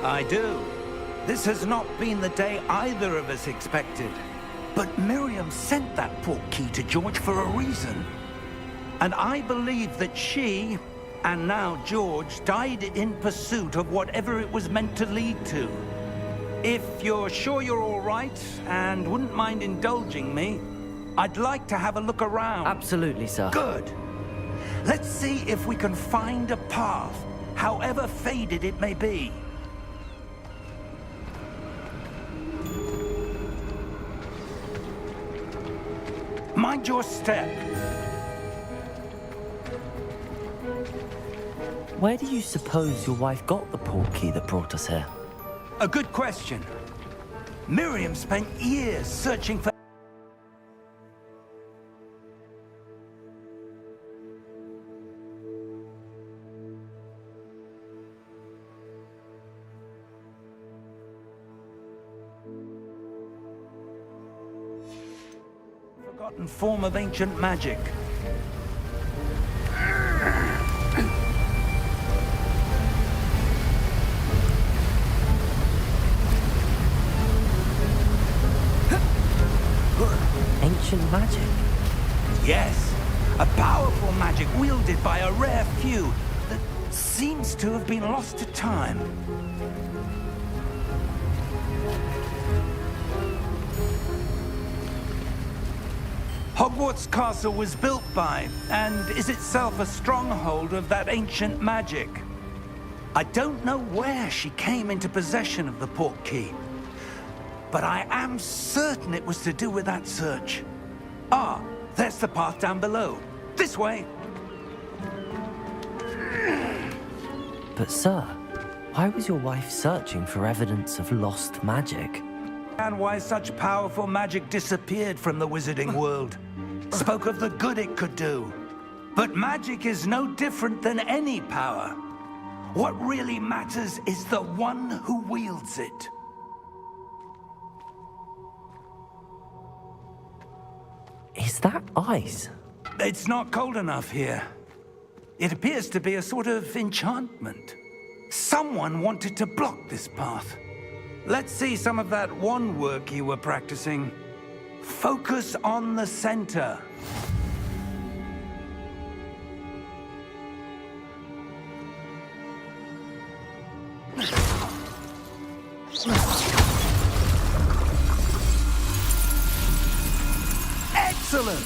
I do. This has not been the day either of us expected. But Miriam sent that portkey to George for a reason. And I believe that she, and now George, died in pursuit of whatever it was meant to lead to. If you're sure you're all right, and wouldn't mind indulging me, I'd like to have a look around. Absolutely, sir. Good. Let's see if we can find a path, however faded it may be. Mind your step. Where do you suppose your wife got the portkey that brought us here? A good question. Miriam spent years searching for... forgotten form of ancient magic. Ancient magic? Yes, a powerful magic wielded by a rare few that seems to have been lost to time. Hogwarts Castle was built by, and is itself a stronghold of that ancient magic. I don't know where she came into possession of the portkey, but I am certain it was to do with that search. Ah, there's the path down below. This way. But sir, why was your wife searching for evidence of lost magic? And why such powerful magic disappeared from the wizarding world. Spoke of the good it could do. But magic is no different than any power. What really matters is the one who wields it. Is that ice? It's not cold enough here. It appears to be a sort of enchantment. Someone wanted to block this path. Let's see some of that wand work you were practicing. Focus on the center. Excellent!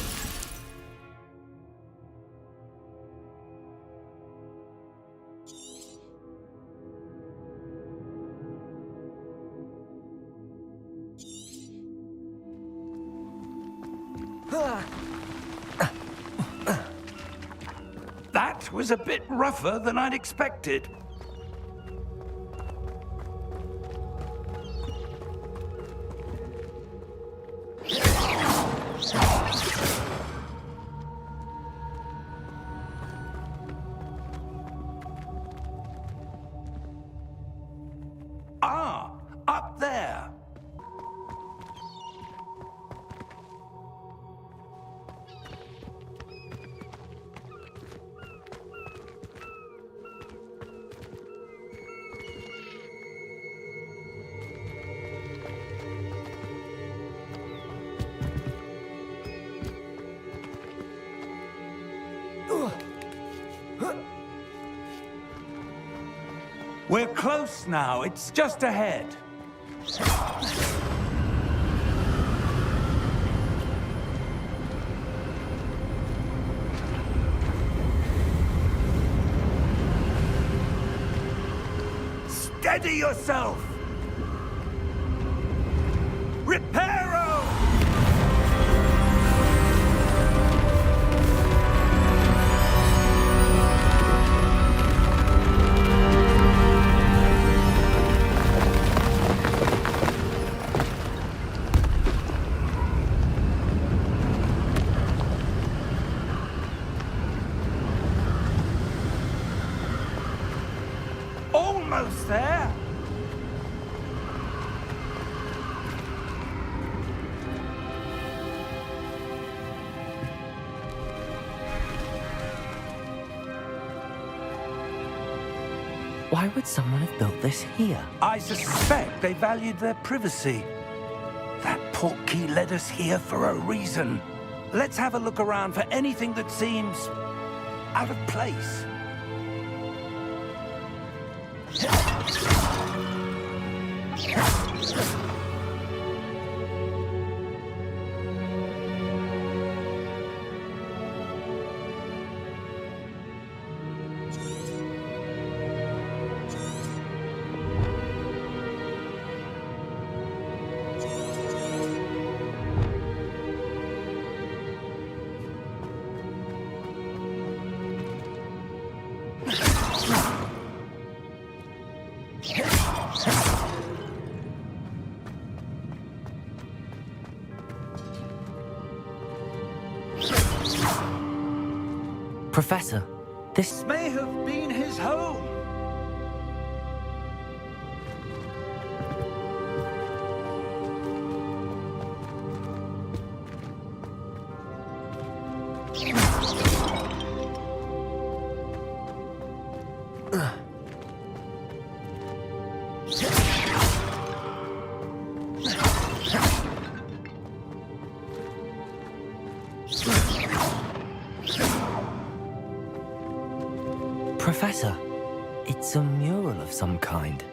That was a bit rougher than I'd expected. Ah, up there. We're close now. It's just ahead. Steady yourself! Reparo! Almost there. Why would someone have built this here? I suspect they valued their privacy. That portkey led us here for a reason. Let's have a look around for anything that seems out of place. Professor, this May have been his home. Professor, it's a mural of some kind.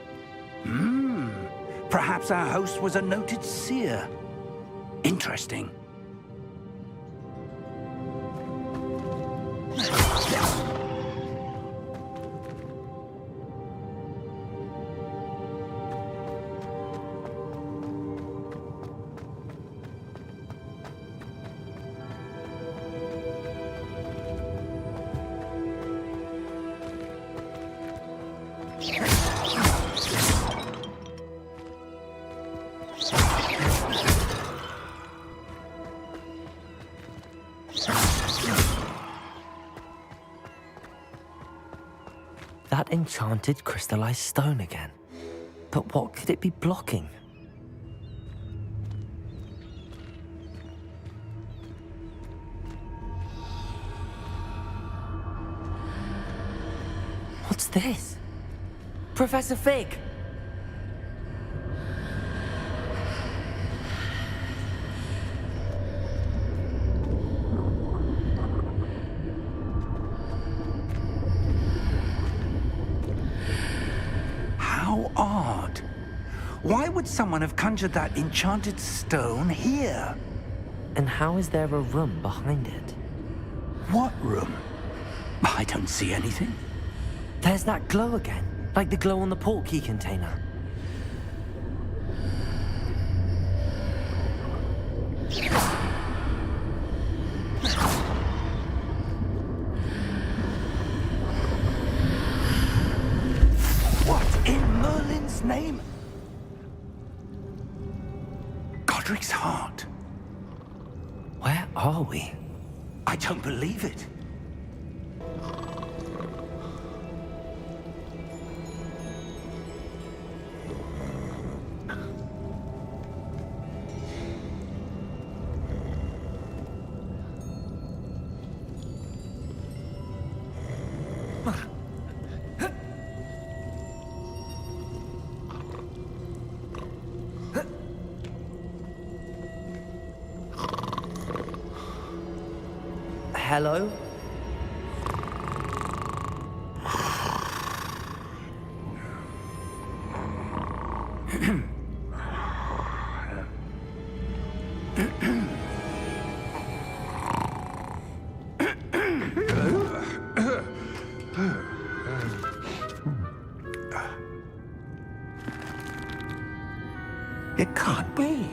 Perhaps our host was a noted seer. Interesting. That enchanted crystallized stone again. But what could it be blocking? What's this? Professor Fig! How odd. Why would someone have conjured that enchanted stone here? And how is there a room behind it? What room? I don't see anything. There's that glow again, like the glow on the portkey container. What in Merlin's name? Godric's heart. Where are we? I don't believe it. Hello? It can't be.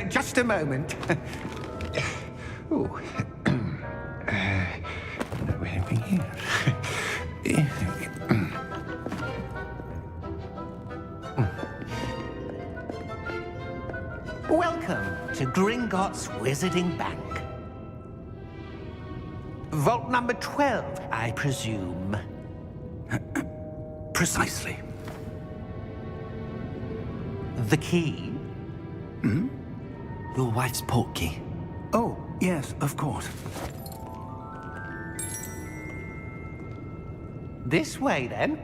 Just a moment. Oh. Where are we here? Welcome to Gringotts Wizarding Bank. Vault number 12, I presume. Precisely. The key? Your wife's portkey. Oh, yes, of course. This way, then.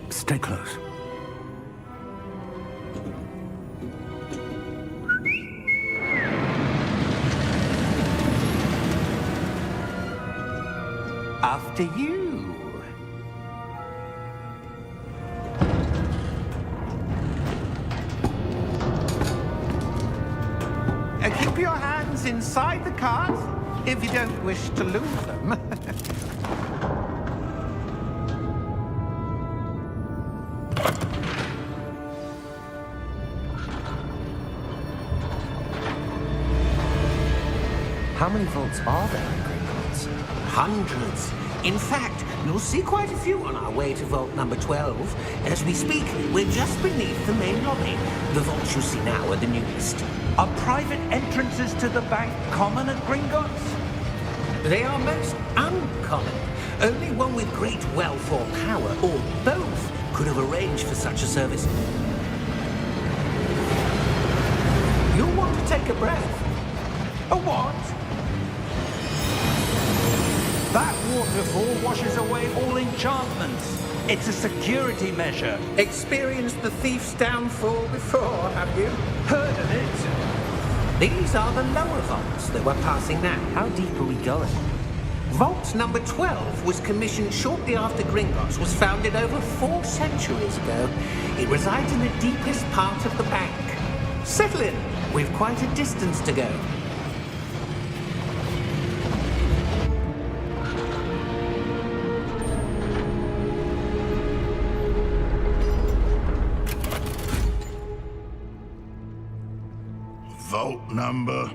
Stay close. After you. Keep your hands inside the cart if you don't wish to lose them. How many vaults are there in Gringotts? Hundreds. In fact, you'll see quite a few on our way to vault number 12. As we speak, we're just beneath the main lobby. The vaults you see now are the newest. Are private entrances to the bank common at Gringotts? They are most uncommon. Only one with great wealth or power, or both, could have arranged for such a service. You'll want to take a breath. A what? That waterfall washes away all enchantments. It's a security measure. Experienced the thief's downfall before, have you? Heard of it? These are the lower vaults that we're passing now. How deep are we going? Vault number 12 was commissioned shortly after Gringotts was founded over 4 centuries ago. It resides in the deepest part of the bank. Settle in. We've quite a distance to go. Vault number?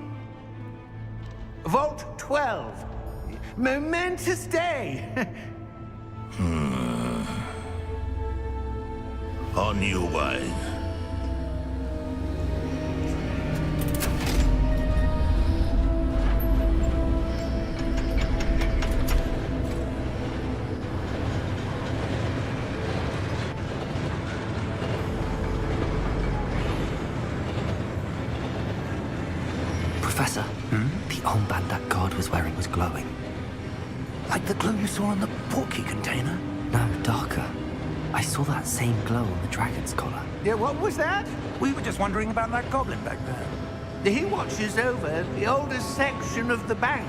Vault 12. Momentous day. On your way. Professor, the armband that guard was wearing was glowing. Like the glow you saw on the portkey container? No, darker. I saw that same glow on the dragon's collar. Yeah, what was that? We were just wondering about that goblin back there. He watches over the oldest section of the bank.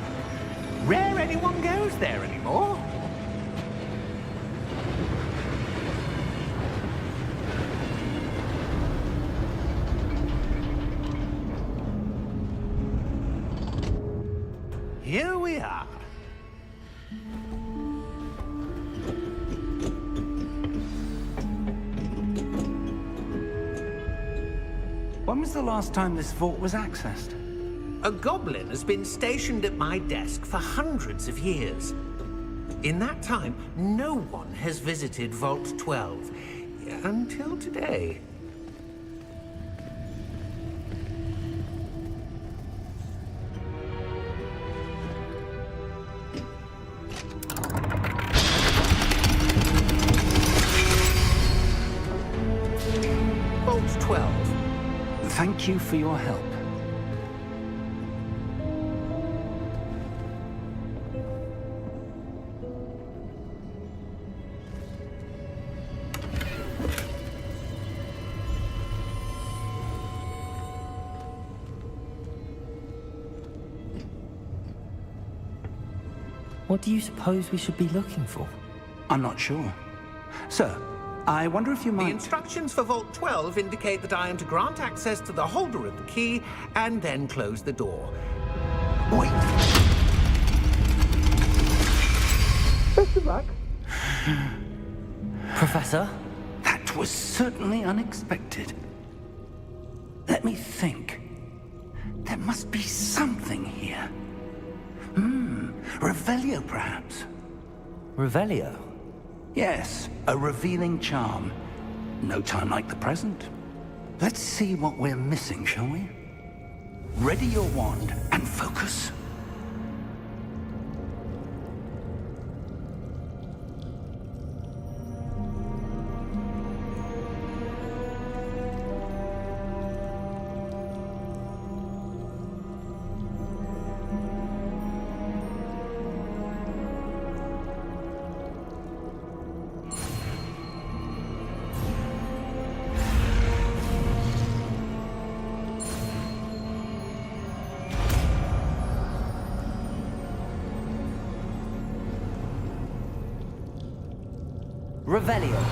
Rare anyone goes there anymore. Here we are. When was the last time this vault was accessed? A goblin has been stationed at my desk for hundreds of years. In that time, no one has visited Vault 12. Until today. Vault 12. Thank you for your help. What do you suppose we should be looking for? I'm not sure. Sir, I wonder if you The might... instructions for Vault 12 indicate that I am to grant access to the holder of the key and then close the door. Wait! Best of luck. Professor? That was certainly unexpected. Let me think. There must be something here. Revelio, perhaps? Revelio? Yes, a revealing charm. No time like the present. Let's see what we're missing, shall we? Ready your wand and focus. Revelio.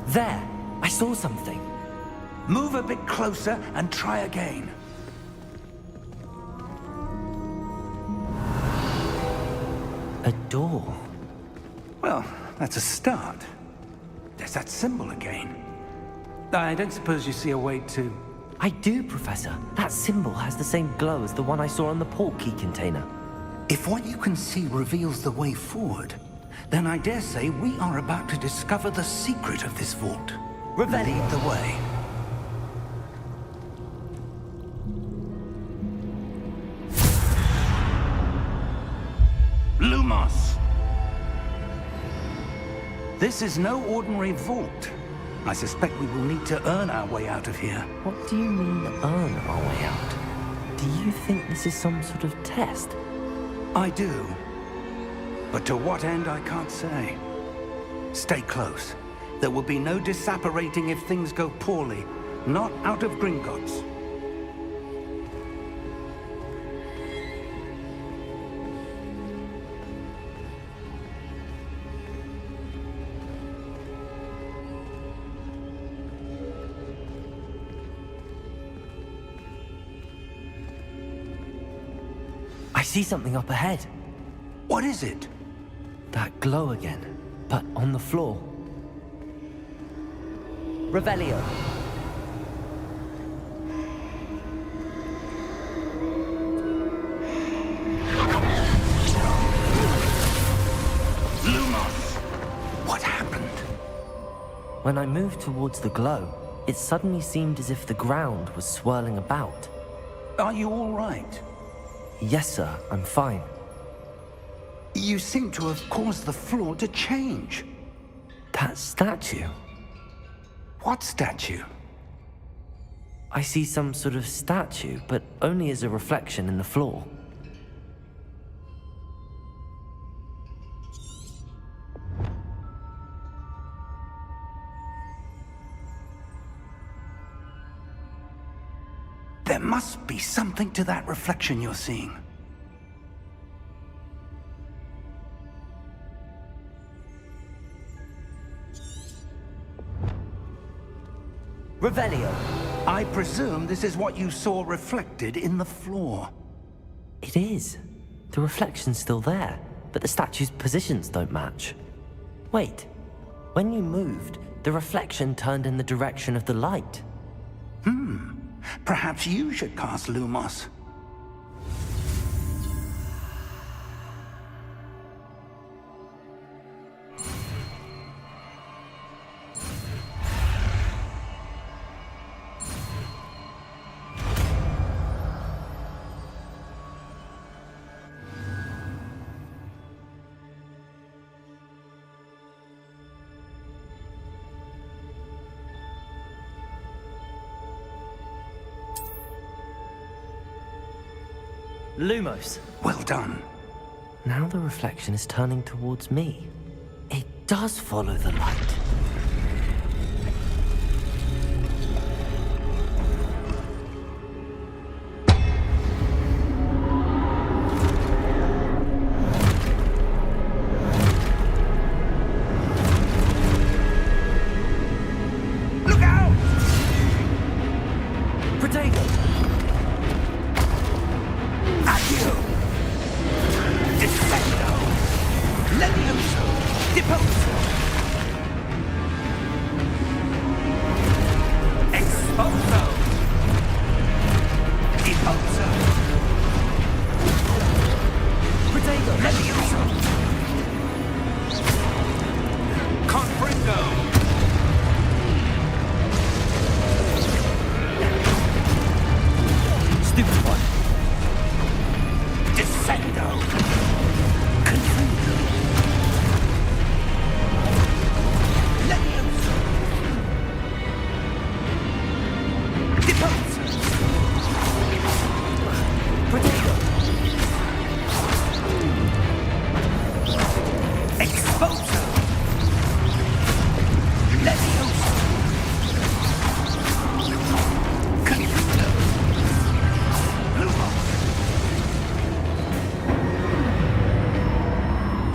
There! I saw something. Move a bit closer and try again. A door. Well, that's a start. There's that symbol again. I don't suppose you see a way to... I do, Professor. That symbol has the same glow as the one I saw on the port key container. If what you can see reveals the way forward, then I dare say we are about to discover the secret of this vault. Revelio. Lead the way. Lumos! This is no ordinary vault. I suspect we will need to earn our way out of here. What do you mean, earn our way out? Do you think this is some sort of test? I do. But to what end, I can't say. Stay close. There will be no disapparating if things go poorly. Not out of Gringotts. I see something up ahead. What is it? That glow again, but on the floor. Revelio. Lumos! What happened? When I moved towards the glow, it suddenly seemed as if the ground was swirling about. Are you all right? Yes, sir, I'm fine. You seem to have caused the floor to change. That statue. What statue? I see some sort of statue, but only as a reflection in the floor. There must be something to that reflection you're seeing. Revelio. I presume this is what you saw reflected in the floor. It is. The reflection's still there, but the statue's positions don't match. Wait. When you moved, the reflection turned in the direction of the light. Perhaps you should cast Lumos. Lumos. Well done. Now the reflection is turning towards me. It does follow the light. Look out! Potato! Accio! Descendo! Levioso! Deposo! Exposo! Deposo! Potato! Levioso! Confringo! Stupid one. Descendo! Confringo! Levioso! Deposo! Potato! Exposo! Levioso! Confringo! Lumos!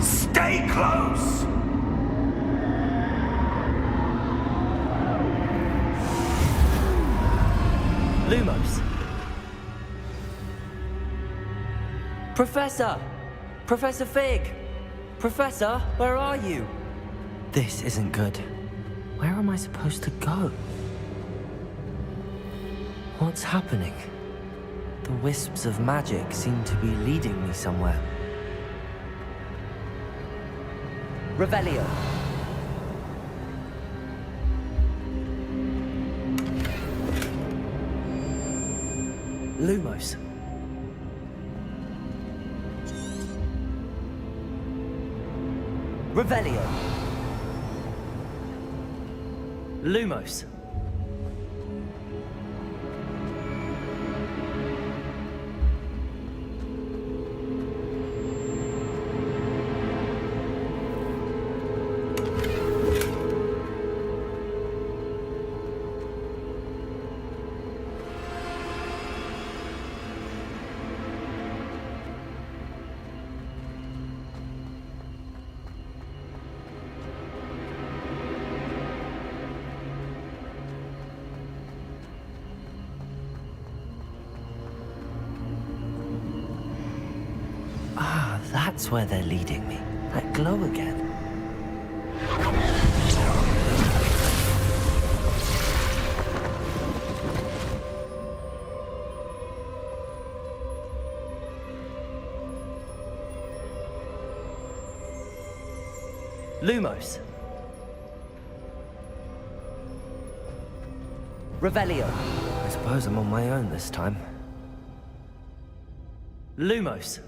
Stay close! Lumos. Professor! Professor Fig! Professor, where are you? This isn't good. Where am I supposed to go? What's happening? The wisps of magic seem to be leading me somewhere. Revelio. Lumos. Revelio. Lumos. That's where they're leading me. That glow again. Lumos. Revelio. I suppose I'm on my own this time. Lumos.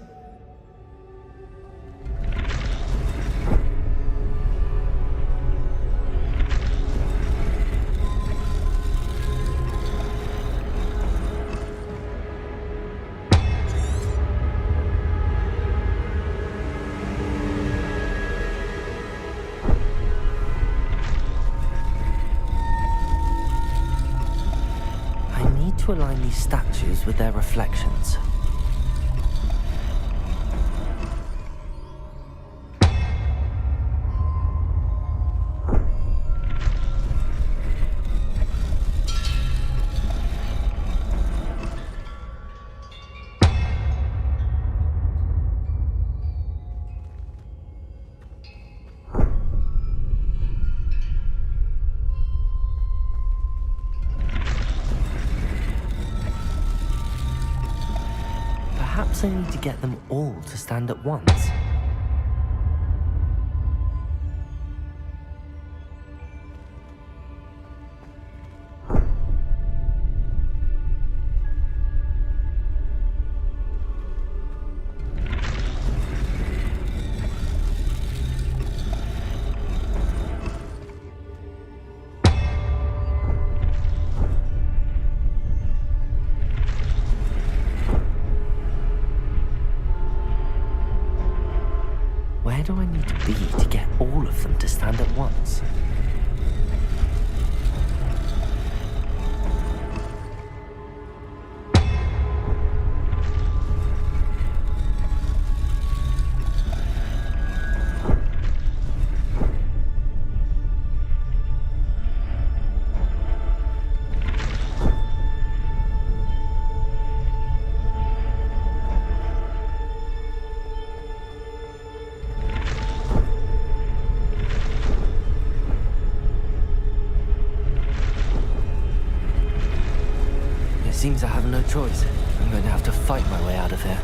To align these statues with their reflections. Perhaps I need to get them all to stand at once. Where do I need to be to get all of them to stand at once? Seems I have no choice. I'm going to have to fight my way out of here.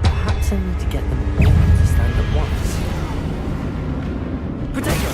Perhaps I need to get them all to stand at once. Potato!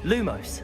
Lumos.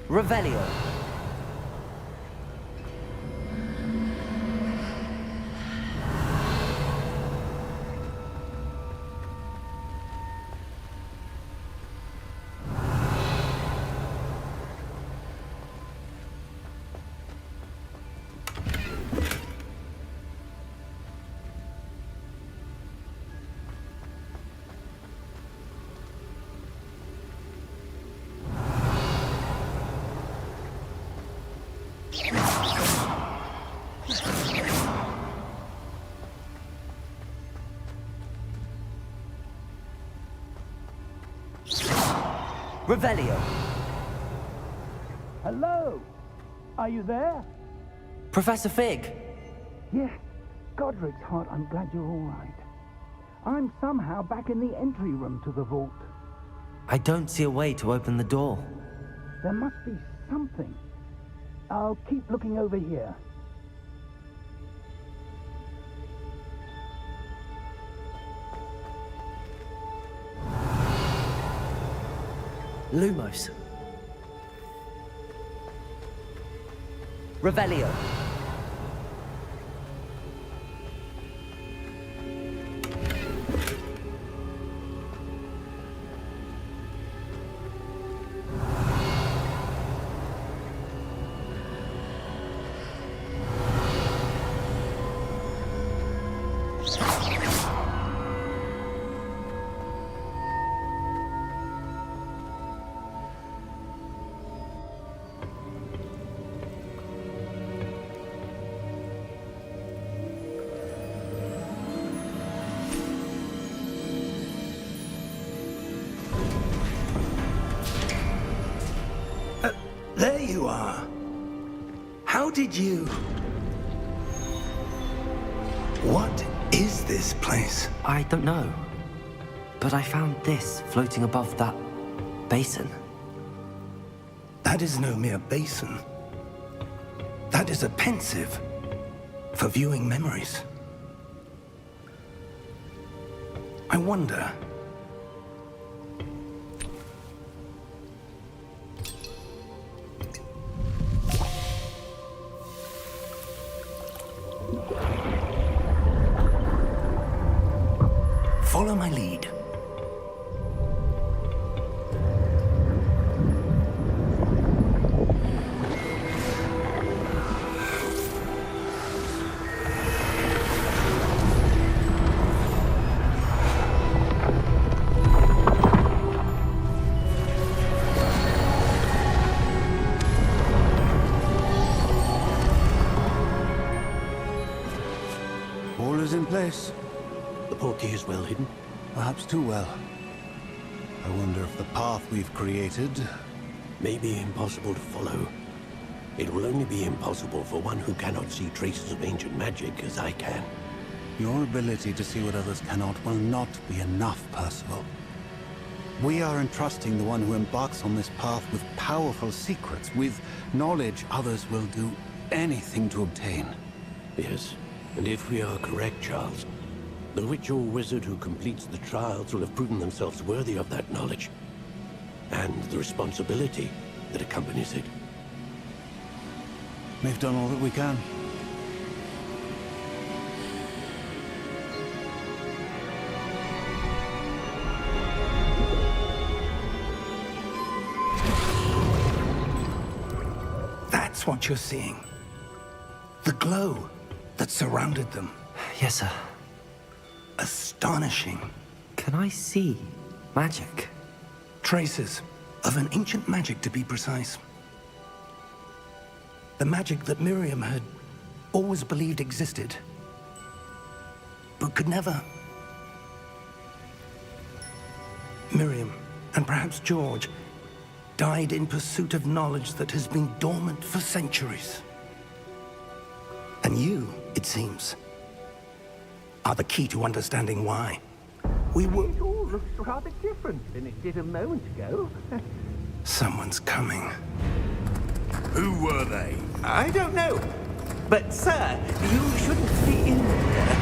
Revelio. Revelio. Hello? Are you there? Professor Fig. Yes. Godric's heart, I'm glad you're all right. I'm somehow back in the entry room to the vault. I don't see a way to open the door. There must be something. I'll keep looking over here. Lumos. Revelio. There you are. How did you... What is this place? I don't know. But I found this floating above that basin. That is no mere basin. That is a pensive for viewing memories. I wonder... Follow my lead. All is in place. The portkey is well hidden. Perhaps too well. I wonder if the path we've created... May be impossible to follow. It will only be impossible for one who cannot see traces of ancient magic as I can. Your ability to see what others cannot will not be enough, Percival. We are entrusting the one who embarks on this path with powerful secrets, with knowledge others will do anything to obtain. Yes, and if we are correct, Charles, the witch or wizard who completes the trials will have proven themselves worthy of that knowledge, and the responsibility that accompanies it. We've done all that we can. That's what you're seeing. The glow that surrounded them. Yes, sir. astonishing. Can I see magic? Traces of an ancient magic, to be precise. The magic that Miriam had always believed existed, but could never. Miriam, and perhaps George, died in pursuit of knowledge that has been dormant for centuries. And you, it seems, are the key to understanding why. We were... It all looks rather different than it did a moment ago. Someone's coming. Who were they? I don't know. But, sir, you shouldn't be in there.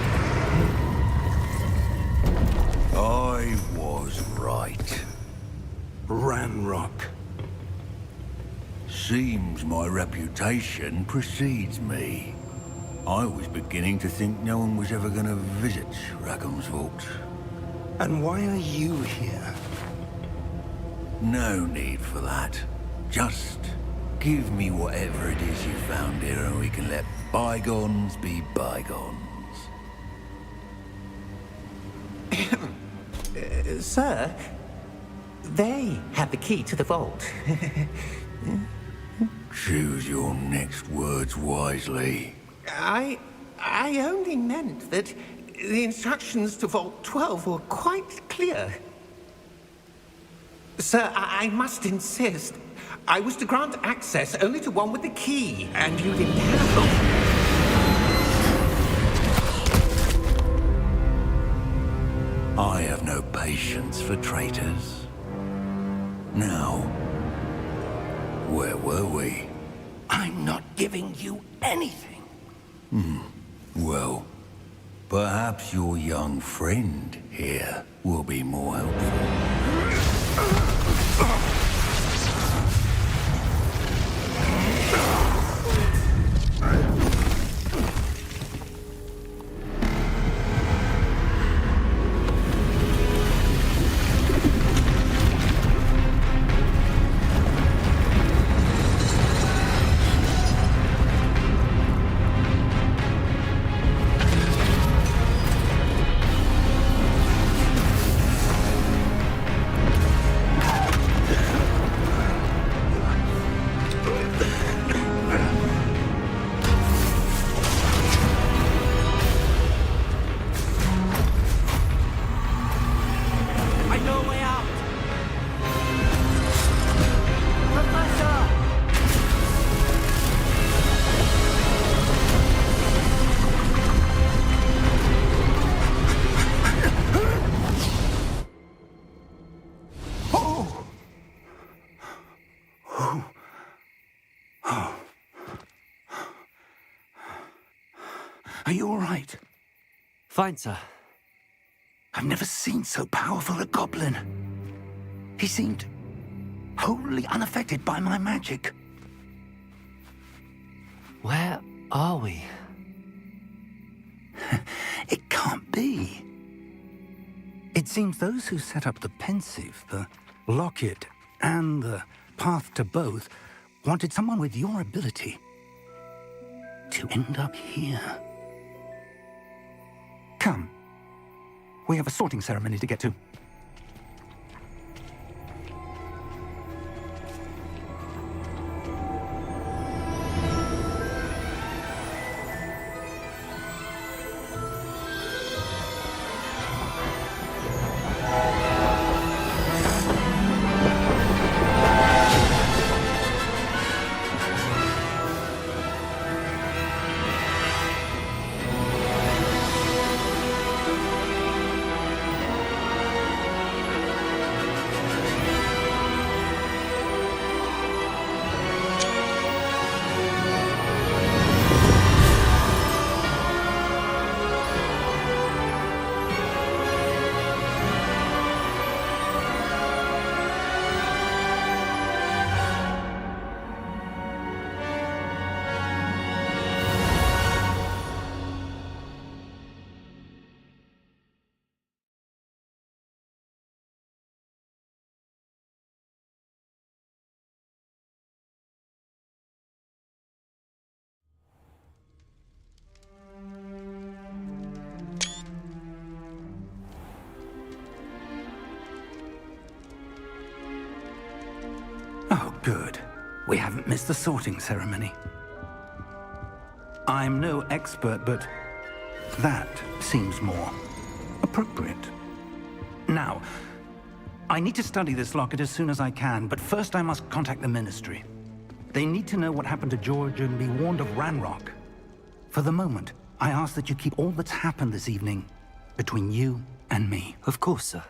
I was right. Ramrock. Seems my reputation precedes me. I was beginning to think no one was ever going to visit Rackham's vault. And why are you here? No need for that. Just give me whatever it is you found here and we can let bygones be bygones. Sir, they have the key to the vault. Choose your next words wisely. I only meant that the instructions to Vault 12 were quite clear. Sir, I must insist. I was to grant access only to one with the key, and you didn't have them. I have no patience for traitors. Now, where were we? I'm not giving you anything. Well, perhaps your young friend here will be more helpful. Are you all right? Fine, sir. I've never seen so powerful a goblin. He seemed wholly unaffected by my magic. Where are we? It can't be. It seems those who set up the pensive, the locket, and the path to both wanted someone with your ability to end up here. Come. We have a sorting ceremony to get to. Good. We haven't missed the sorting ceremony. I'm no expert, but that seems more appropriate. Now, I need to study this locket as soon as I can, but first I must contact the Ministry. They need to know what happened to George and be warned of Ranrock. For the moment, I ask that you keep all that's happened this evening between you and me. Of course, sir.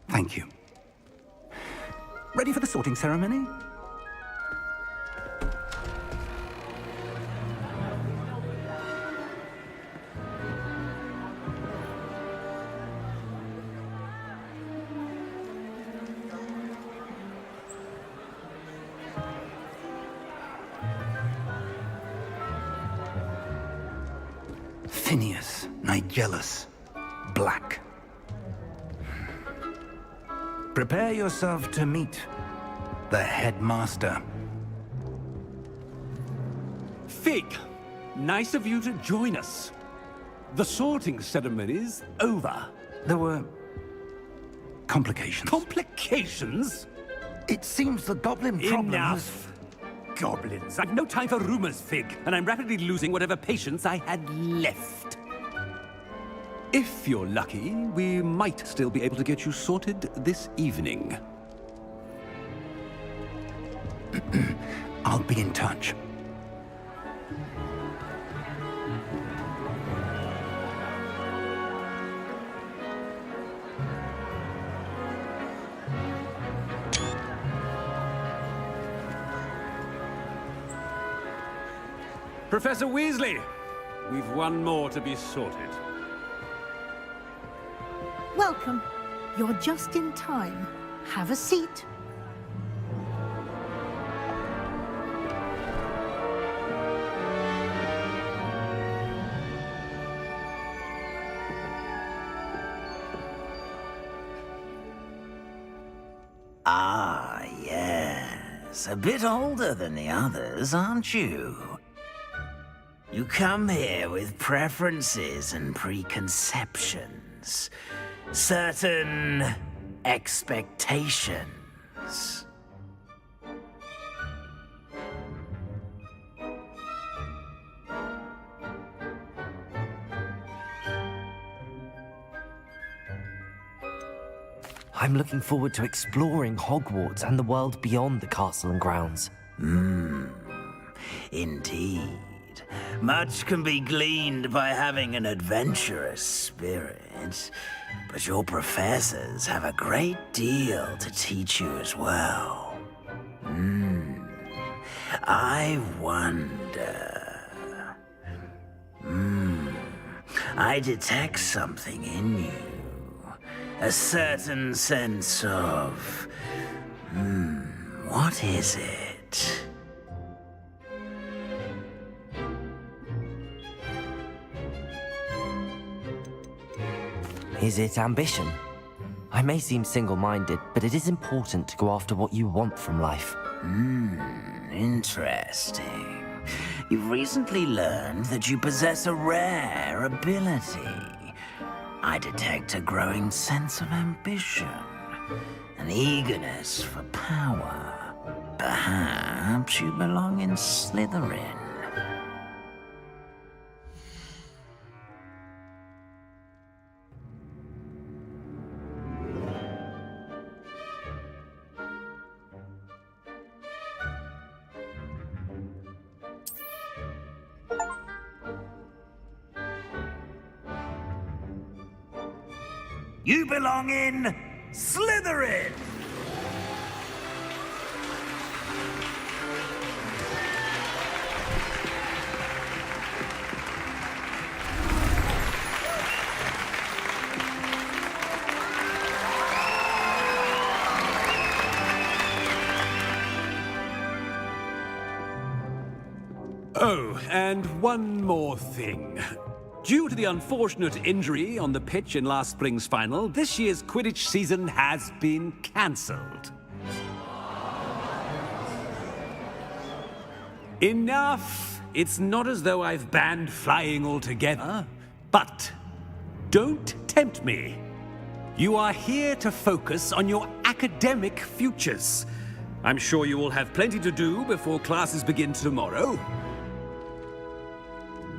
Thank you. Ready for the sorting ceremony? Phineas, Nigellus, Black. Prepare yourself to meet the headmaster. Fig, nice of you to join us. The sorting ceremony's over. There were complications. Complications? It seems the goblin problem has... Enough! Goblins. I've no time for rumors, Fig, and I'm rapidly losing whatever patience I had left. If you're lucky, we might still be able to get you sorted this evening. I'll be in touch. Professor Weasley, we've one more to be sorted. Welcome. You're just in time. Have a seat. Ah, yes. A bit older than the others, aren't you? You come here with preferences and preconceptions. Certain expectations. I'm looking forward to exploring Hogwarts and the world beyond the castle and grounds. Indeed. Much can be gleaned by having an adventurous spirit, but your professors have a great deal to teach you as well. I wonder... I detect something in you. A certain sense of... what is it? Is it ambition? I may seem single-minded, but it is important to go after what you want from life. Interesting. You've recently learned that you possess a rare ability. I detect a growing sense of ambition, an eagerness for power. Perhaps you belong in Slytherin. You belong in Slytherin! Oh, and one more thing. Due to the unfortunate injury on the pitch in last spring's final, this year's Quidditch season has been cancelled. Enough! It's not as though I've banned flying altogether, but don't tempt me. You are here to focus on your academic futures. I'm sure you all have plenty to do before classes begin tomorrow.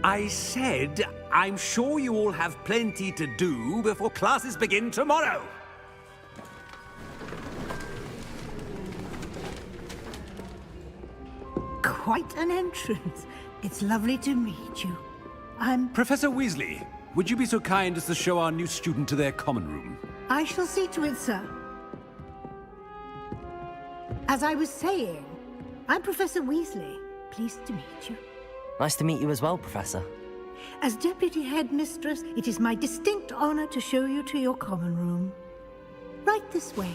I said, I'm sure you all have plenty to do before classes begin tomorrow. Quite an entrance. It's lovely to meet you. I'm... Professor Weasley, would you be so kind as to show our new student to their common room? I shall see to it, sir. As I was saying, I'm Professor Weasley. Pleased to meet you. Nice to meet you as well, Professor. As Deputy Headmistress, it is my distinct honor to show you to your common room. Right this way.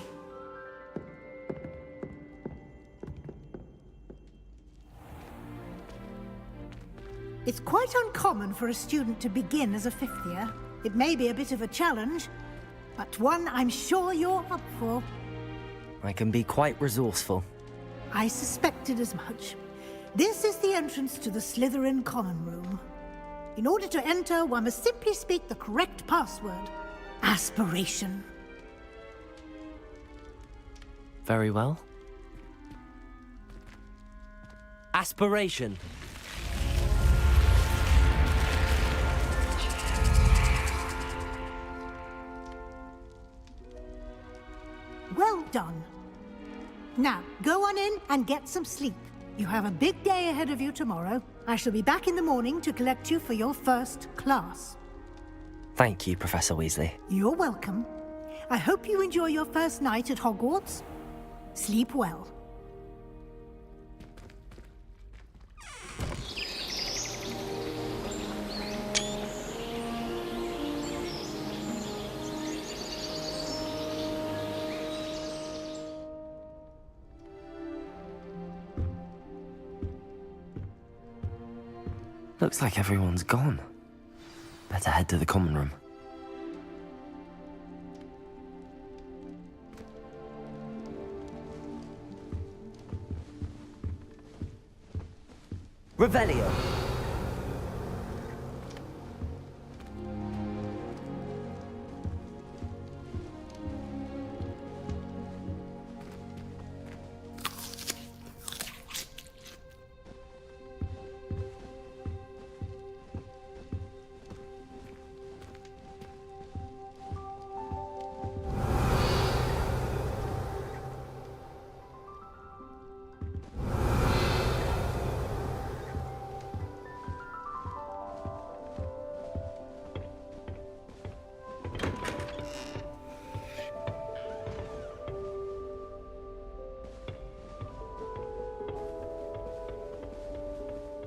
It's quite uncommon for a student to begin as a fifth year. It may be a bit of a challenge, but one I'm sure you're up for. I can be quite resourceful. I suspected as much. This is the entrance to the Slytherin common room. In order to enter, one must simply speak the correct password. Aspiration. Very well. Aspiration. Well done. Now, go on in and get some sleep. You have a big day ahead of you tomorrow. I shall be back in the morning to collect you for your first class. Thank you, Professor Weasley. You're welcome. I hope you enjoy your first night at Hogwarts. Sleep well. Looks like everyone's gone. Better head to the common room. Revelio.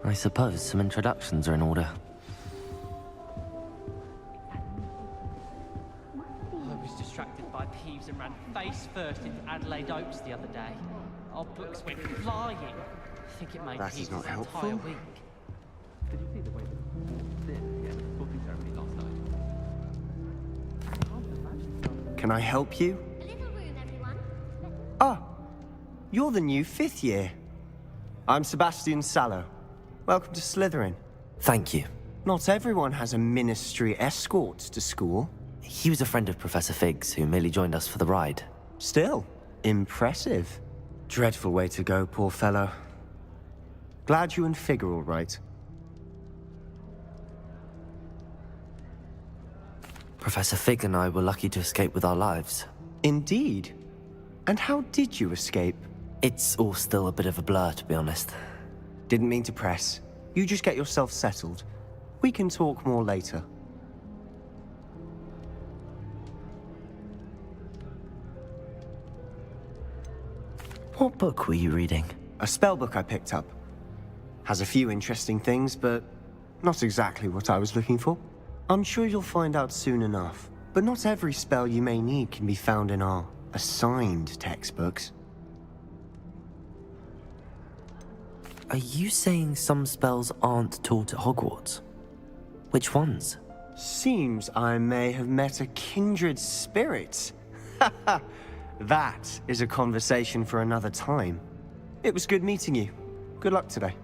I suppose some introductions are in order. I was distracted by Peeves and ran face first into Adelaide Oaks the other day. Our books went flying. I think it made Peeves' entire week. Did you see the way they did? Yeah, booking ceremony last night. Can I help you? A little room, everyone. Ah, you're the new fifth year. I'm Sebastian Sallow. Welcome to Slytherin. Thank you. Not everyone has a ministry escort to school. He was a friend of Professor Fig's who merely joined us for the ride. Still, impressive. Dreadful way to go, poor fellow. Glad you and Fig are all right. Professor Fig and I were lucky to escape with our lives. Indeed. And how did you escape? It's all still a bit of a blur, to be honest. Didn't mean to press. You just get yourself settled. We can talk more later. What book were you reading? A spellbook I picked up. Has a few interesting things, but not exactly what I was looking for. I'm sure you'll find out soon enough. But not every spell you may need can be found in our assigned textbooks. Are you saying some spells aren't taught at Hogwarts? Which ones? Seems I may have met a kindred spirit. That is a conversation for another time. It was good meeting you. Good luck today.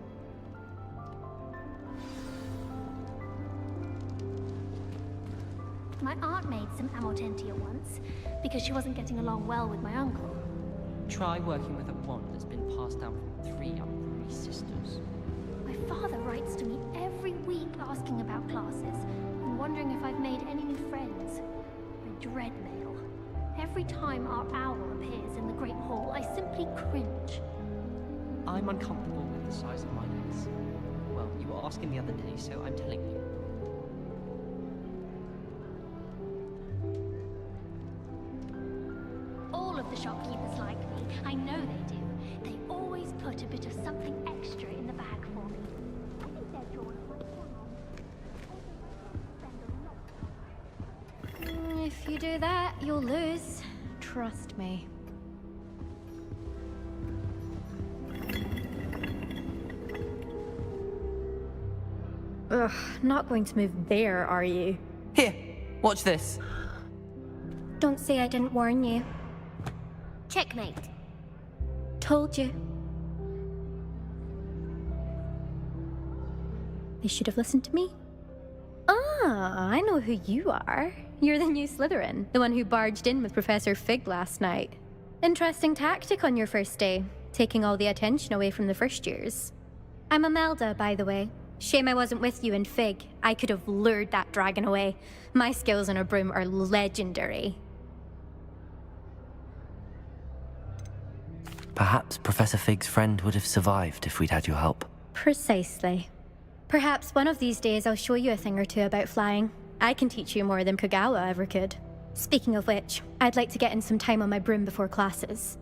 My aunt made some amortentia once, because she wasn't getting along well with my uncle. Try working with a wand that's been passed down from 3 unruly sisters. My father writes to me every week asking about classes and wondering if I've made any new friends. I dread mail. Every time our owl appears in the Great Hall, I simply cringe. I'm uncomfortable with the size of my legs. Well, you were asking the other day, so I'm telling you. All of the shopkeepers like me. I know they do. They always put a bit of something extra in the bag for me. I think they're drawn right down. If you do that, you'll lose. Trust me. Ugh, not going to move there, are you? Here, watch this. Don't say I didn't warn you. Checkmate. Told you. They should have listened to me. Ah, I know who you are. You're the new Slytherin, the one who barged in with Professor Fig last night. Interesting tactic on your first day, taking all the attention away from the first years. I'm Imelda, by the way. Shame I wasn't with you in Fig. I could have lured that dragon away. My skills on a broom are legendary. Perhaps Professor Fig's friend would have survived if we'd had your help. Precisely. Perhaps one of these days I'll show you a thing or two about flying. I can teach you more than Kagawa ever could. Speaking of which, I'd like to get in some time on my broom before classes.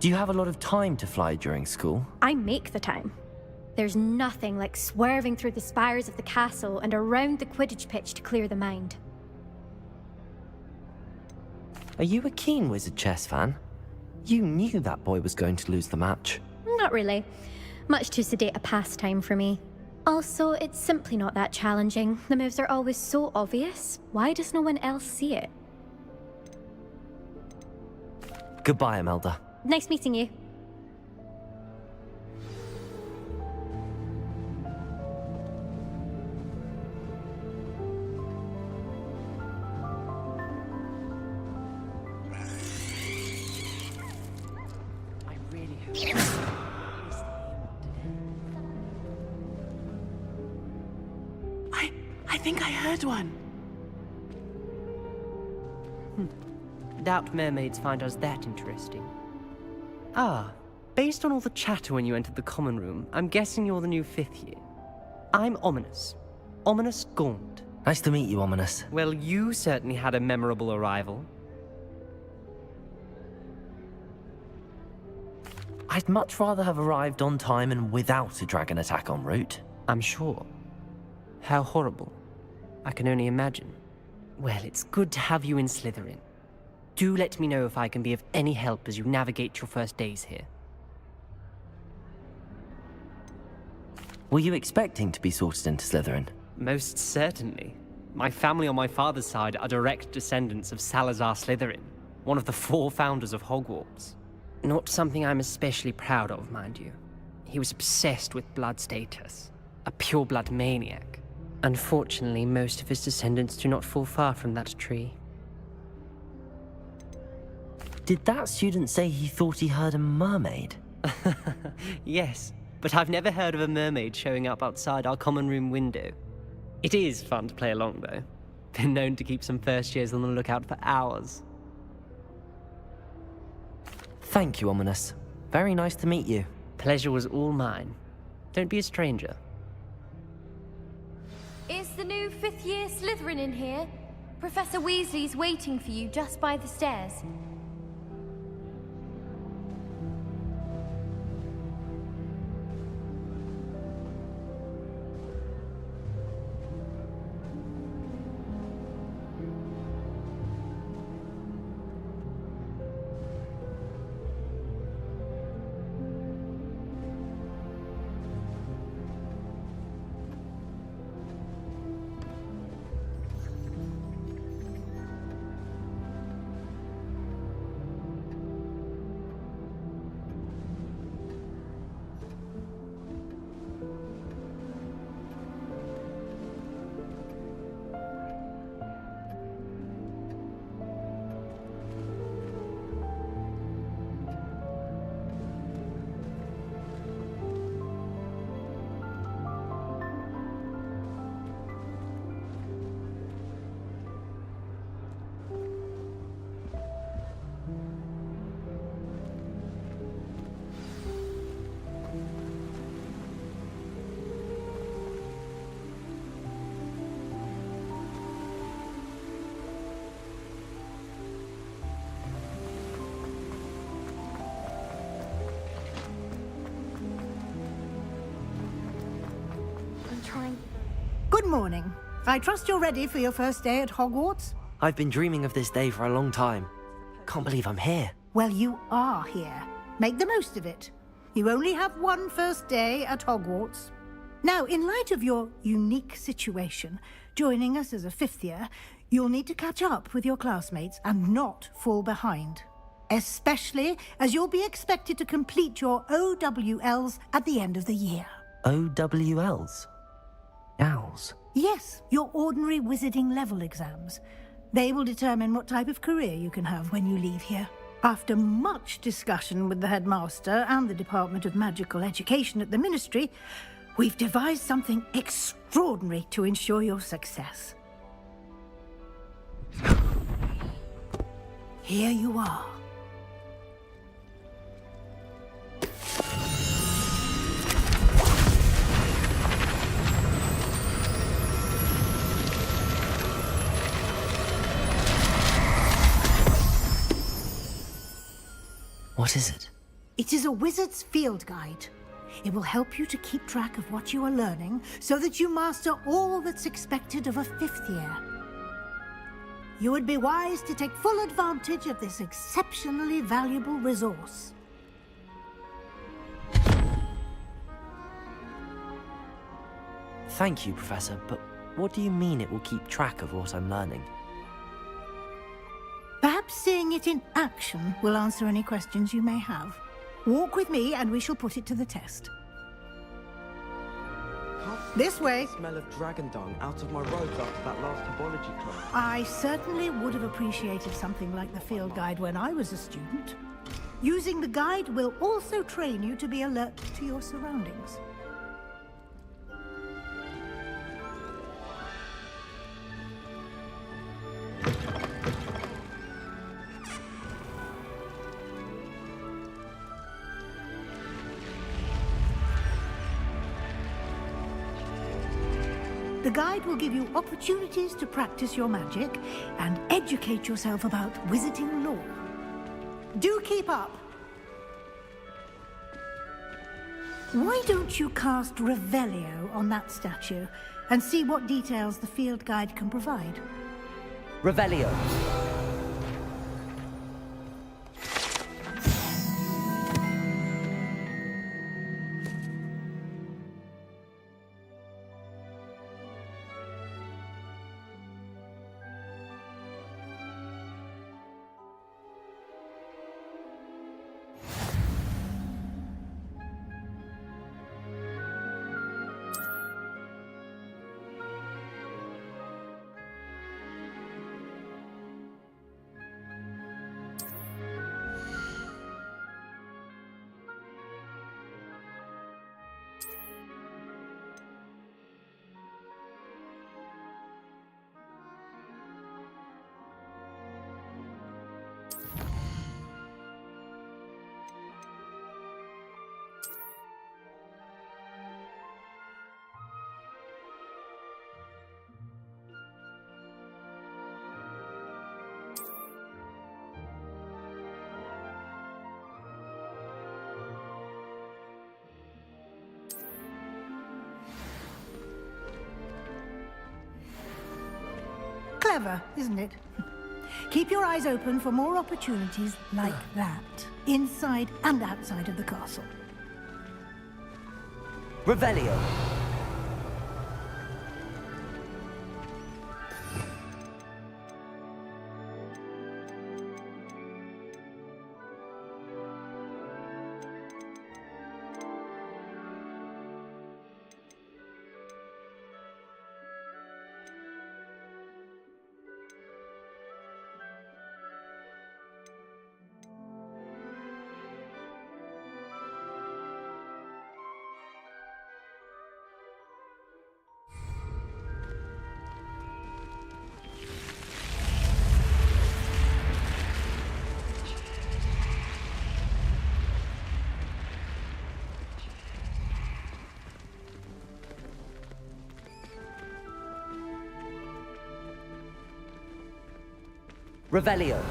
Do you have a lot of time to fly during school? I make the time. There's nothing like swerving through the spires of the castle and around the Quidditch pitch to clear the mind. Are you a keen Wizard chess fan? You knew that boy was going to lose the match. Not really. Much too sedate a pastime for me. Also, it's simply not that challenging. The moves are always so obvious. Why does no one else see it? Goodbye, Imelda. Nice meeting you. I really hope I think I heard one. Doubt mermaids find us that interesting. Ah, based on all the chatter when you entered the common room, I'm guessing you're the new 5th year. I'm Ominous. Ominous Gaunt. Nice to meet you, Ominous. Well, you certainly had a memorable arrival. I'd much rather have arrived on time and without a dragon attack en route. I'm sure. How horrible. I can only imagine. Well, it's good to have you in Slytherin. Do let me know if I can be of any help as you navigate your first days here. Were you expecting to be sorted into Slytherin? Most certainly. My family on my father's side are direct descendants of Salazar Slytherin, one of the 4 founders of Hogwarts. Not something I'm especially proud of, mind you. He was obsessed with blood status, a pure-blood maniac. Unfortunately, most of his descendants do not fall far from that tree. Did that student say he thought he heard a mermaid? Yes, but I've never heard of a mermaid showing up outside our common room window. It is fun to play along, though. Been known to keep some first years on the lookout for hours. Thank you, Ominous. Very nice to meet you. Pleasure was all mine. Don't be a stranger. Is the new 5th year Slytherin in here? Professor Weasley's waiting for you just by the stairs. Good morning. I trust you're ready for your first day at Hogwarts? I've been dreaming of this day for a long time. Can't believe I'm here. Well, you are here. Make the most of it. You only have one first day at Hogwarts. Now, in light of your unique situation, joining us as a fifth year, you'll need to catch up with your classmates and not fall behind. Especially as you'll be expected to complete your OWLs at the end of the year. OWLs? Owls? Yes, your ordinary wizarding level exams. They will determine what type of career you can have when you leave here. After much discussion with the headmaster and the Department of Magical Education at the Ministry, we've devised something extraordinary to ensure your success. Here you are. What is it? It is a wizard's field guide. It will help you to keep track of what you are learning so that you master all that's expected of a fifth year. You would be wise to take full advantage of this exceptionally valuable resource. Thank you, Professor, but what do you mean it will keep track of what I'm learning? Perhaps seeing it in action will answer any questions you may have. Walk with me and we shall put it to the test. This way. Smell of dragon dung out of my robes after that last herbology class. I certainly would have appreciated something like the field guide when I was a student. Using the guide will also train you to be alert to your surroundings. The guide will give you opportunities to practice your magic and educate yourself about wizarding lore. Do keep up! Why don't you cast Revelio on that statue and see what details the field guide can provide? Revelio. Clever, isn't it? Keep your eyes open for more opportunities like that, inside and outside of the castle. Revelio. Revelio.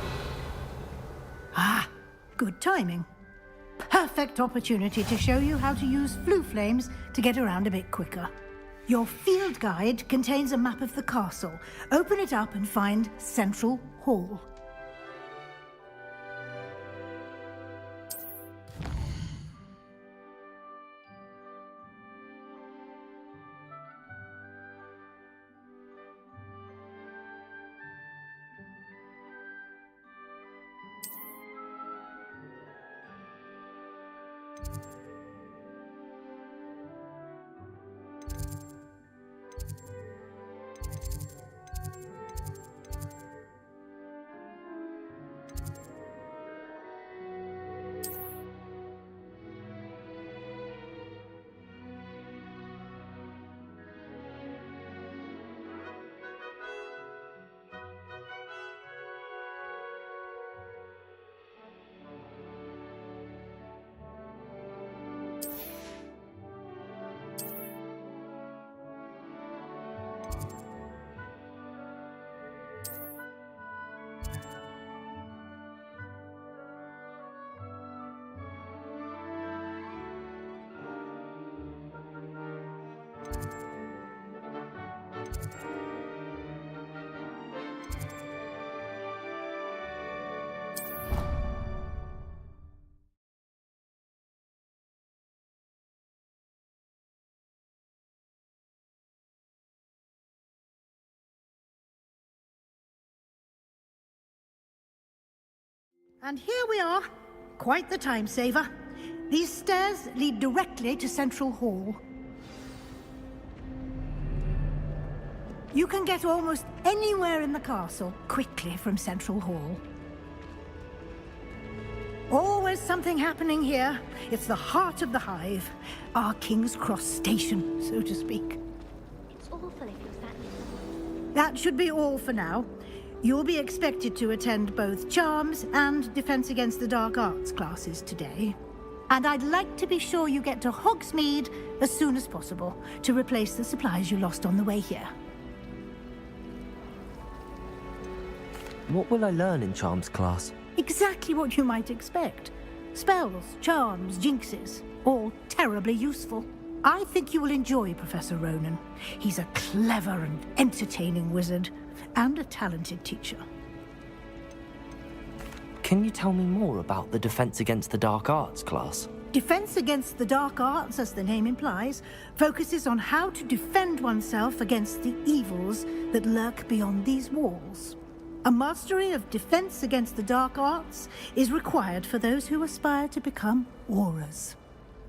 Ah, good timing. Perfect opportunity to show you how to use flue flames to get around a bit quicker. Your field guide contains a map of the castle. Open it up and find Central Hall. And here we are. Quite the time saver. These stairs lead directly to Central Hall. You can get almost anywhere in the castle quickly from Central Hall. Always something happening here. It's the heart of the Hive. Our King's Cross station, so to speak. It's awful if you're sat. That should be all for now. You'll be expected to attend both Charms and Defense Against the Dark Arts classes today. And I'd like to be sure you get to Hogsmeade as soon as possible to replace the supplies you lost on the way here. What will I learn in Charms class? Exactly what you might expect. Spells, charms, jinxes, all terribly useful. I think you will enjoy Professor Ronan. He's a clever and entertaining wizard, and a talented teacher. Can you tell me more about the Defense Against the Dark Arts class? Defense Against the Dark Arts, as the name implies, focuses on how to defend oneself against the evils that lurk beyond these walls. A mastery of Defense Against the Dark Arts is required for those who aspire to become Aurors.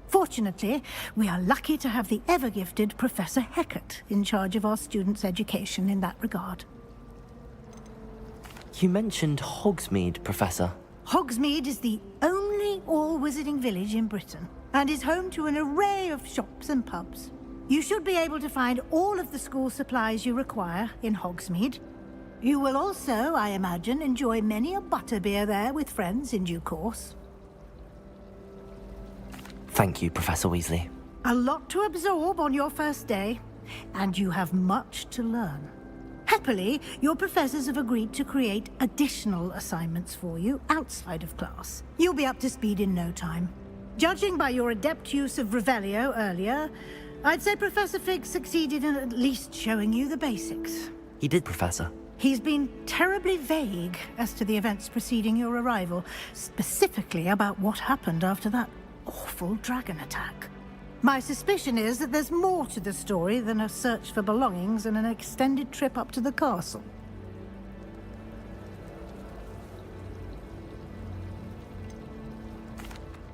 Fortunately, we are lucky to have the ever-gifted Professor Hecat in charge of our students' education in that regard. You mentioned Hogsmeade, Professor. Hogsmeade is the only all-wizarding village in Britain, and is home to an array of shops and pubs. You should be able to find all of the school supplies you require in Hogsmeade. You will also, I imagine, enjoy many a butterbeer there with friends in due course. Thank you, Professor Weasley. A lot to absorb on your first day, and you have much to learn. Happily, your professors have agreed to create additional assignments for you outside of class. You'll be up to speed in no time. Judging by your adept use of Revelio earlier, I'd say Professor Fig succeeded in at least showing you the basics. He did, Professor. He's been terribly vague as to the events preceding your arrival, specifically about what happened after that awful dragon attack. My suspicion is that there's more to the story than a search for belongings and an extended trip up to the castle.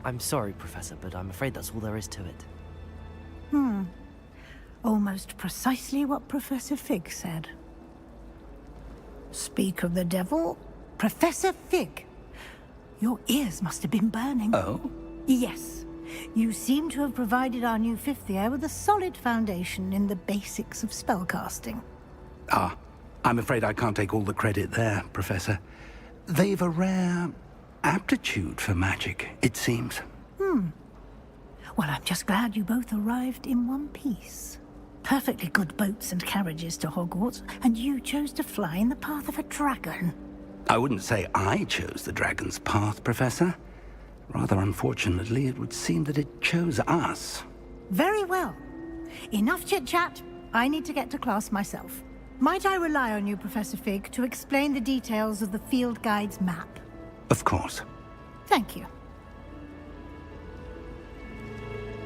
I'm sorry, Professor, but I'm afraid that's all there is to it. Almost precisely what Professor Fig said. Speak of the devil, Professor Fig. Your ears must have been burning. Oh? Yes. You seem to have provided our new fifth year with a solid foundation in the basics of spellcasting. Ah, I'm afraid I can't take all the credit there, Professor. They've a rare aptitude for magic, it seems. Well, I'm just glad you both arrived in one piece. Perfectly good boats and carriages to Hogwarts, and you chose to fly in the path of a dragon. I wouldn't say I chose the dragon's path, Professor. Rather unfortunately, it would seem that it chose us. Very well. Enough chit-chat. I need to get to class myself. Might I rely on you, Professor Fig, to explain the details of the field guide's map? Of course. Thank you.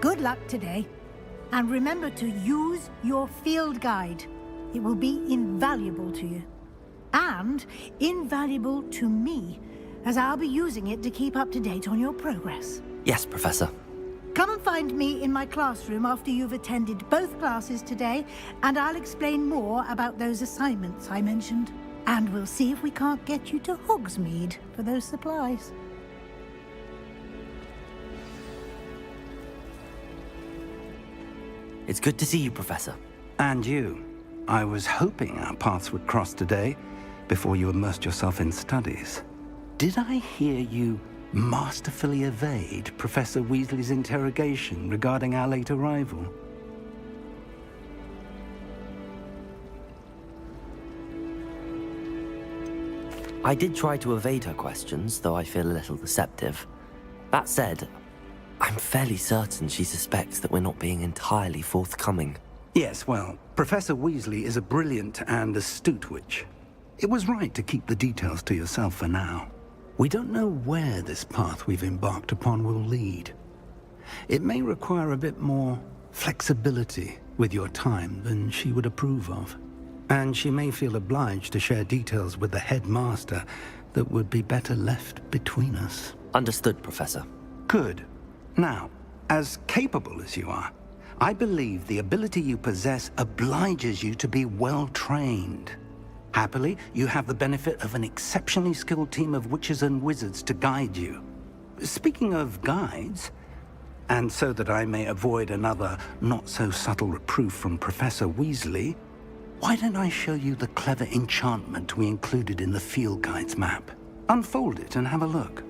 Good luck today. And remember to use your field guide. It will be invaluable to you. And invaluable to me, as I'll be using it to keep up to date on your progress. Yes, Professor. Come and find me in my classroom after you've attended both classes today, and I'll explain more about those assignments I mentioned. And we'll see if we can't get you to Hogsmeade for those supplies. It's good to see you, Professor. And you. I was hoping our paths would cross today, before you immersed yourself in studies. Did I hear you masterfully evade Professor Weasley's interrogation regarding our late arrival? I did try to evade her questions, though I feel a little deceptive. That said, I'm fairly certain she suspects that we're not being entirely forthcoming. Yes, well, Professor Weasley is a brilliant and astute witch. It was right to keep the details to yourself for now. We don't know where this path we've embarked upon will lead. It may require a bit more flexibility with your time than she would approve of. And she may feel obliged to share details with the headmaster that would be better left between us. Understood, Professor. Good. Now, as capable as you are, I believe the ability you possess obliges you to be well trained. Happily, you have the benefit of an exceptionally skilled team of witches and wizards to guide you. Speaking of guides, and so that I may avoid another not-so-subtle reproof from Professor Weasley, why don't I show you the clever enchantment we included in the field guide's map? Unfold it and have a look.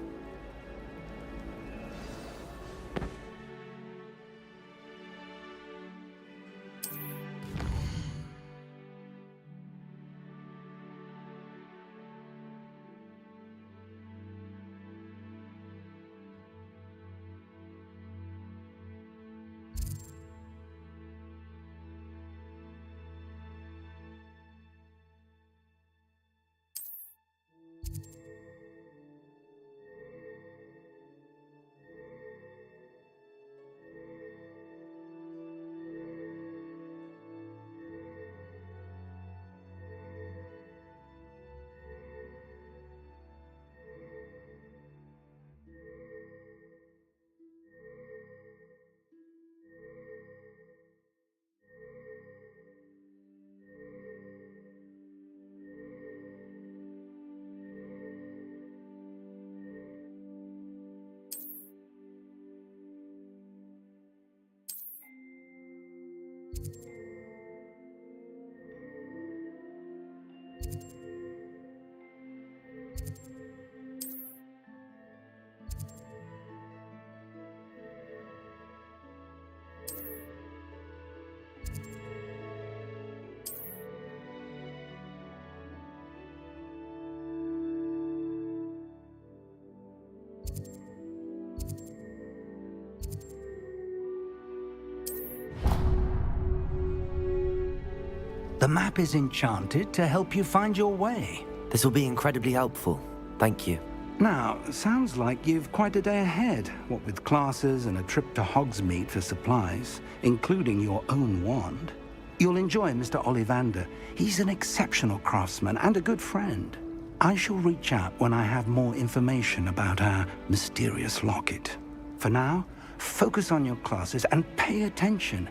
The map is enchanted to help you find your way. This will be incredibly helpful. Thank you. Now, sounds like you've quite a day ahead, what with classes and a trip to Hogsmeade for supplies, including your own wand. You'll enjoy Mr. Ollivander. He's an exceptional craftsman and a good friend. I shall reach out when I have more information about our mysterious locket. For now, focus on your classes and pay attention.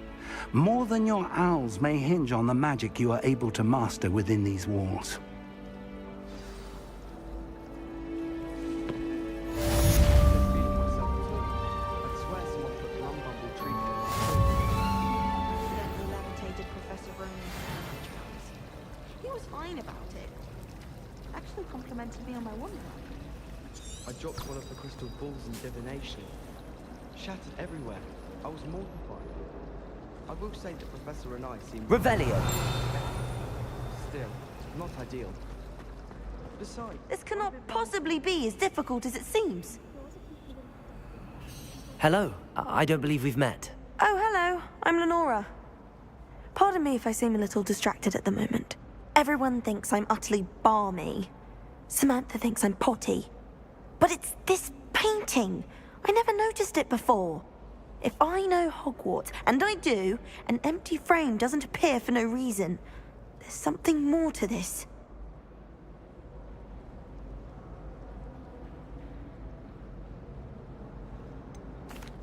More than your owls may hinge on the magic you are able to master within these walls. He was fine about it. Actually complimented me on my wand. I dropped one of the crystal balls in divination. Shattered everywhere. I was mortified. I will say the Professor and I seem... Revelio! Still, not ideal. Besides... This cannot possibly be as difficult as it seems. Hello. I don't believe we've met. Oh, hello. I'm Lenora. Pardon me if I seem a little distracted at the moment. Everyone thinks I'm utterly balmy. Samantha thinks I'm potty. But it's this painting. I never noticed it before. If I know Hogwarts, and I do, an empty frame doesn't appear for no reason. There's something more to this.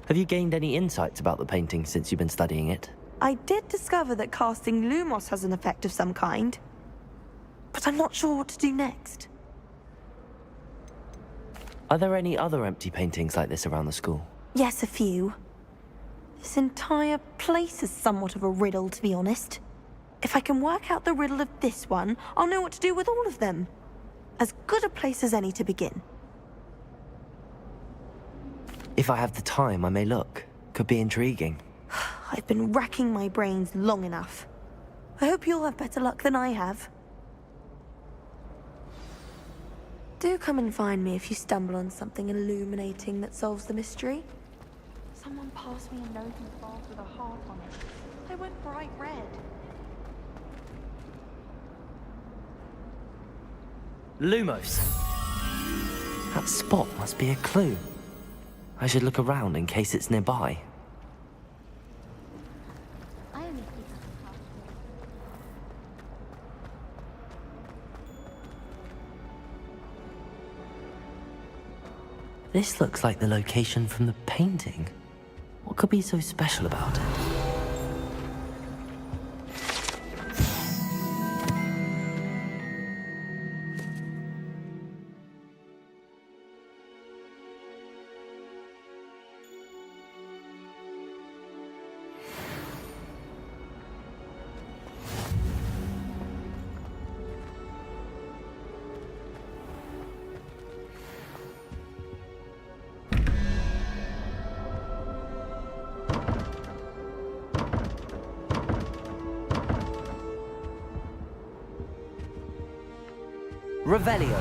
Have you gained any insights about the painting since you've been studying it? I did discover that casting Lumos has an effect of some kind. But I'm not sure what to do next. Are there any other empty paintings like this around the school? Yes, a few. This entire place is somewhat of a riddle, to be honest. If I can work out the riddle of this one, I'll know what to do with all of them. As good a place as any to begin. If I have the time, I may look. Could be intriguing. I've been racking my brains long enough. I hope you'll have better luck than I have. Do come and find me if you stumble on something illuminating that solves the mystery. Someone passed me a note in class with a heart on it. I went bright red. Lumos! That spot must be a clue. I should look around in case it's nearby. This looks like the location from the painting. What could be so special about it? Revelio.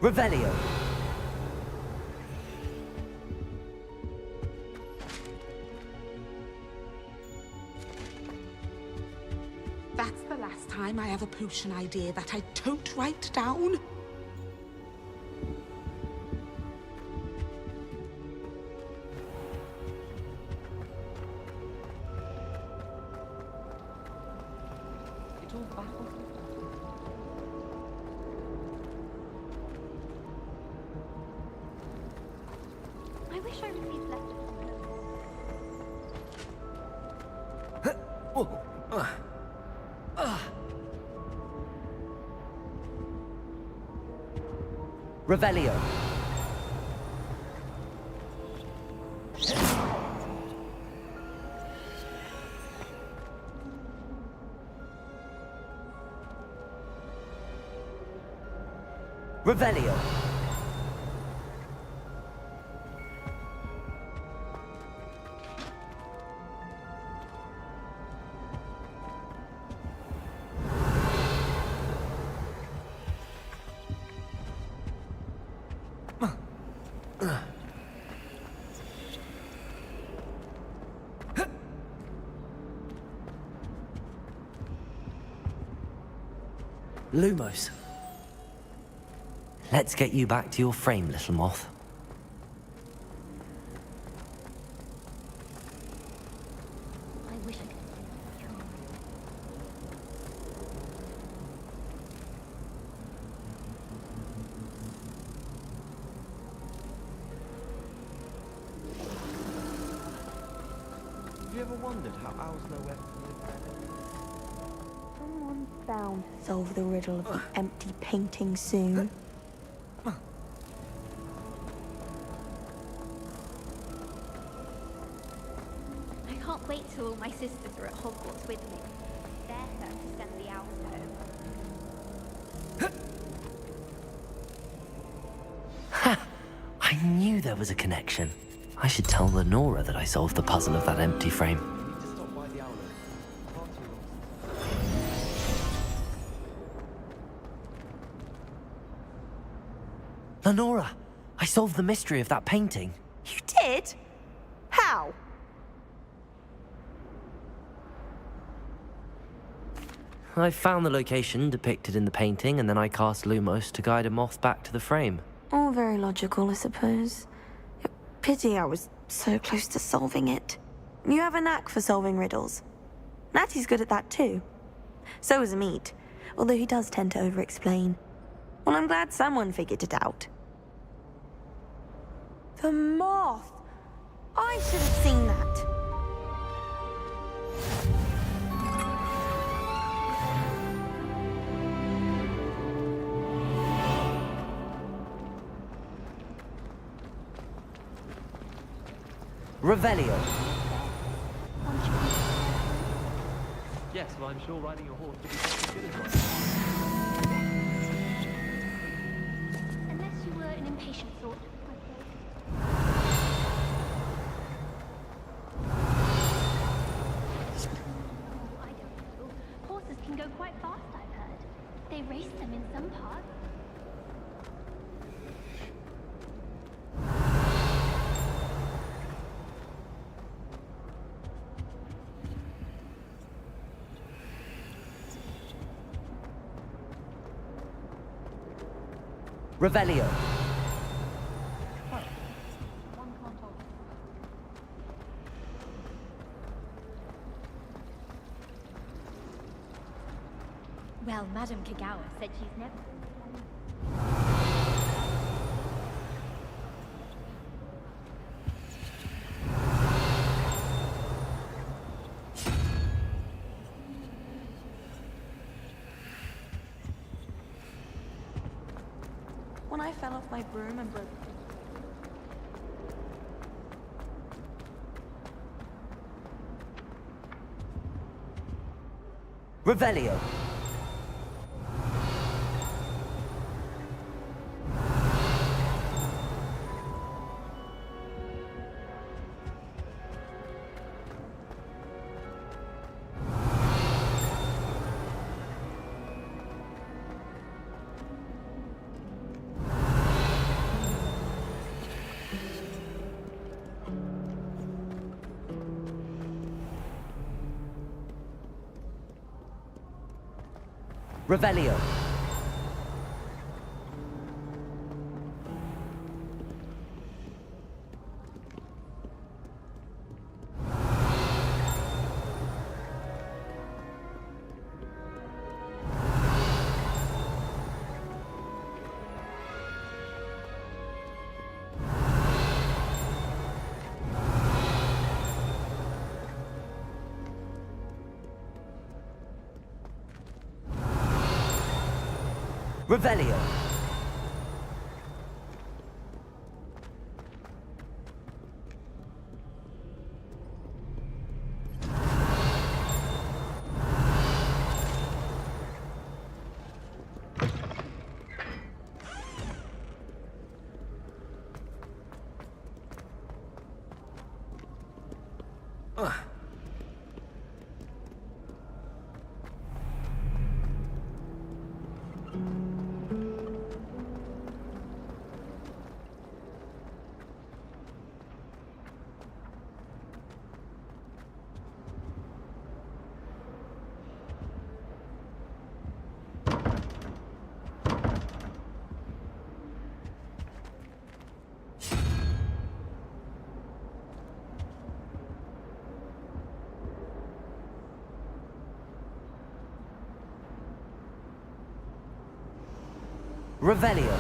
Revelio. That's the last time I have a potion idea that I don't write down. It all baffles me. I wish I received letters Revelio. Revelio. Lumos. Let's get you back to your frame, little moth. I wish I could find the cure. Have you ever wondered how owls know where to live better? Someone's bound to solve the riddle of the empty painting soon. I can't wait till all my sisters are at Hogwarts with me. They're 13 send the owls home. I knew there was a connection. I should tell Lenora that I solved the puzzle of that empty frame. Lenora, I solved the mystery of that painting. You did? How? I found the location depicted in the painting, and then I cast Lumos to guide a moth back to the frame. All very logical, I suppose. Pity I was so close to solving it. You have a knack for solving riddles. Natty's good at that too. So is Amit, although he does tend to over-explain. Well, I'm glad someone figured it out. The moth! I should have seen that. Revelio. Yes, well, I'm sure riding a horse would be just as good as riding. Unless you were an impatient sort, I don't know. Horses can go quite fast, I've heard. They race them in some parts. Revelio. Well, Madame Kagawa said she's never... When I fell off my broom and broke... Revelio. Revelio. Revelio. Revelio.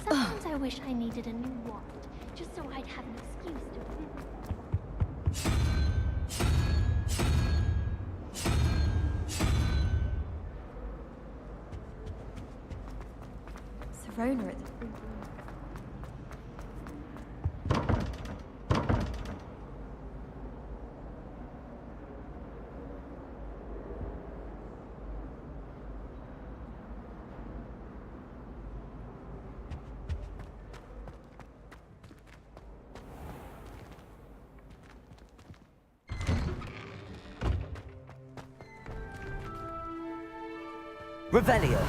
Sometimes I wish I needed a new wand, just so I'd have an excuse to... Serona at the... Revelio.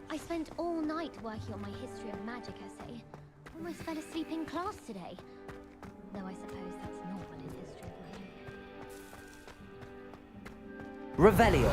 I spent all night working on my history of magic essay. Almost fell asleep in class today. Though I suppose that's not what is history of magic. Revelio.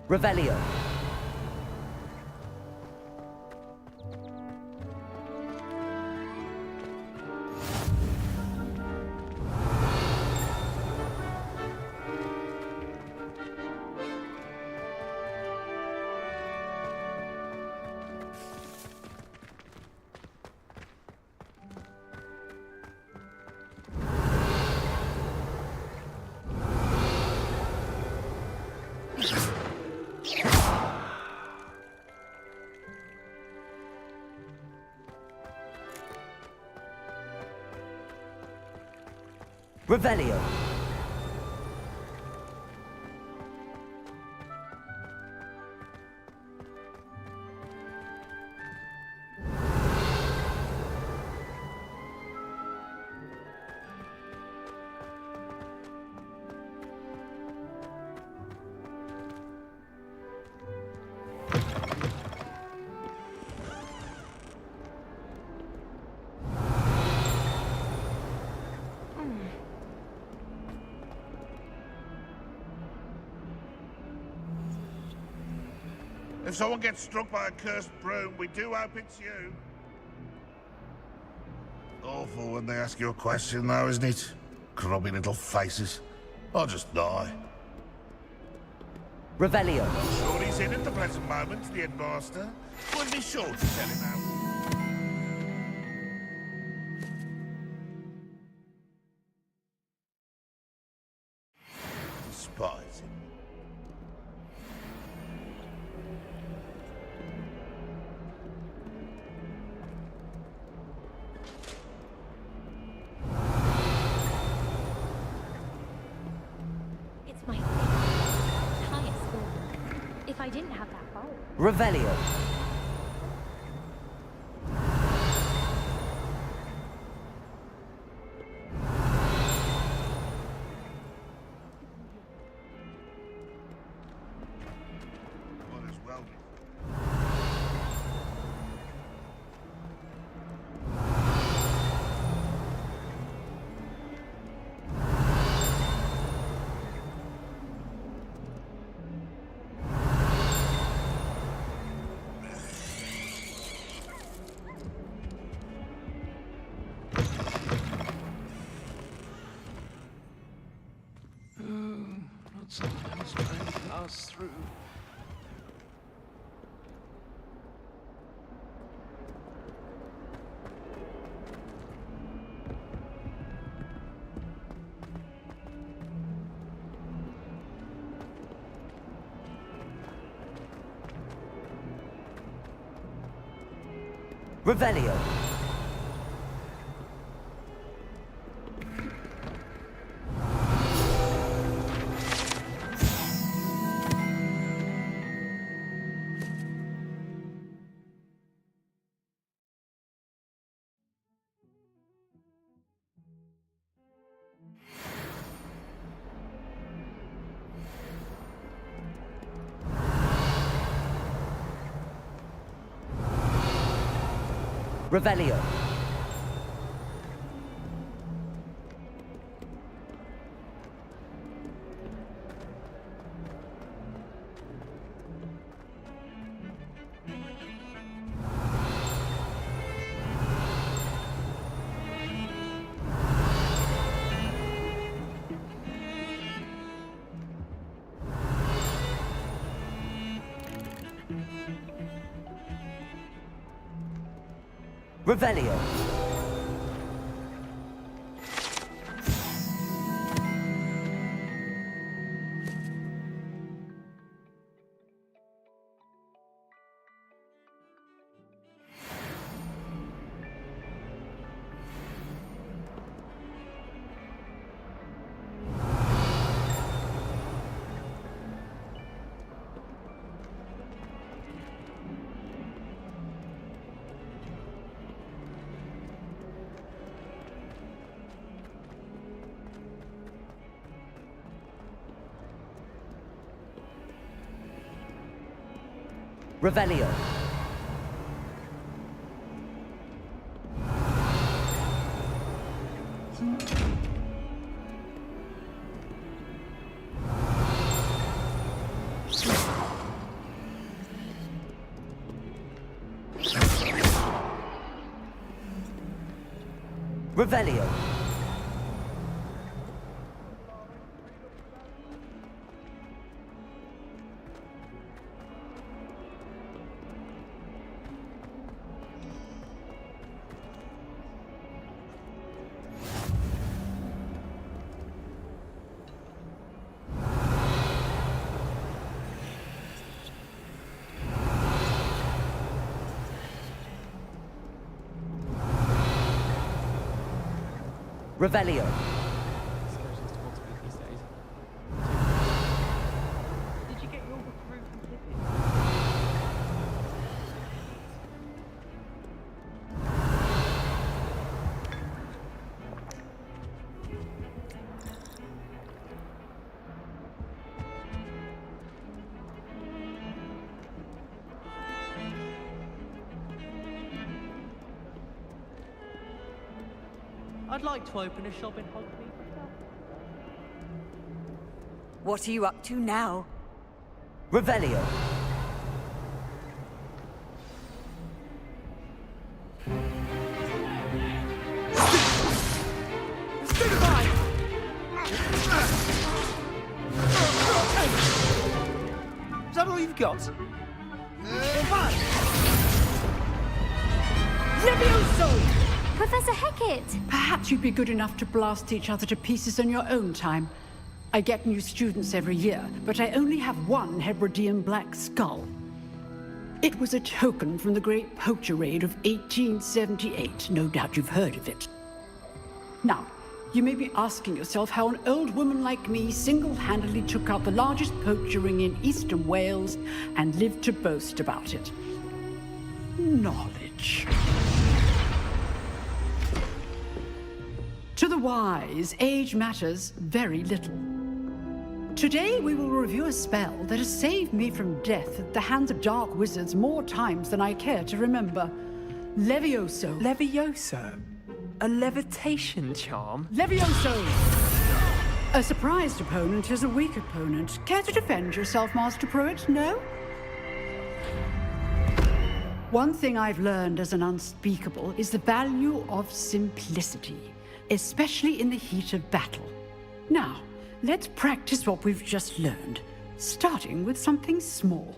Revelio. Revelio. If someone gets struck by a cursed broom, we do hope it's you. Awful when they ask you a question, though, isn't it? Grubby little faces. I'll just die. Revelio. I'm sure he's in at the present moment, the headmaster. We'll be sure to tell him out. Despise him. It's my highest school. If I didn't have that bowl. Revelio. but sometimes trying to pass through. Revelio. Revelio. Revelio. Revelio. Revelio. Revelio. Did you get your book through from Pippin? I'd like to open a shop in Hogsmeade. What are you up to now? Revelio. Is that all you've got? Levioso! Professor Hecat! Perhaps you'd be good enough to blast each other to pieces in your own time. I get new students every year, but I only have one Hebridean black skull. It was a token from the Great Poacher Raid of 1878. No doubt you've heard of it. Now, you may be asking yourself how an old woman like me single-handedly took out the largest poacher ring in eastern Wales and lived to boast about it. Knowledge. To the wise, age matters very little. Today we will review a spell that has saved me from death at the hands of dark wizards more times than I care to remember. Levioso. Levioso? A levitation charm? Levioso! A surprised opponent is a weak opponent. Care to defend yourself, Master Pruitt? No? One thing I've learned as an unspeakable is the value of simplicity, especially in the heat of battle. Now, let's practice what we've just learned, starting with something small.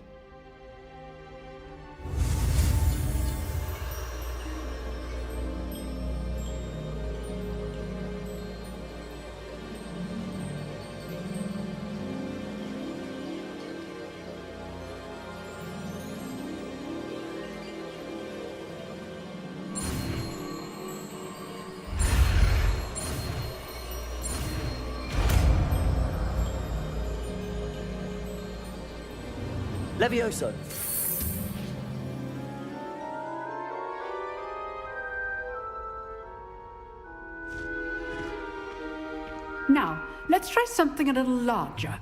Levioso. Now, let's try something a little larger.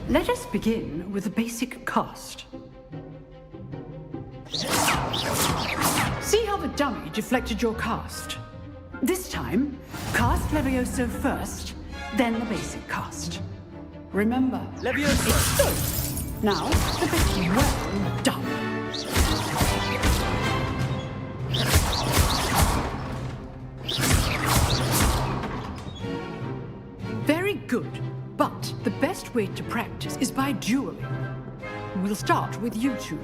Let us begin with the basic cast. See how the dummy deflected your cast? This time, cast Levioso first, then the basic cast. Remember, Levioso! Now, the bit well done. Very good. But the best way to practice is by dueling. We'll start with you two.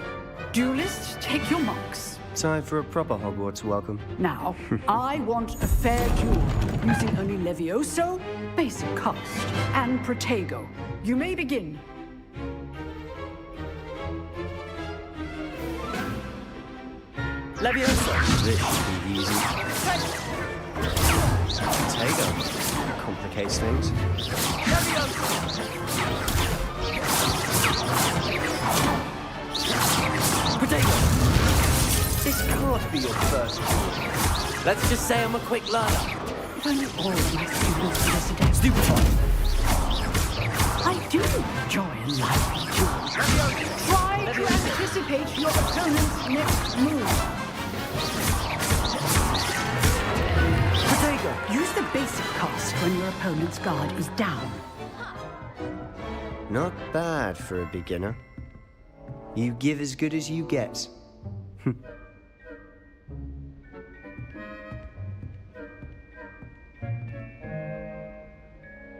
Duelists, take your marks. Time for a proper Hogwarts welcome. Now, I want a fair duel, using only Levioso, basic cast, and Protego. You may begin. Levioso. This should be easy. Protego. Complicates things. Protego. This can't be your first duel. Let's just say I'm a quick learner. If only all of my students were this adept. Stupefy. I do enjoy a lively duel. Try to anticipate your opponent's next move. Use the basic cast when your opponent's guard is down. Not bad for a beginner. You give as good as you get.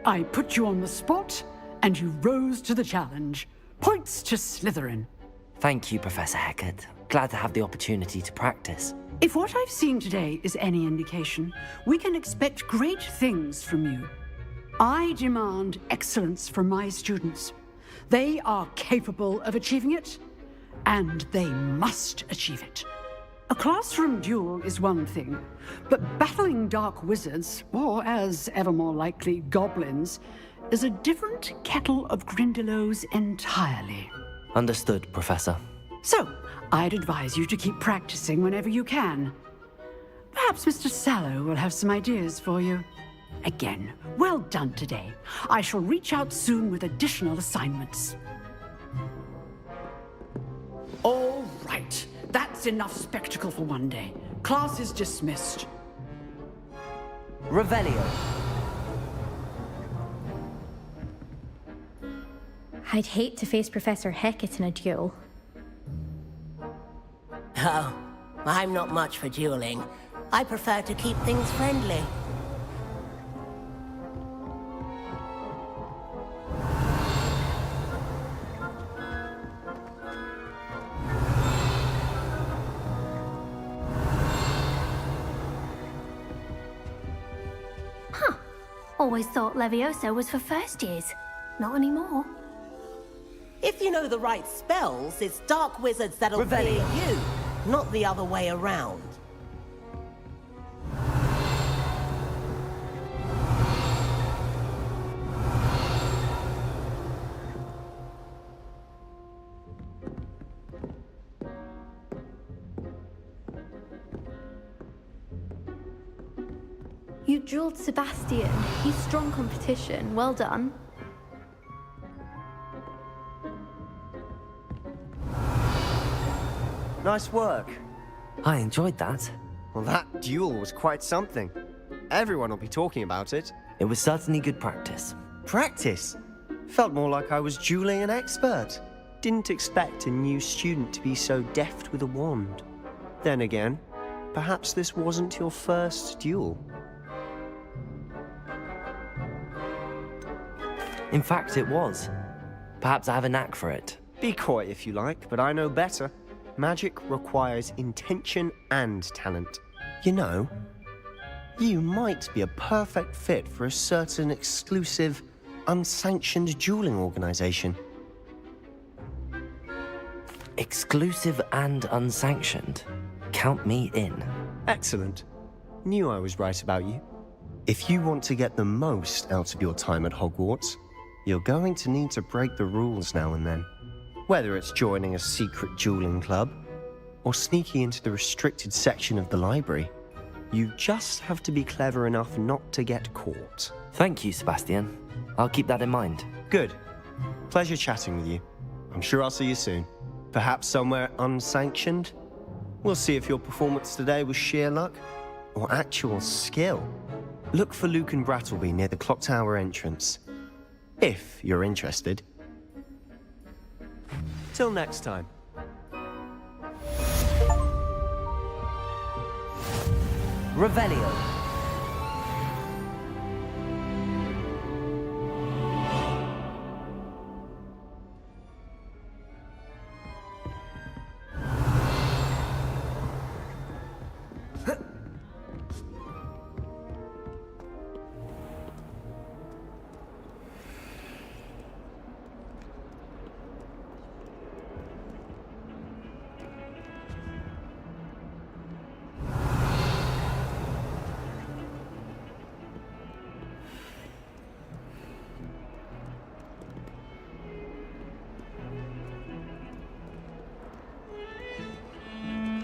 I put you on the spot, and you rose to the challenge. Points to Slytherin. Thank you, Professor Hecat. Glad to have the opportunity to practice. If what I've seen today is any indication, we can expect great things from you. I demand excellence from my students. They are capable of achieving it, and they must achieve it. A classroom duel is one thing, but battling dark wizards, or as ever more likely, goblins, is a different kettle of Grindylows entirely. Understood, Professor. So, I'd advise you to keep practicing whenever you can. Perhaps Mr. Sallow will have some ideas for you. Again, well done today. I shall reach out soon with additional assignments. All right. That's enough spectacle for one day. Class is dismissed. Revelio. I'd hate to face Professor Hecat in a duel. Oh, I'm not much for dueling. I prefer to keep things friendly. Always thought Levioso was for first years. Not anymore. If you know the right spells, it's dark wizards that'll fear you, not the other way around. You dueled Sebastian. He's strong competition. Well done. Nice work. I enjoyed that. Well, that duel was quite something. Everyone will be talking about it. It was certainly good practice. Practice? Felt more like I was dueling an expert. Didn't expect a new student to be so deft with a wand. Then again, perhaps this wasn't your first duel. In fact, it was. Perhaps I have a knack for it. Be coy if you like, but I know better. Magic requires intention and talent. You know, you might be a perfect fit for a certain exclusive, unsanctioned dueling organization. Exclusive and unsanctioned? Count me in. Excellent. Knew I was right about you. If you want to get the most out of your time at Hogwarts, you're going to need to break the rules now and then. Whether it's joining a secret dueling club, or sneaking into the restricted section of the library, you just have to be clever enough not to get caught. Thank you, Sebastian. I'll keep that in mind. Good. Pleasure chatting with you. I'm sure I'll see you soon. Perhaps somewhere unsanctioned? We'll see if your performance today was sheer luck or actual skill. Look for Luke and Brattleby near the clock tower entrance, if you're interested. Till next time. Revelio.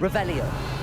Revelio.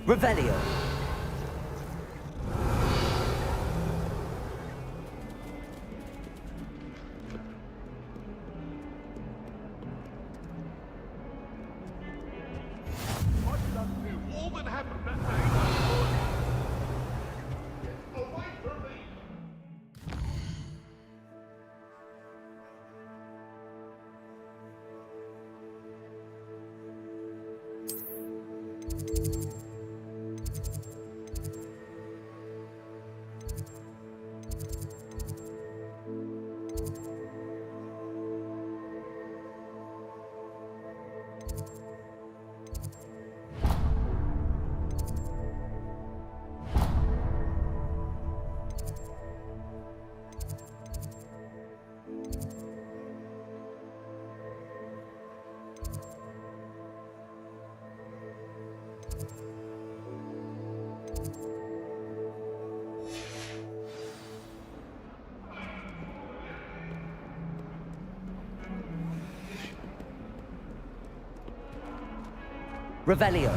Revelio. All that happened that day. Away from me! Revelio.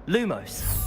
Lumos.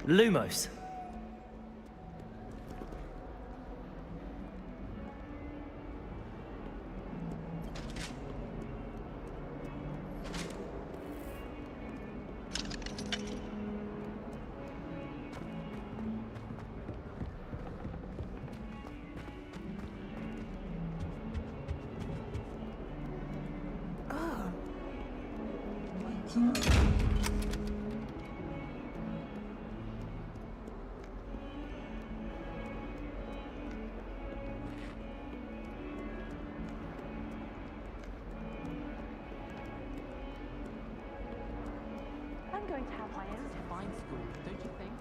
Lumos. I'm going to have my own Fine school, don't you think?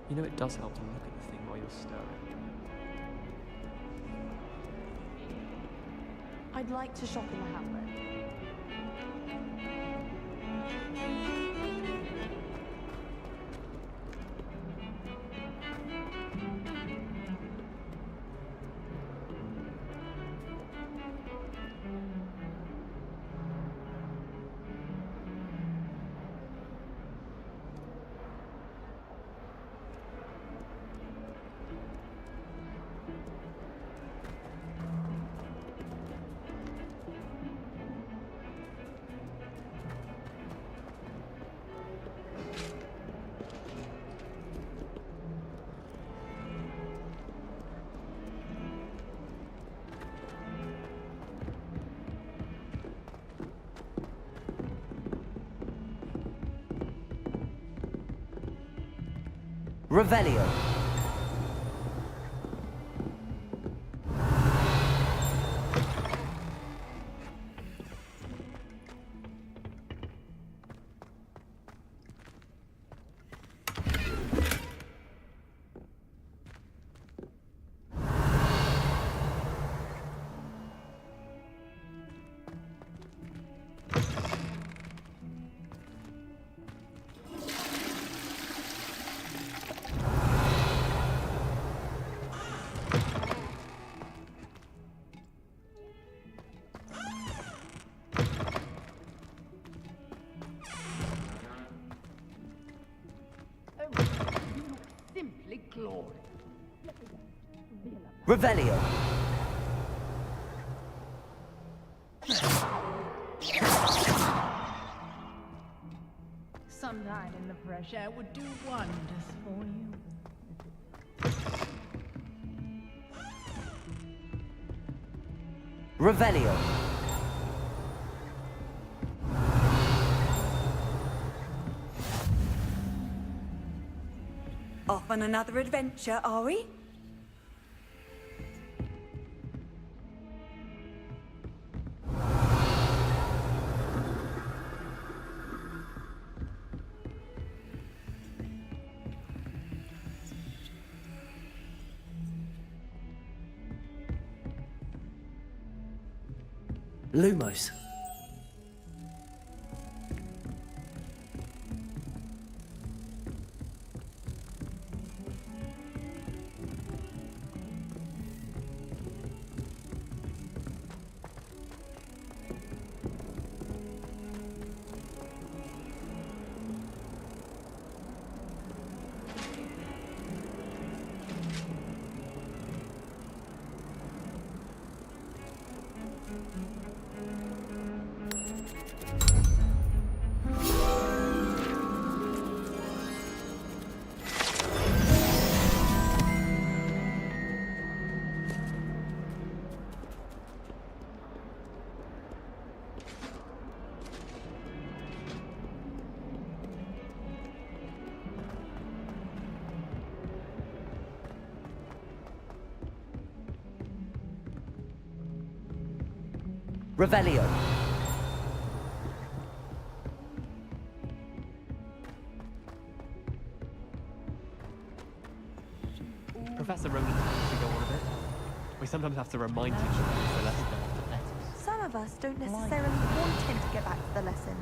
You know, it does help to look at the thing while you're stirring. I'd like to shop in the hamlet. Revelio. Simply glorious. Revelio. Sunlight in the fresh air would do wonders for you. Revelio. Off on another adventure, are we? Lumos. Revelio. Professor Ronan has to go on a bit. We sometimes have to remind each other it's the lesson. Some of us don't necessarily want him to get back to the lesson.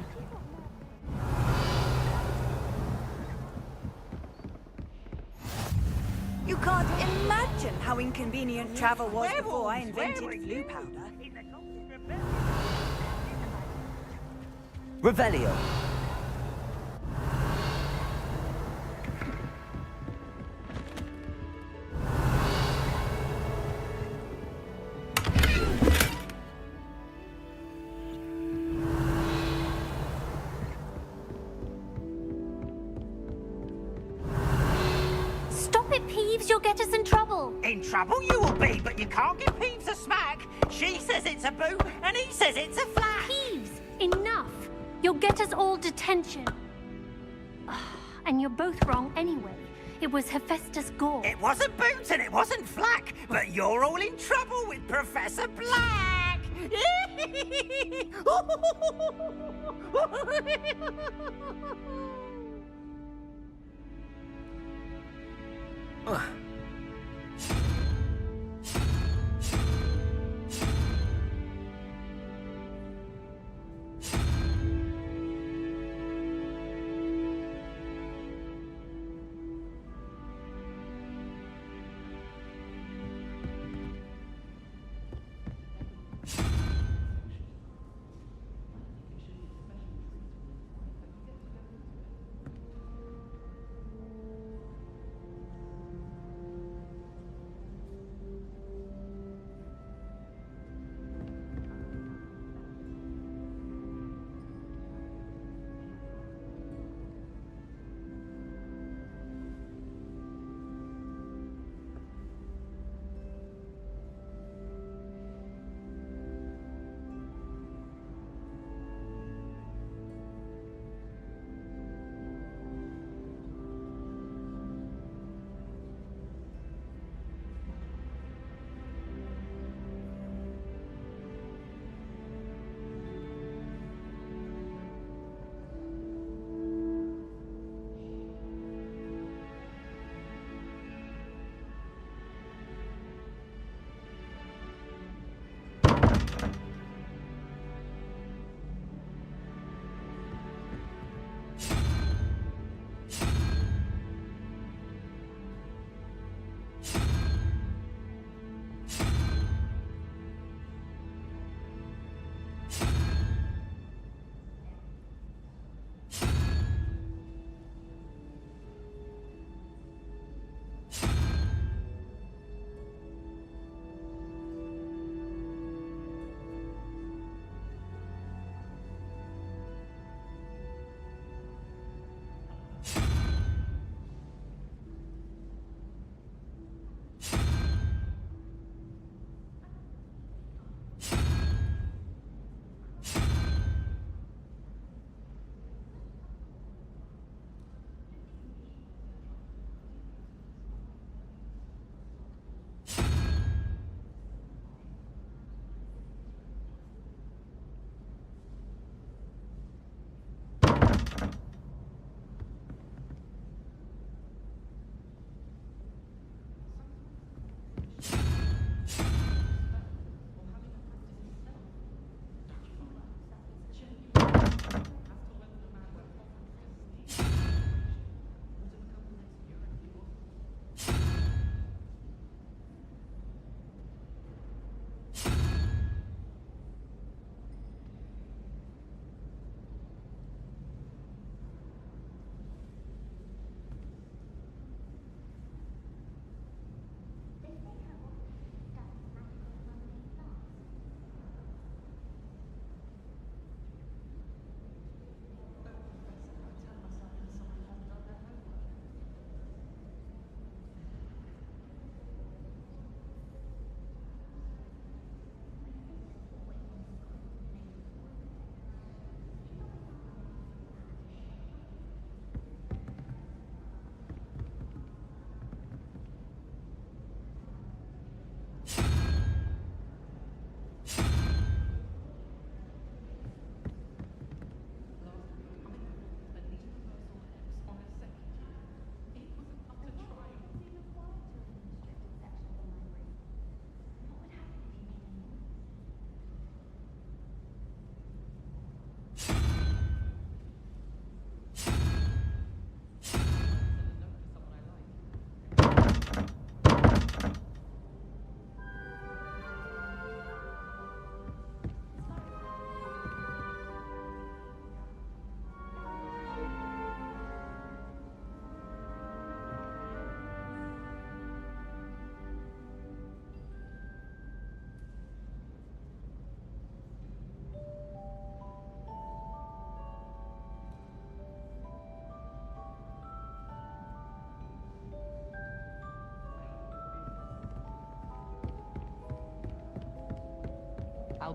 imagine how inconvenient travel was before I invented flu powder. Revelio. Stop it, Peeves. You'll get us in trouble. In trouble you will be, but you can't give Peeves a smack. She says it's a boot, and he says it's a flat. Peeves, enough. You'll get us all detention. And you're both wrong anyway. It was Hephaestus Gore. It wasn't Boots and it wasn't Flack, but you're all in trouble with Professor Black.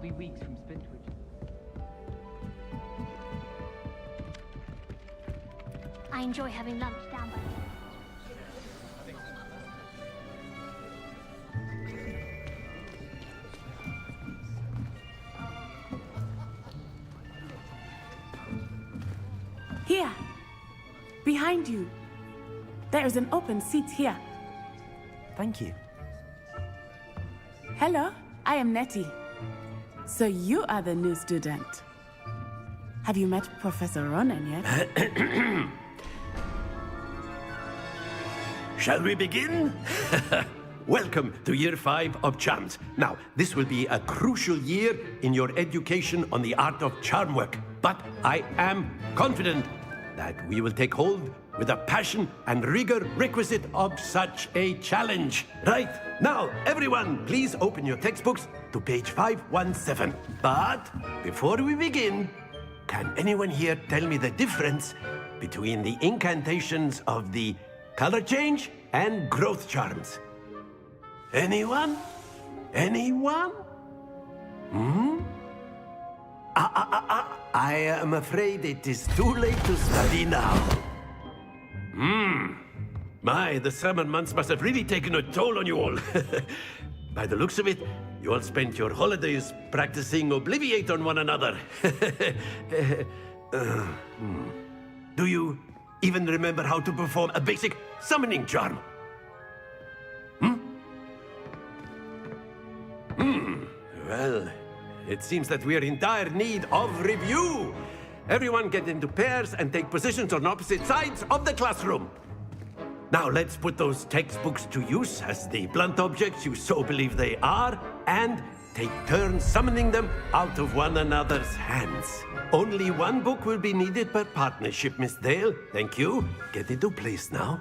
be weeks from Spintridge. I enjoy having lunch down by there. Here, behind you. There is an open seat here. Thank you. Hello, I am Nettie. So you are the new student. Have you met Professor Ronan yet? Shall we begin? Welcome to Year 5 of Charms. Now, this will be a crucial year in your education on the art of charm work. But I am confident that we will take hold with the passion and rigor requisite of such a challenge. Right, now, everyone, please open your textbooks to page 517. But before we begin, can anyone here tell me the difference between the incantations of the color change and growth charms? Anyone? Anyone? I am afraid it is too late to study now. My, the summer months must have really taken a toll on you all. By the looks of it, you all spent your holidays practicing Obliviate on one another. Do you even remember how to perform a basic summoning charm? Well, it seems that we are in dire need of review. Everyone get into pairs and take positions on opposite sides of the classroom. Now let's put those textbooks to use as the blunt objects you so believe they are, and take turns summoning them out of one another's hands. Only one book will be needed per partnership, Miss Dale. Thank you. Get into place now.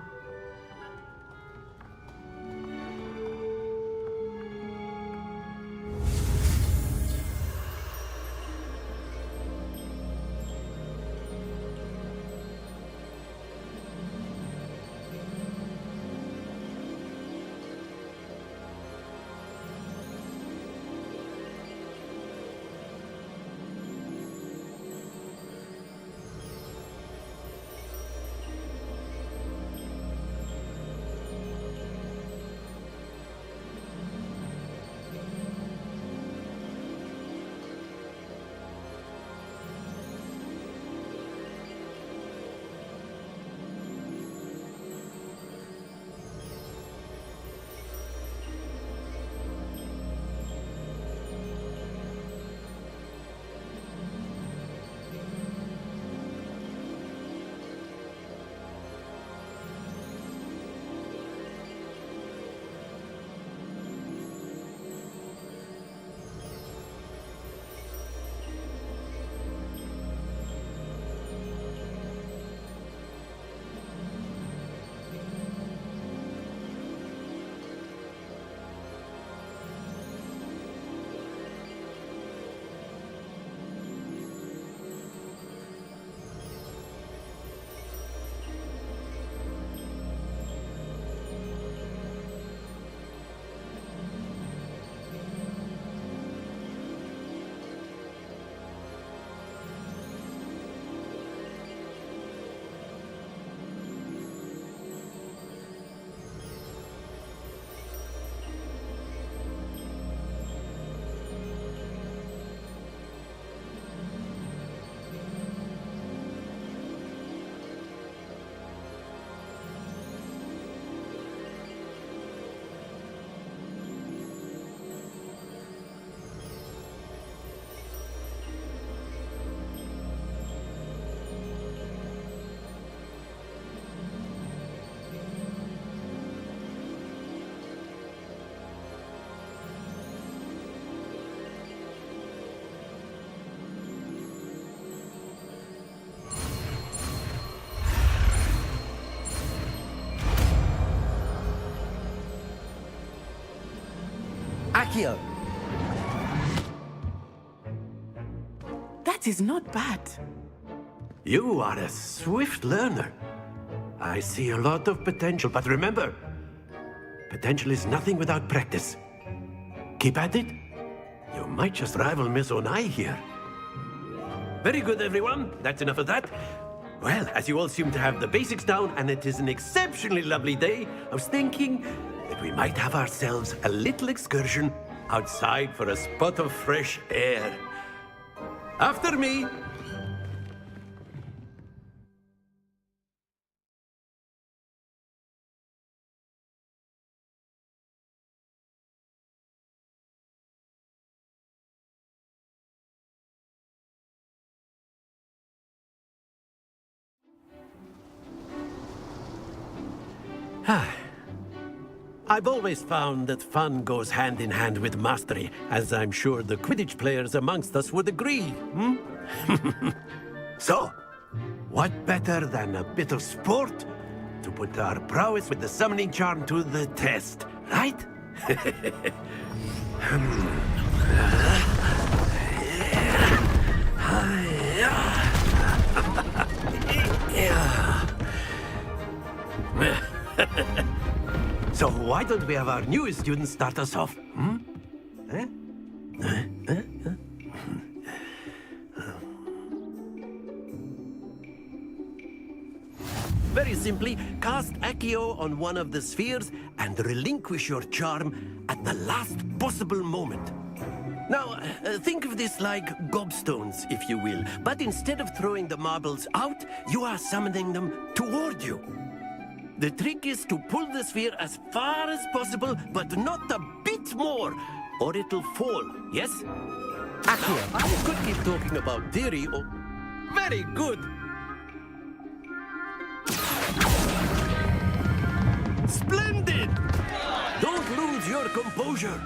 Akio! That is not bad. You are a swift learner. I see a lot of potential, but remember, potential is nothing without practice. Keep at it, You might just rival Miss Onai here. Very good, everyone. That's enough of that. Well, as you all seem to have the basics down, and it is an exceptionally lovely day, I was thinking that we might have ourselves a little excursion outside for a spot of fresh air. After me. I've always found that fun goes hand in hand with mastery, as I'm sure the Quidditch players amongst us would agree, So, what better than a bit of sport to put our prowess with the summoning charm to the test, right? So why don't we have our newest student start us off? Very simply, cast Accio on one of the spheres and relinquish your charm at the last possible moment. Now, think of this like gobstones, if you will, but instead of throwing the marbles out, you are summoning them toward you. The trick is to pull the sphere as far as possible, but not a bit more, or it'll fall, yes? Accio. I could keep talking about theory, or... Very good! Splendid! Don't lose your composure.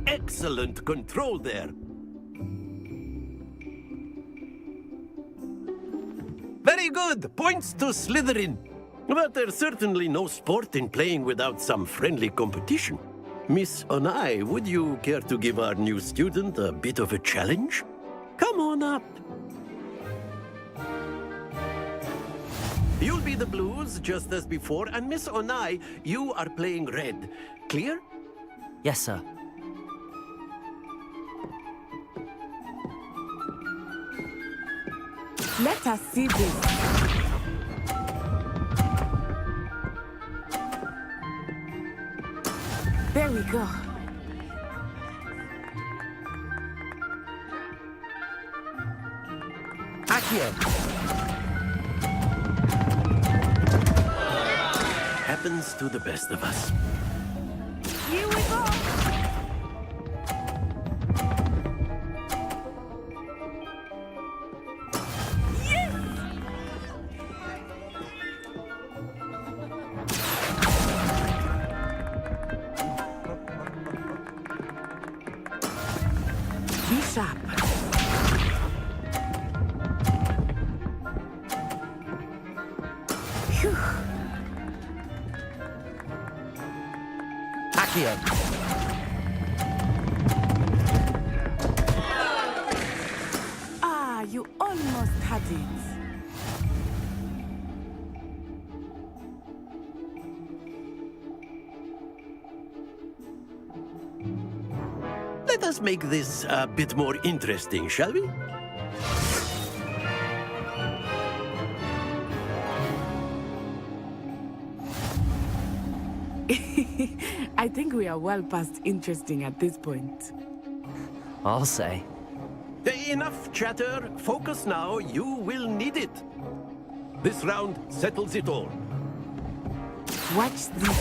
Excellent control there. Very good! Points to Slytherin. But there's certainly no sport in playing without some friendly competition. Miss Onai, would you care to give our new student a bit of a challenge? Come on up. You'll be the blues, just as before, and Miss Onai, you are playing red. Clear? Yes, sir. Let us see this. There we go. Accio! Happens to the best of us. Here we go. Sharp. Phew. Accio. Ah, you almost had it. Let us make this a bit more interesting, shall we? I think we are well past interesting at this point. I'll say. Enough chatter. Focus now. You will need it. This round settles it all. Watch this.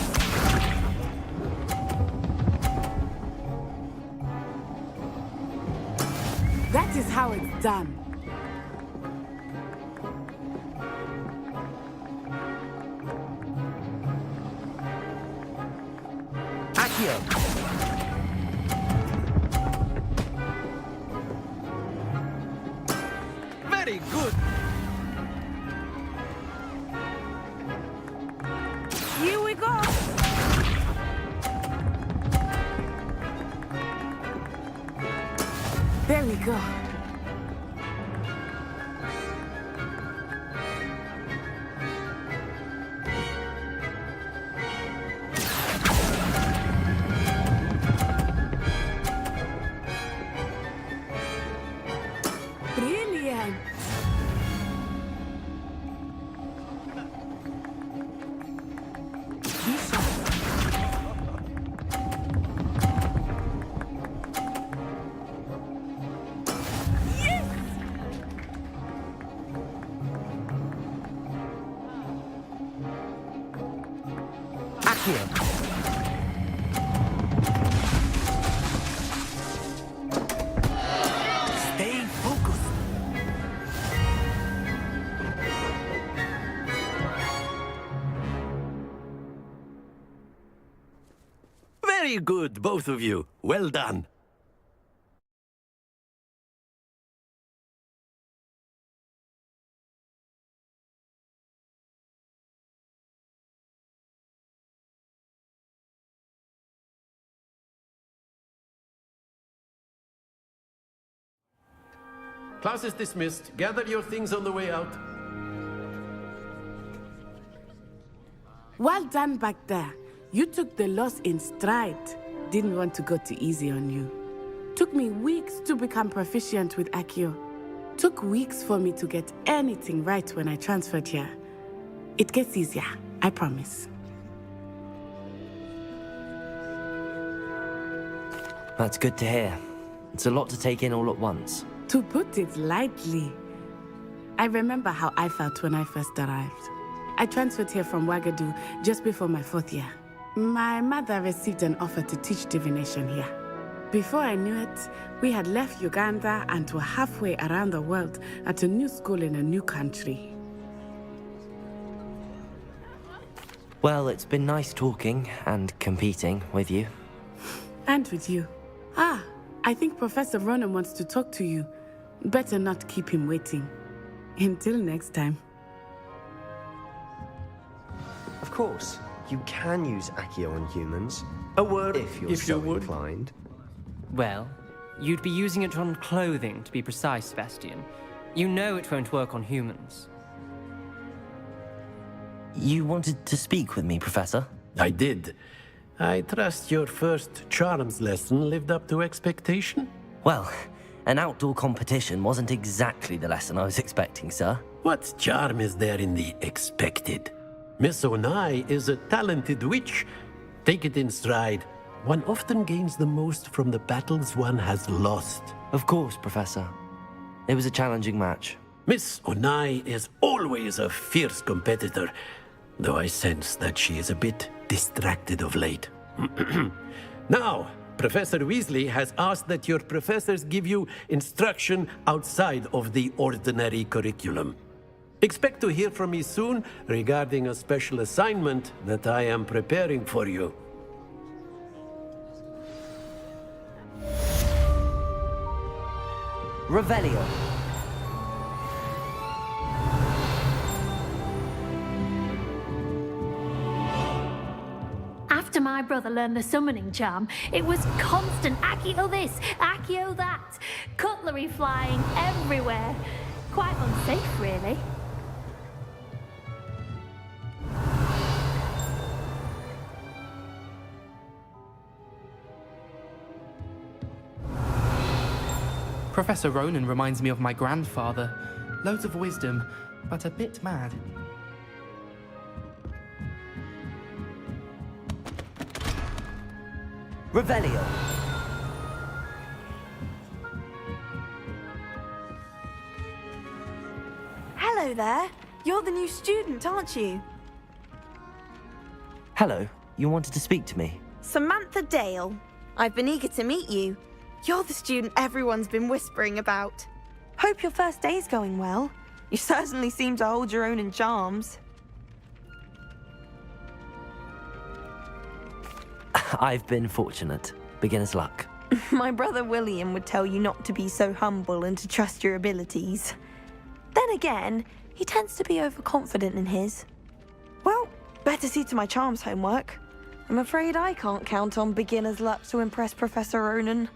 That is how it's done. Accio! Very good! Here we go! There we go. Accio! Stay focused. Very good, both of you. Well done. Class is dismissed. Gather your things on the way out. Well done back there. You took the loss in stride. Didn't want to go too easy on you. Took me weeks to become proficient with Accio. Took weeks for me to get anything right when I transferred here. It gets easier, I promise. That's good to hear. It's a lot to take in all at once. To put it lightly, I remember how I felt when I first arrived. I transferred here from Wagadu just before my 4th year. My mother received an offer to teach divination here. Before I knew it, we had left Uganda and were halfway around the world at a new school in a new country. Well, it's been nice talking and competing with you. And with you. Ah, I think Professor Ronan wants to talk to you. Better not keep him waiting. Until next time. Of course, you can use Accio on humans. A word if you're so inclined. Well, you'd be using it on clothing, to be precise, Sebastian. You know it won't work on humans. You wanted to speak with me, Professor? I did. I trust your first charms lesson lived up to expectation? Well, an outdoor competition wasn't exactly the lesson I was expecting, sir. What charm is there in the expected? Miss Onai is a talented witch. Take it in stride. One often gains the most from the battles one has lost. Of course, Professor. It was a challenging match. Miss Onai is always a fierce competitor, though I sense that she is a bit distracted of late. Now, Professor Weasley has asked that your professors give you instruction outside of the ordinary curriculum. Expect to hear from me soon regarding a special assignment that I am preparing for you. Revelio. After my brother learned the summoning charm, it was constant Accio this, Accio that. Cutlery flying everywhere. Quite unsafe, really. Professor Ronan reminds me of my grandfather. Loads of wisdom, but a bit mad. Revelio. Hello there. You're the new student, aren't you? Hello. You wanted to speak to me? Samantha Dale. I've been eager to meet you. You're the student everyone's been whispering about. Hope your first day's going well. You certainly seem to hold your own in charms. I've been fortunate. Beginner's luck. My brother William would tell you not to be so humble and to trust your abilities. Then again, he tends to be overconfident in his. Well, better see to my charms homework. I'm afraid I can't count on beginner's luck to impress Professor Ronan.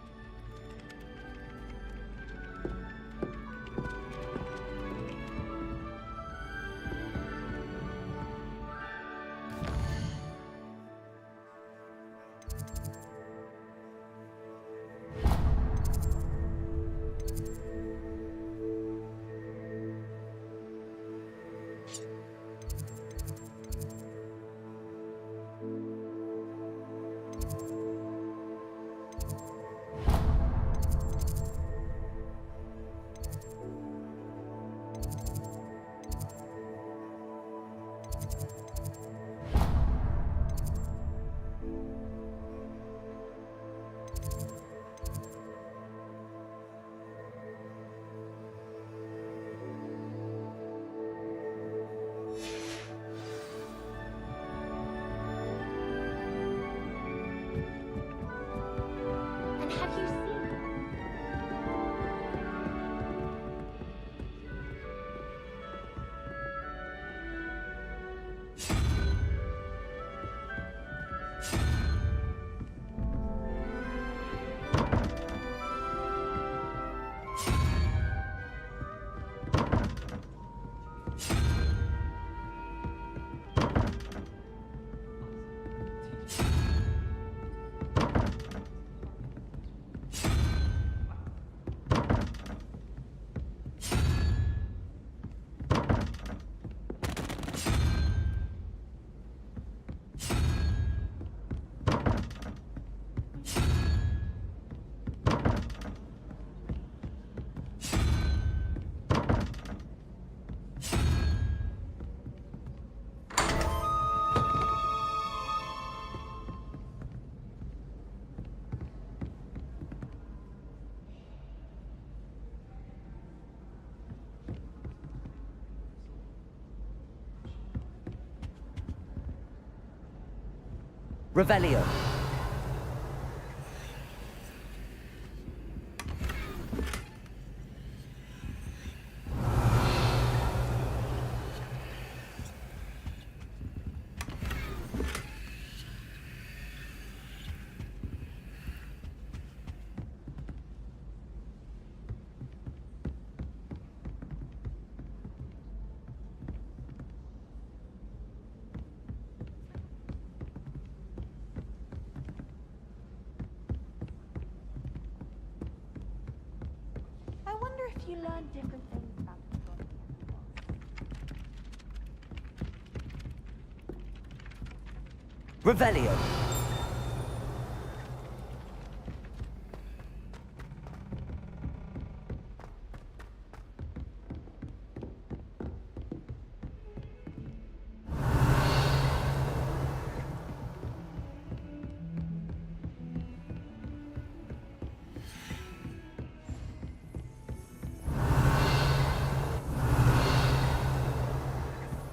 Have you seen? Revelio. I wonder if you learn different things about the body. Revelio.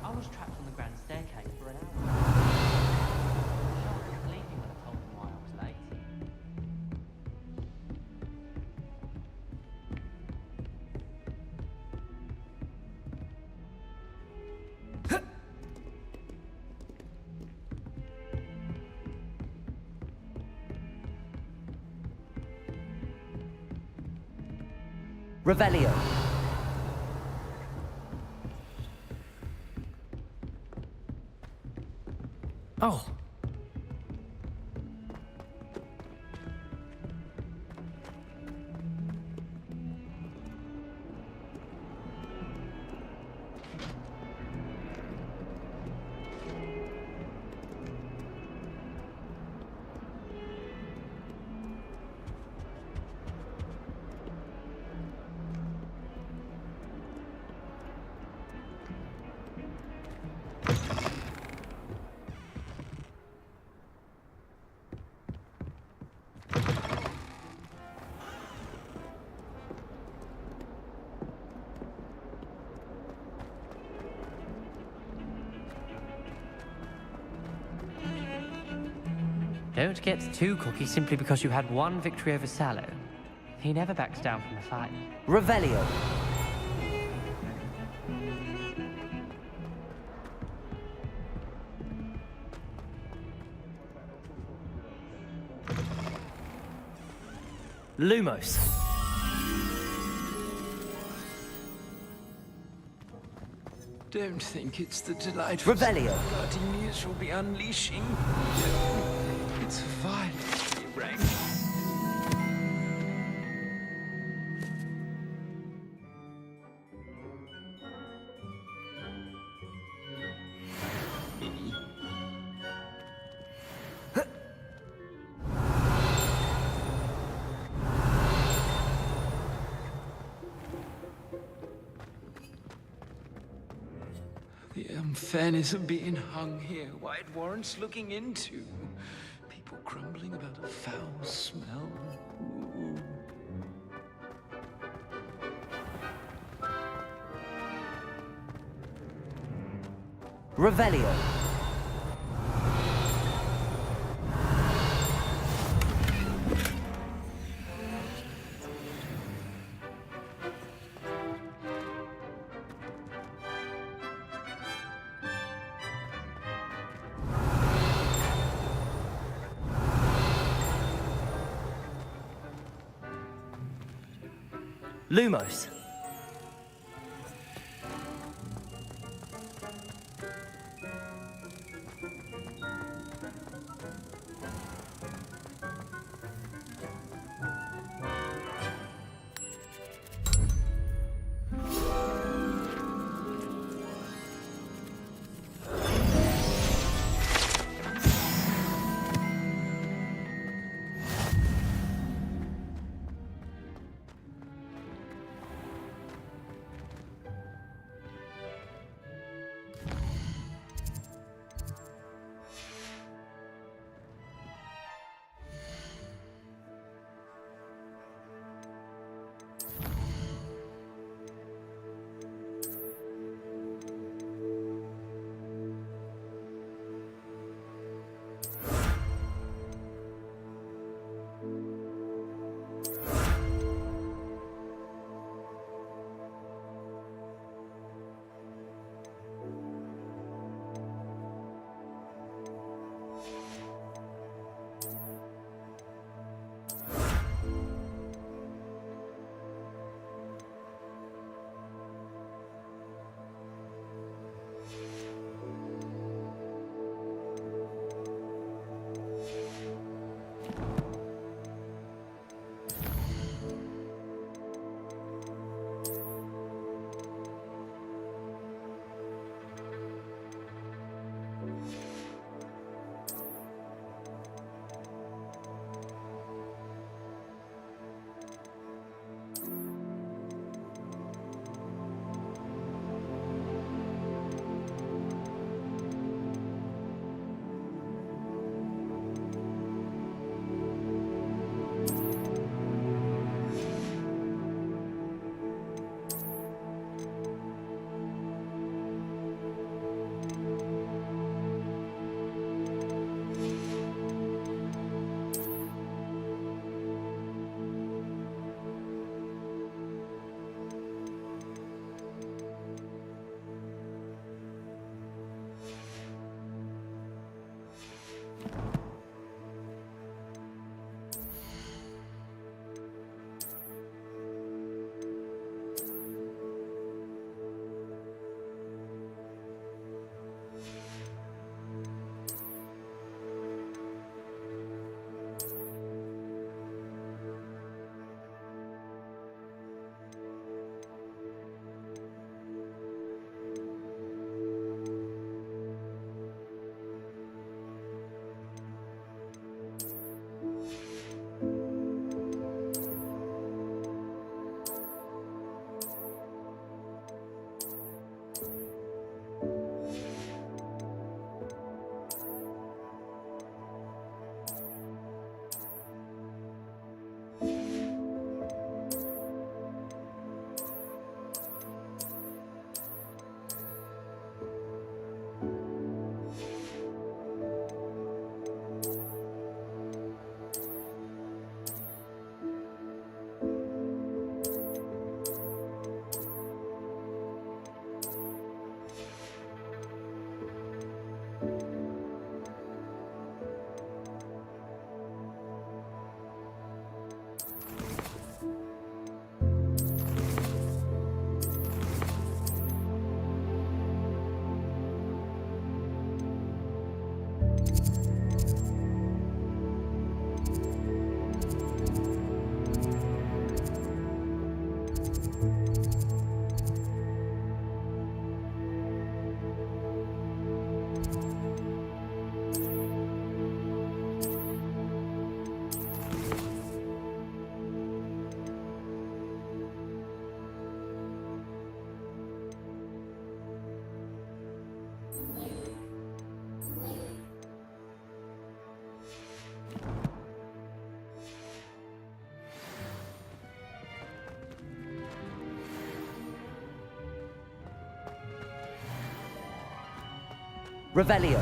I was trapped on the grand staircase for an hour. Shark didn't believe me when I told them why I was late. Revelio. Oh. Don't get too cocky simply because you had one victory over Sallow. He never backs down from a fight. Revelio. Lumos. Don't think it's the delightful Revelio. bloody news you'll be unleashing. It's violently rank. The unfairness of being hung here, why it warrants looking into. People grumbling about a foul smell. Ooh. Revelio. Lumos. Revelio.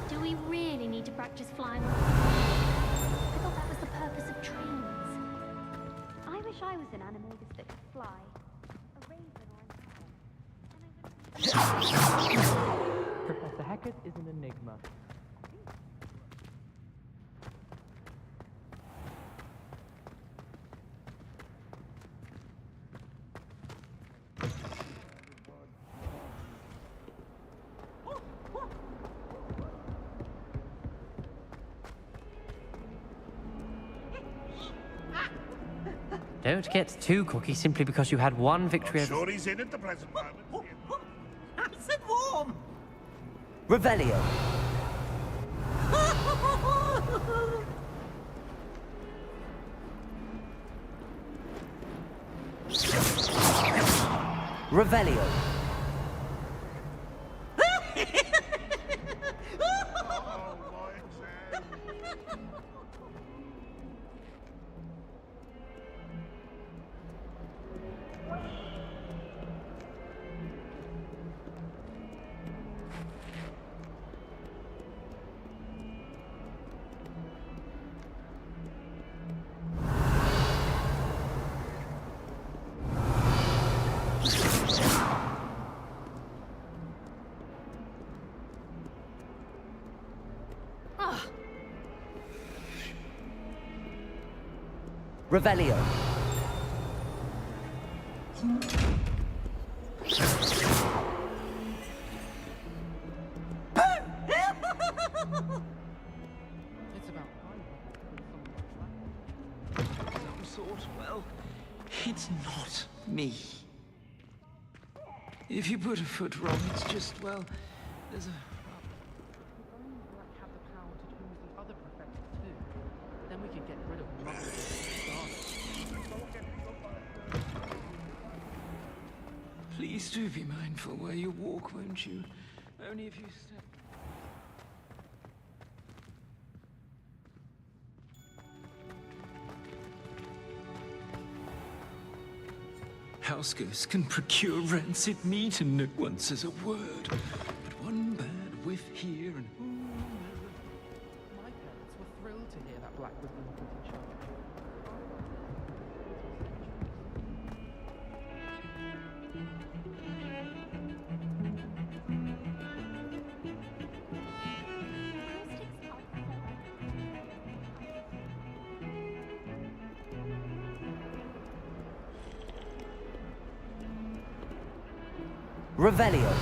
Do we really need to practice flying? I thought that was the purpose of trains. I wish I was an animagus that could fly. A raven or an owl. Then I wouldn't Professor Hecat is an enigma. Don't get too cocky simply because you had one victory over... Sure he's in at the present moment. Nice and warm. Revelio. Revelio. Revelio. It's about Some sort, well, it's not me. If you put a foot wrong, it's just, well, there's a... have the power to choose the other professors too. Then we could get rid of Muggle. Please do be mindful where you walk, won't you? Only if you step... House ghosts can procure rancid meat and no one says a word. But one bad whiff here and... My parents were thrilled to hear that Black was being put in charge. Revelio.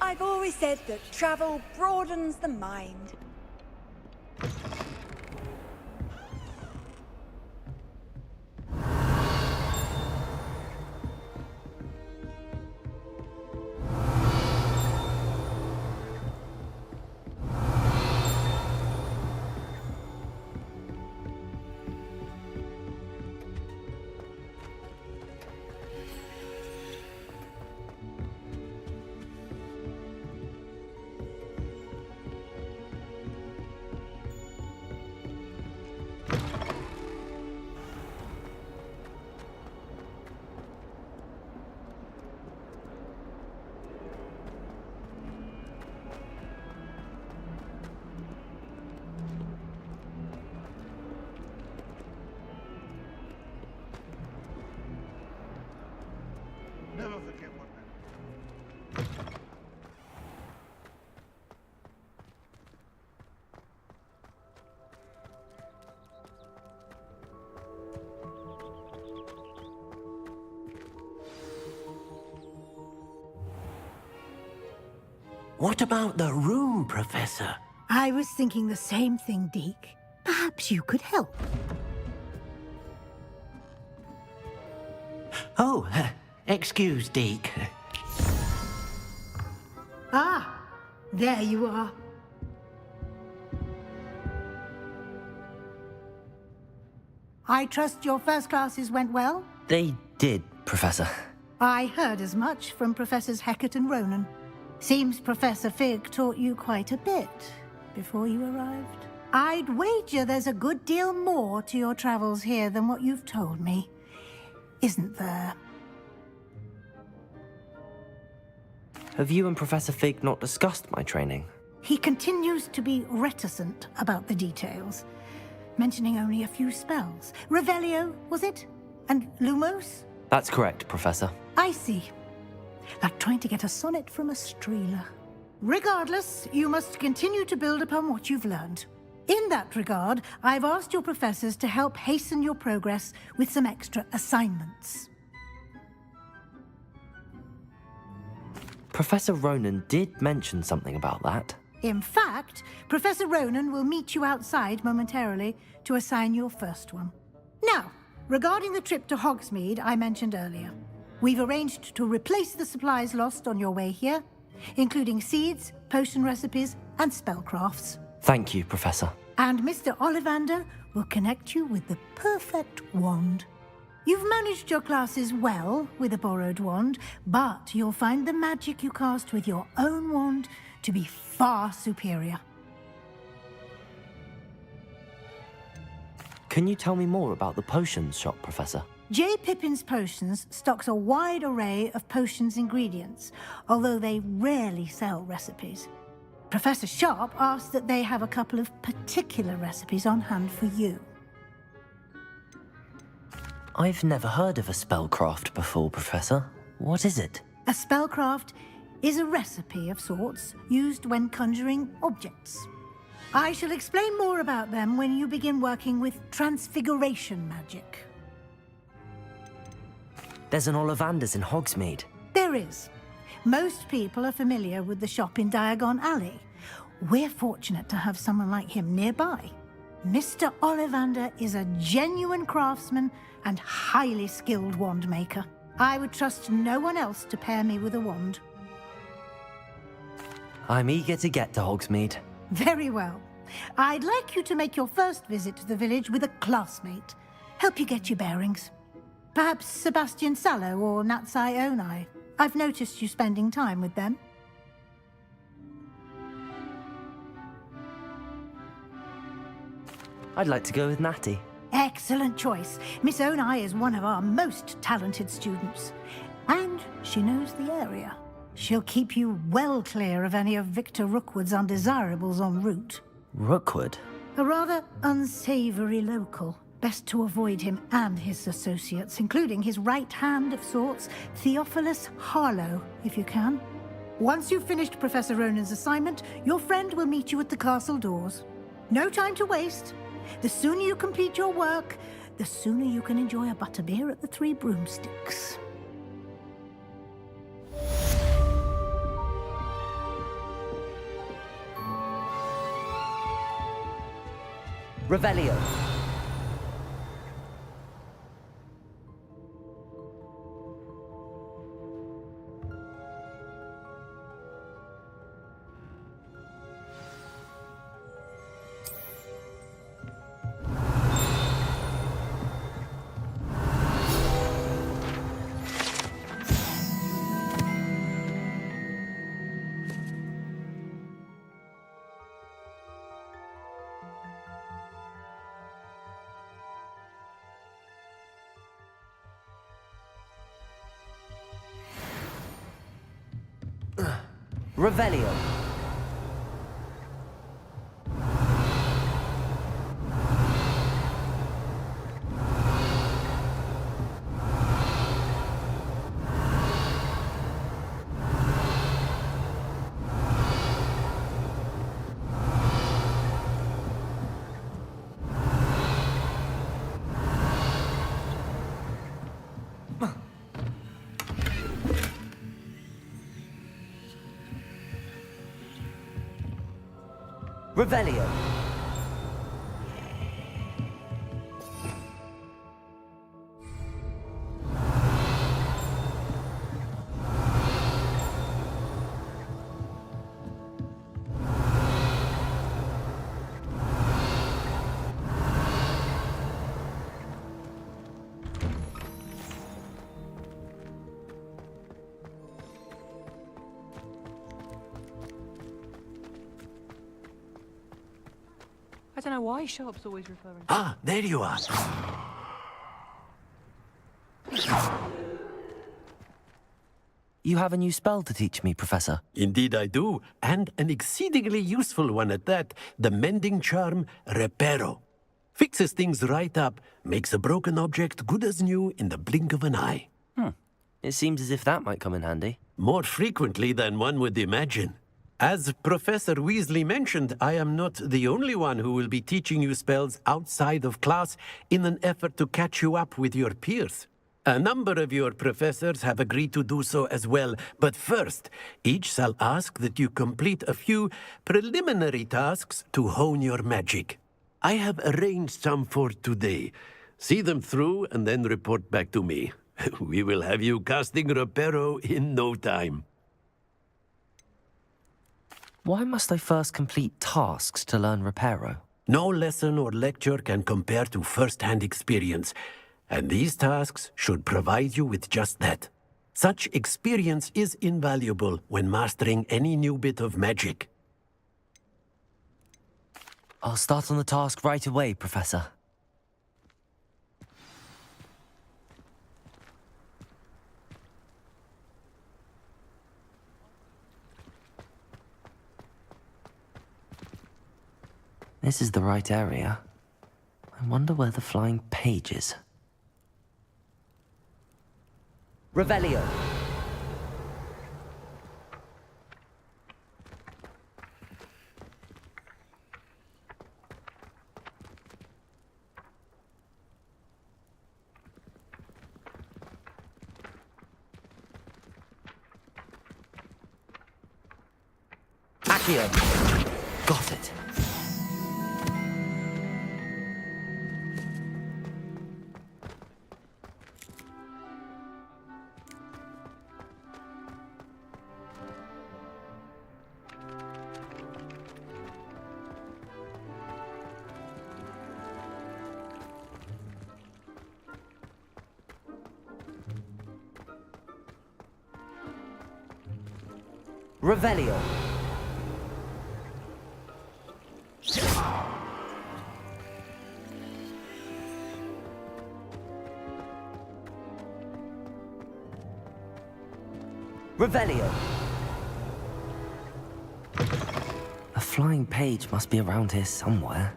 I've always said that travel broadens the mind. Never forget what What about the room, Professor? I was thinking the same thing, Deke. Perhaps you could help. Oh, excuse, Deke. Ah, there you are. I trust your first classes went well? They did, Professor. I heard as much from Professors Hecat and Ronan. Seems Professor Fig taught you quite a bit before you arrived. I'd wager there's a good deal more to your travels here than what you've told me. Isn't there? Have you and Professor Fig not discussed my training? He continues to be reticent about the details, mentioning only a few spells. Revelio, was it? And Lumos? That's correct, Professor. I see. Like trying to get a sonnet from a streeler. Regardless, you must continue to build upon what you've learned. In that regard, I've asked your professors to help hasten your progress with some extra assignments. Professor Ronan did mention something about that. In fact, Professor Ronan will meet you outside momentarily to assign your first one. Now, regarding the trip to Hogsmeade I mentioned earlier, we've arranged to replace the supplies lost on your way here, including seeds, potion recipes, and spellcrafts. Thank you, Professor. And Mr. Ollivander will connect you with the perfect wand. You've managed your classes well with a borrowed wand, but you'll find the magic you cast with your own wand to be far superior. Can you tell me more about the potions shop, Professor? J. Pippin's Potions stocks a wide array of potions ingredients, although they rarely sell recipes. Professor Sharp asked that they have a couple of particular recipes on hand for you. I've never heard of a spellcraft before, Professor. What is it? A spellcraft is a recipe of sorts used when conjuring objects. I shall explain more about them when you begin working with transfiguration magic. There's an Ollivander's in Hogsmeade. There is. Most people are familiar with the shop in Diagon Alley. We're fortunate to have someone like him nearby. Mr. Ollivander is a genuine craftsman and highly skilled wand maker. I would trust no one else to pair me with a wand. I'm eager to get to Hogsmeade. Very well. I'd like you to make your first visit to the village with a classmate. Help you get your bearings. Perhaps Sebastian Sallow or Natsai Onai. I've noticed you spending time with them. I'd like to go with Natty. Excellent choice. Miss Onai is one of our most talented students. And she knows the area. She'll keep you well clear of any of Victor Rookwood's undesirables en route. Rookwood? A rather unsavory local. Best to avoid him and his associates, including his right hand of sorts, Theophilus Harlow, if you can. Once you've finished Professor Ronan's assignment, your friend will meet you at the castle doors. No time to waste. The sooner you complete your work, the sooner you can enjoy a butterbeer at the Three Broomsticks. Revelio. Revelio. Revelio. I don't know why Sharp's always referring to... Ah, there you are. You have a new spell to teach me, Professor. Indeed I do, and an exceedingly useful one at that. The mending charm, Reparo. Fixes things right up, makes a broken object good as new in the blink of an eye. It seems as if that might come in handy. More frequently than one would imagine. As Professor Weasley mentioned, I am not the only one who will be teaching you spells outside of class in an effort to catch you up with your peers. A number of your professors have agreed to do so as well, but first, each shall ask that you complete a few preliminary tasks to hone your magic. I have arranged some for today. See them through and then report back to me. We will have you casting Reparo in no time. Why must I first complete tasks to learn Reparo? No lesson or lecture can compare to first-hand experience, and these tasks should provide you with just that. Such experience is invaluable when mastering any new bit of magic. I'll start on the task right away, Professor. This is the right area. I wonder where the flying page is. Revelio. Accio. Got it. Revelio. Revelio. A flying page must be around here somewhere.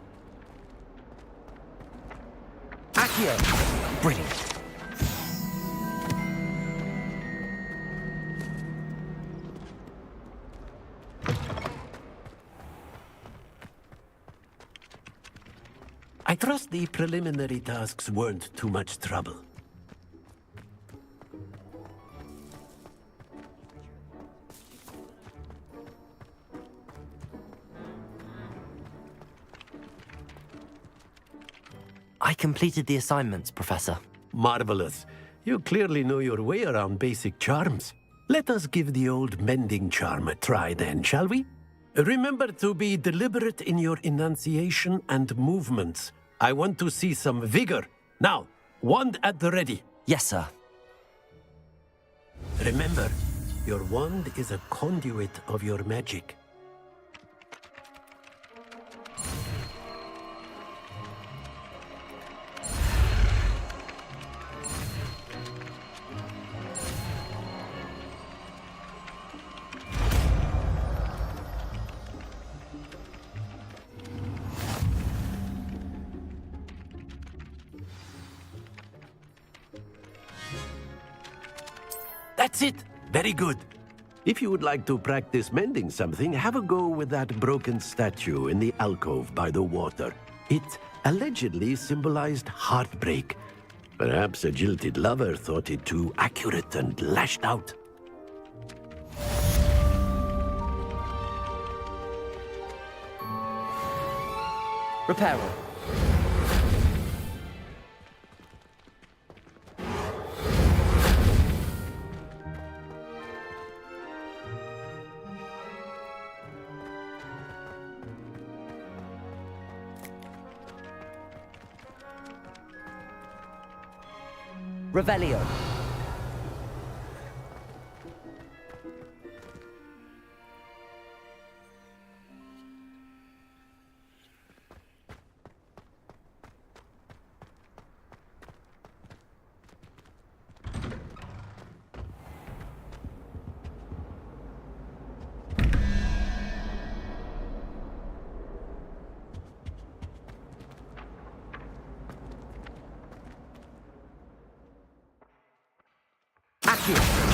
Accio. Brilliant. I trust the preliminary tasks weren't too much trouble. I completed the assignments, Professor. Marvelous. You clearly know your way around basic charms. Let us give the old mending charm a try then, shall we? Remember to be deliberate in your enunciation and movements. I want to see some vigor. Now, wand at the ready. Yes, sir. Remember, your wand is a conduit of your magic. That's it! Very good. If you would like to practice mending something, have a go with that broken statue in the alcove by the water. It allegedly symbolized heartbreak. Perhaps a jilted lover thought it too accurate and lashed out. Reparo. Revelio. Accio.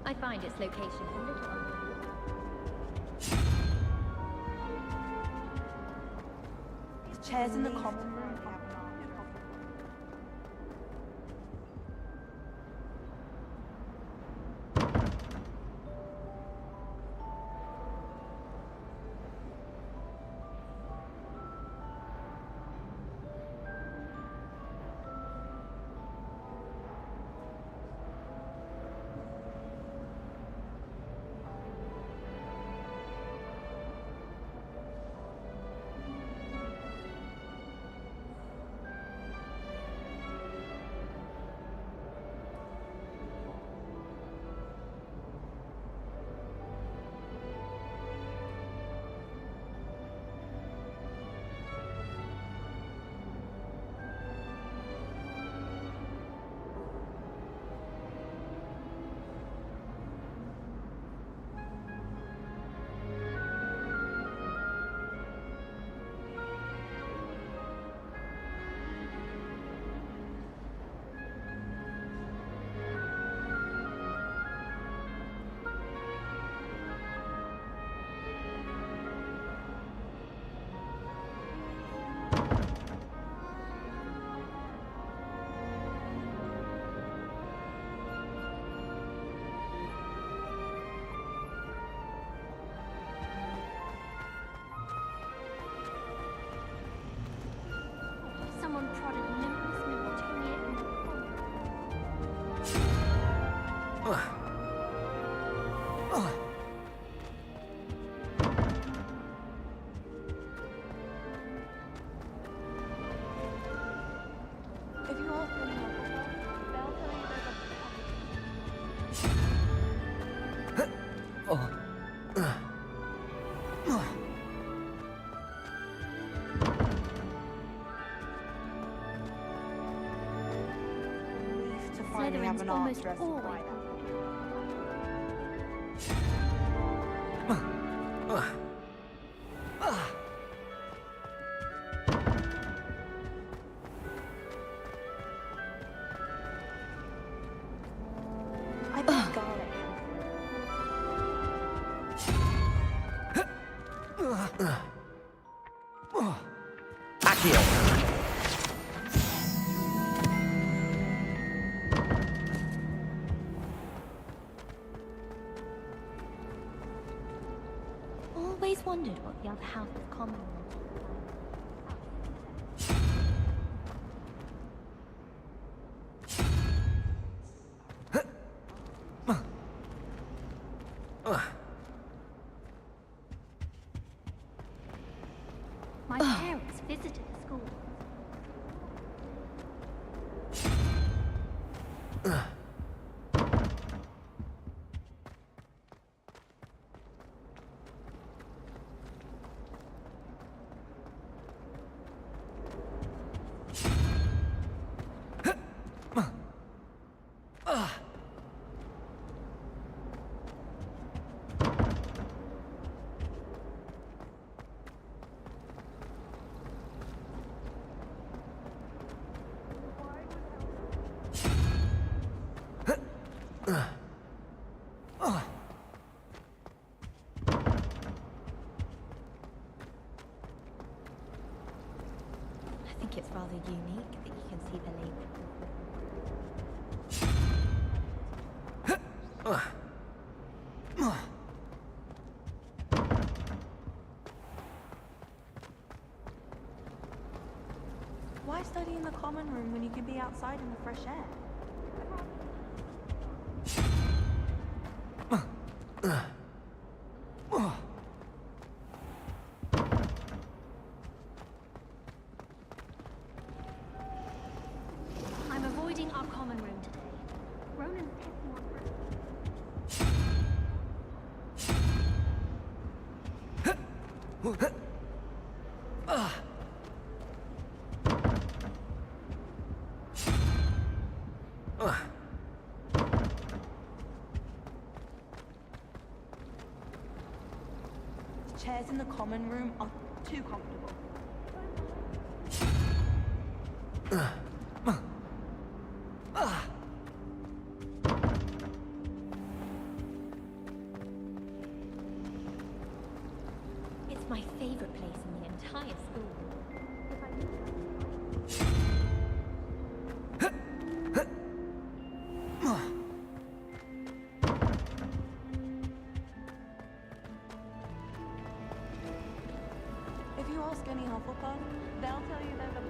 I find its location a little unusual. Chairs in the common room. Someone prodded Nimbus Nibbletonia in the If you ask anyone, they'll tell you there's To finally have Slytherin's an almost answer as to always why. I think garlic. Accio. always wondered what the other House of Commons My parents visited the school. I think it's rather unique that you can see the label. Why study in the common room when you could be outside in the fresh air? I'm avoiding our common room today. Ronan's testing on The chairs in the common room are too comfortable. It's my favorite place in the entire school. If you ask any Hufflepuff, they'll tell you they're the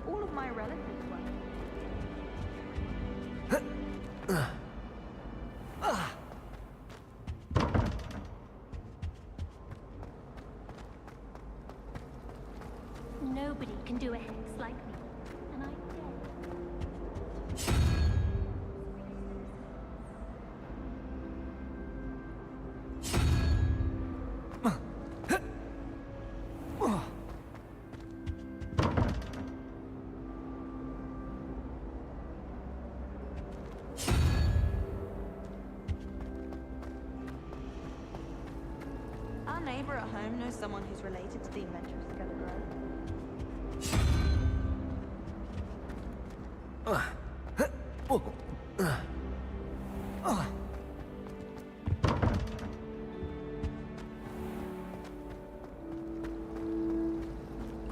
all of my relatives were. Nobody can do a hex like me. And I dare. Our neighbor at home knows someone who's related to the inventor of Skeleton.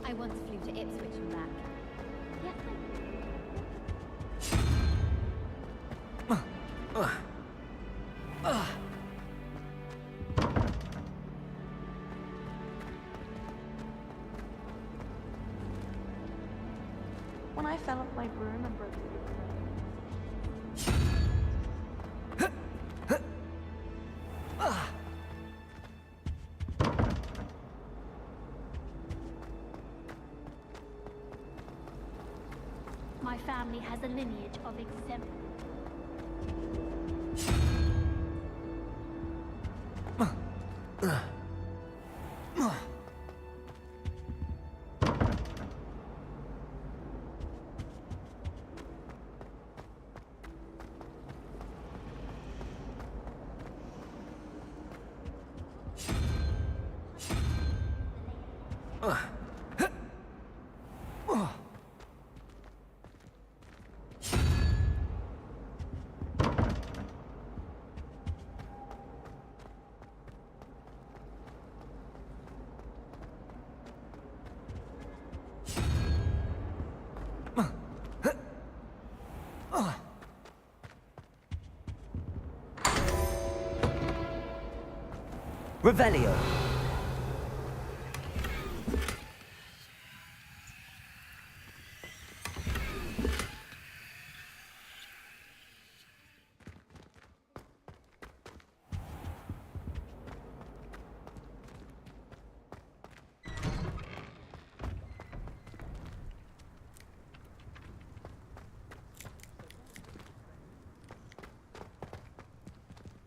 I once flew to Ipswich and back. Yes, When I fell off my broom and broke it. My family has a lineage of exempt. Revelio.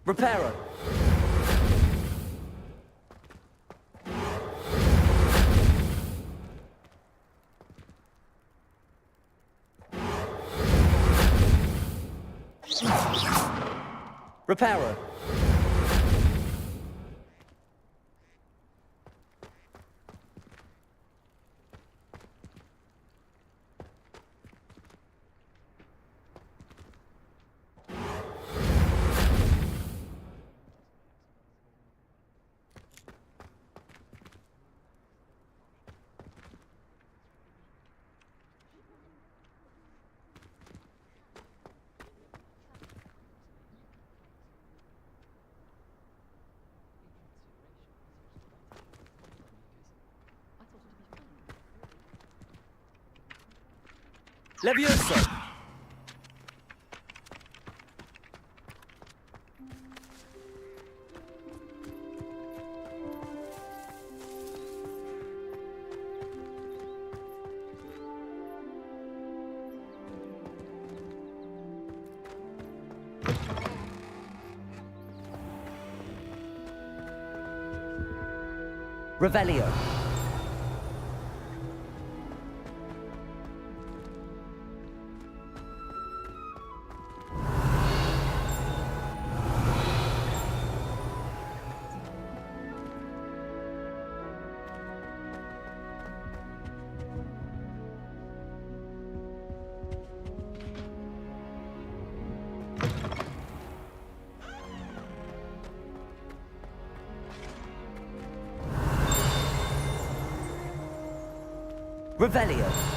Reparo. Reparo. Levioso. Revelio. Revelio.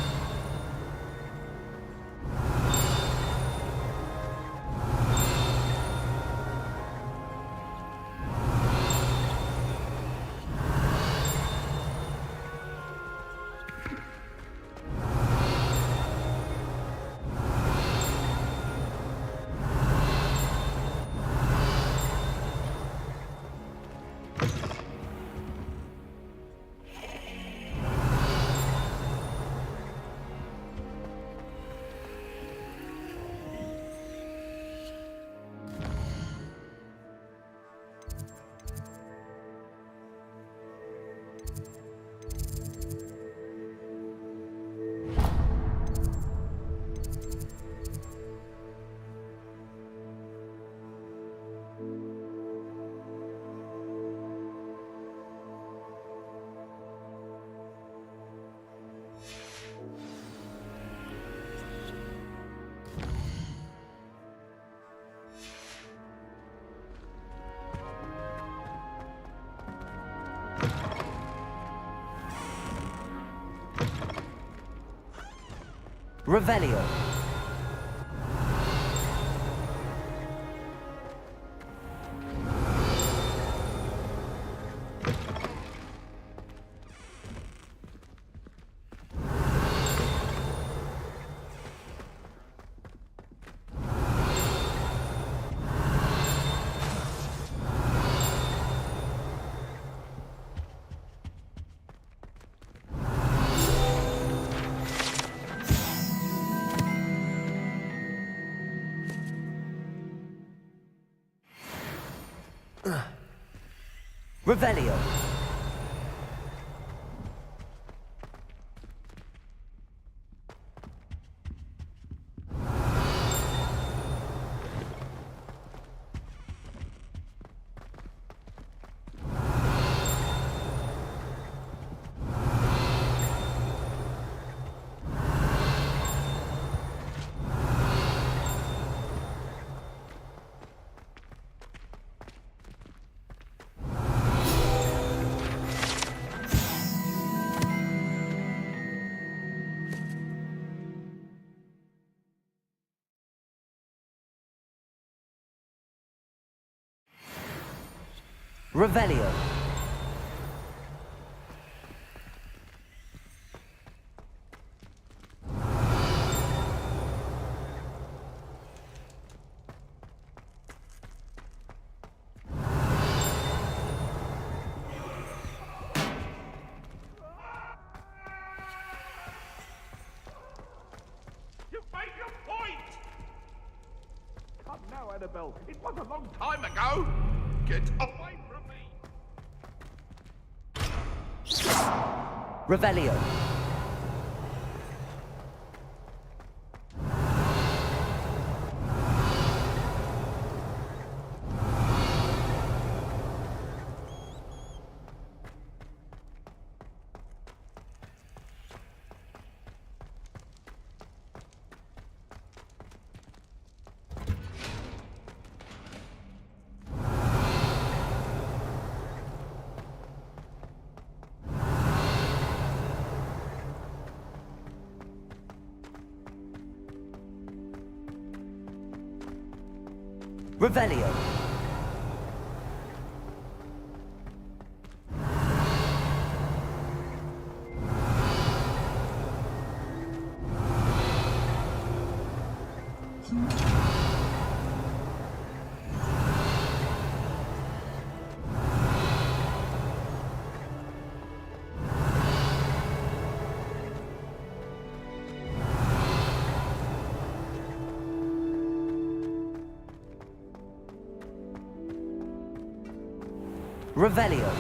Revelio. Revelio. Revelio. You've made your point! Come now, Annabelle. It was a long time ago. Get away from me! Revelio. Revelio. Revelio.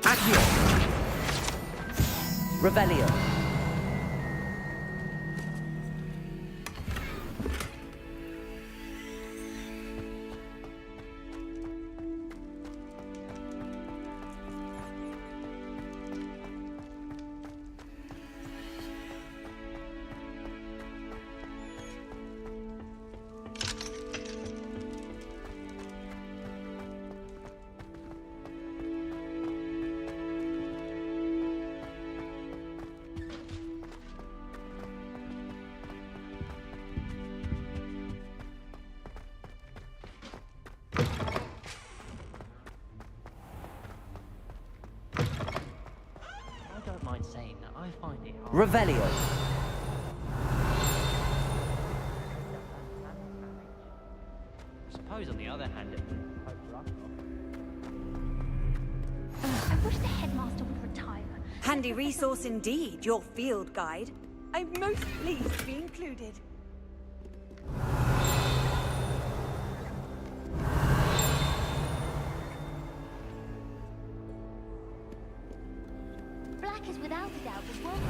Accio. Revelio. I don't mind saying that. I find it hard. Revelio. I suppose, on the other hand, it wouldn't poke your luck off. I wish the headmaster would retire. Handy resource indeed, your field guide. I'm most pleased to be included. Black is without a doubt the world.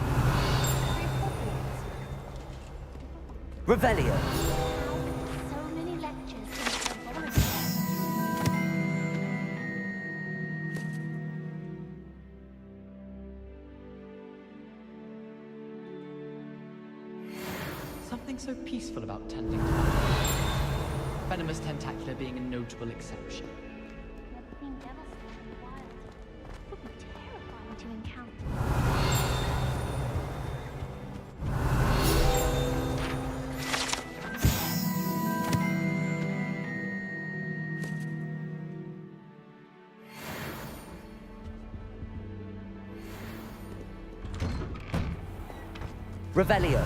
Revelio. So many lectures in herbology. Something so peaceful about tending to venomous tentacula being a notable exception. Never been devastated in the wild. It would be terrifying to encounter. Revelio.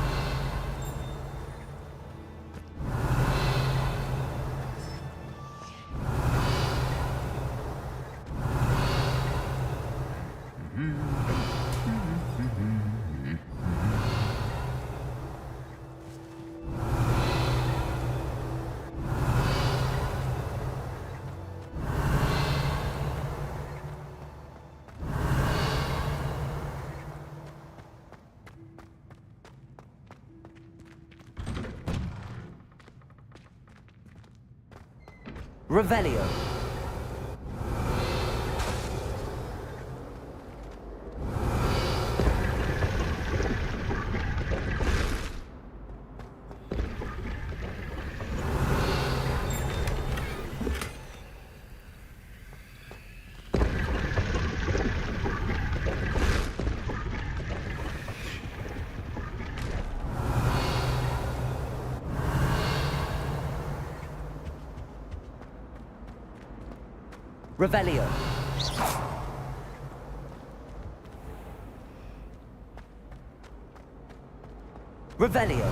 Revelio. Revelio. Revelio.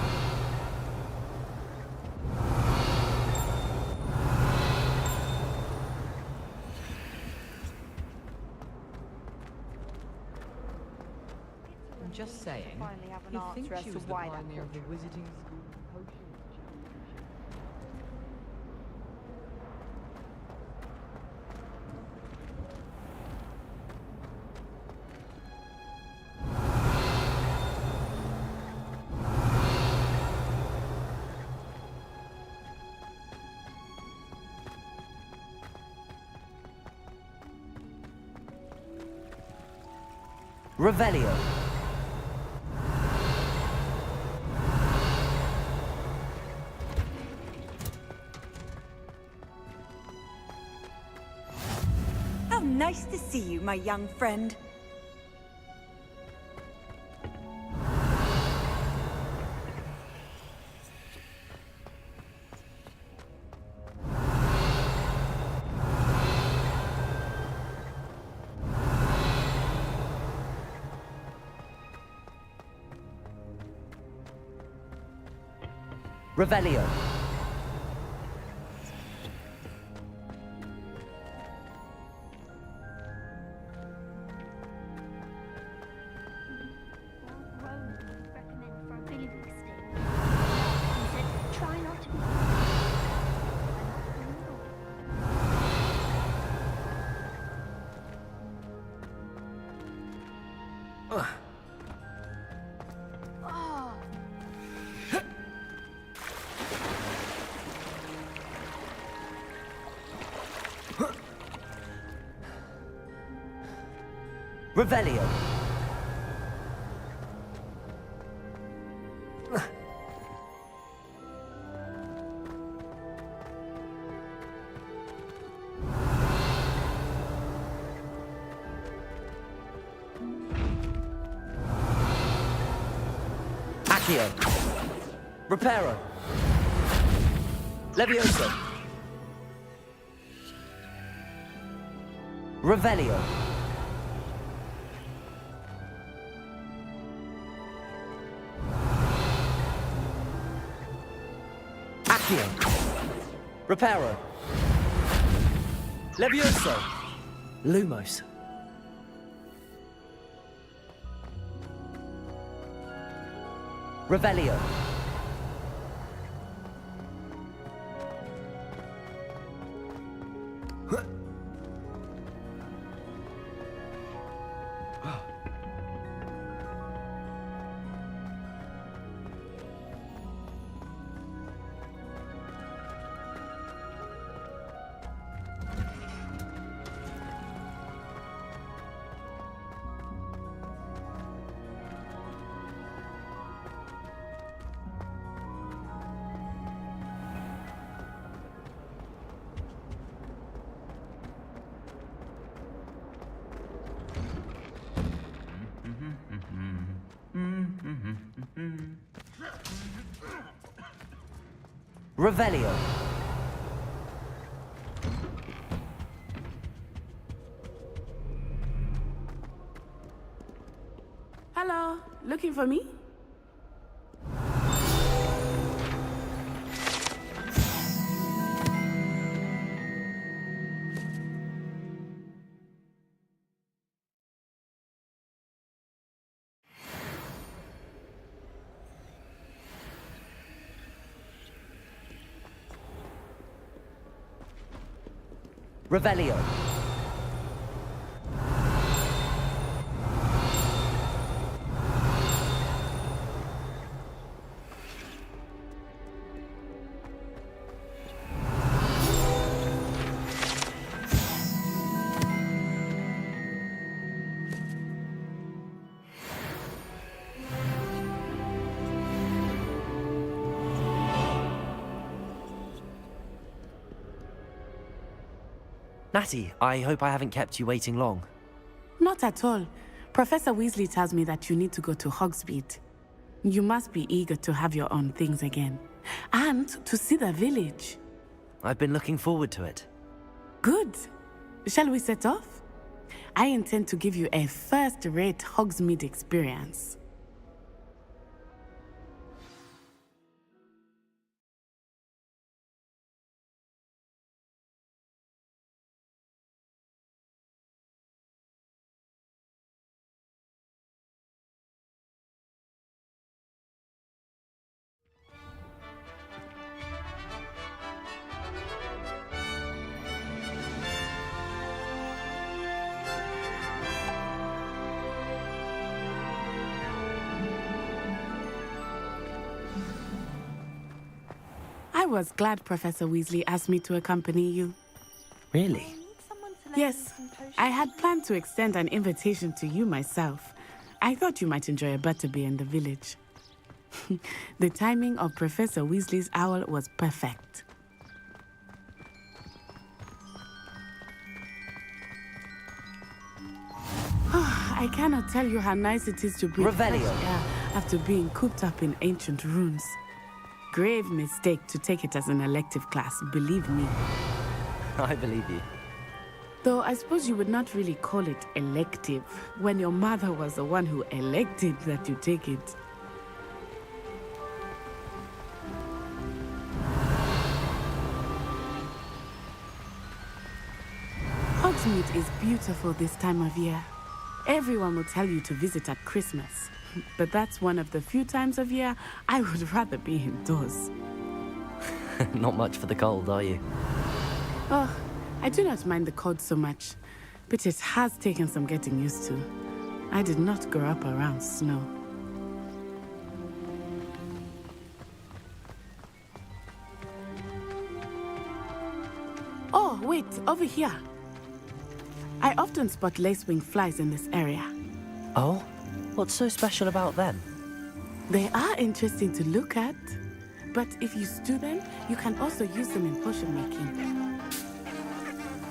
I'm just saying, you think she was the pioneer of the wizarding school potion? Revelio. How nice to see you, my young friend. Revelio. Revelio. Accio. Reparo. Levioso. Revelio. Accio. Reparo. Levioso. Lumos. Revelio. Revelio. Hello, looking for me? Revelio. Natty, I hope I haven't kept you waiting long. Not at all. Professor Weasley tells me that you need to go to Hogsmeade. You must be eager to have your own things again. And to see the village. I've been looking forward to it. Good. shall we set off? I intend to give you a first-rate Hogsmeade experience. I was glad Professor Weasley asked me to accompany you. Really? Yes, I had planned to extend an invitation to you myself. I thought you might enjoy a butterbeer in the village. The timing of Professor Weasley's owl was perfect. I cannot tell you how nice it is to breathe fresh air after being cooped up in ancient ruins. Grave mistake to take it as an elective class, believe me. I believe you. Though I suppose you would not really call it elective when your mother was the one who elected that you take it. Hogsmeade is beautiful this time of year. Everyone will tell you to visit at Christmas. But that's one of the few times of year I would rather be indoors. Not much for the cold, are you? Oh, I do not mind the cold so much, but it has taken some getting used to. I did not grow up around snow. Oh, wait, over here. I often spot lacewing flies in this area. Oh? What's so special about them? They are interesting to look at, but if you stew them, you can also use them in potion making.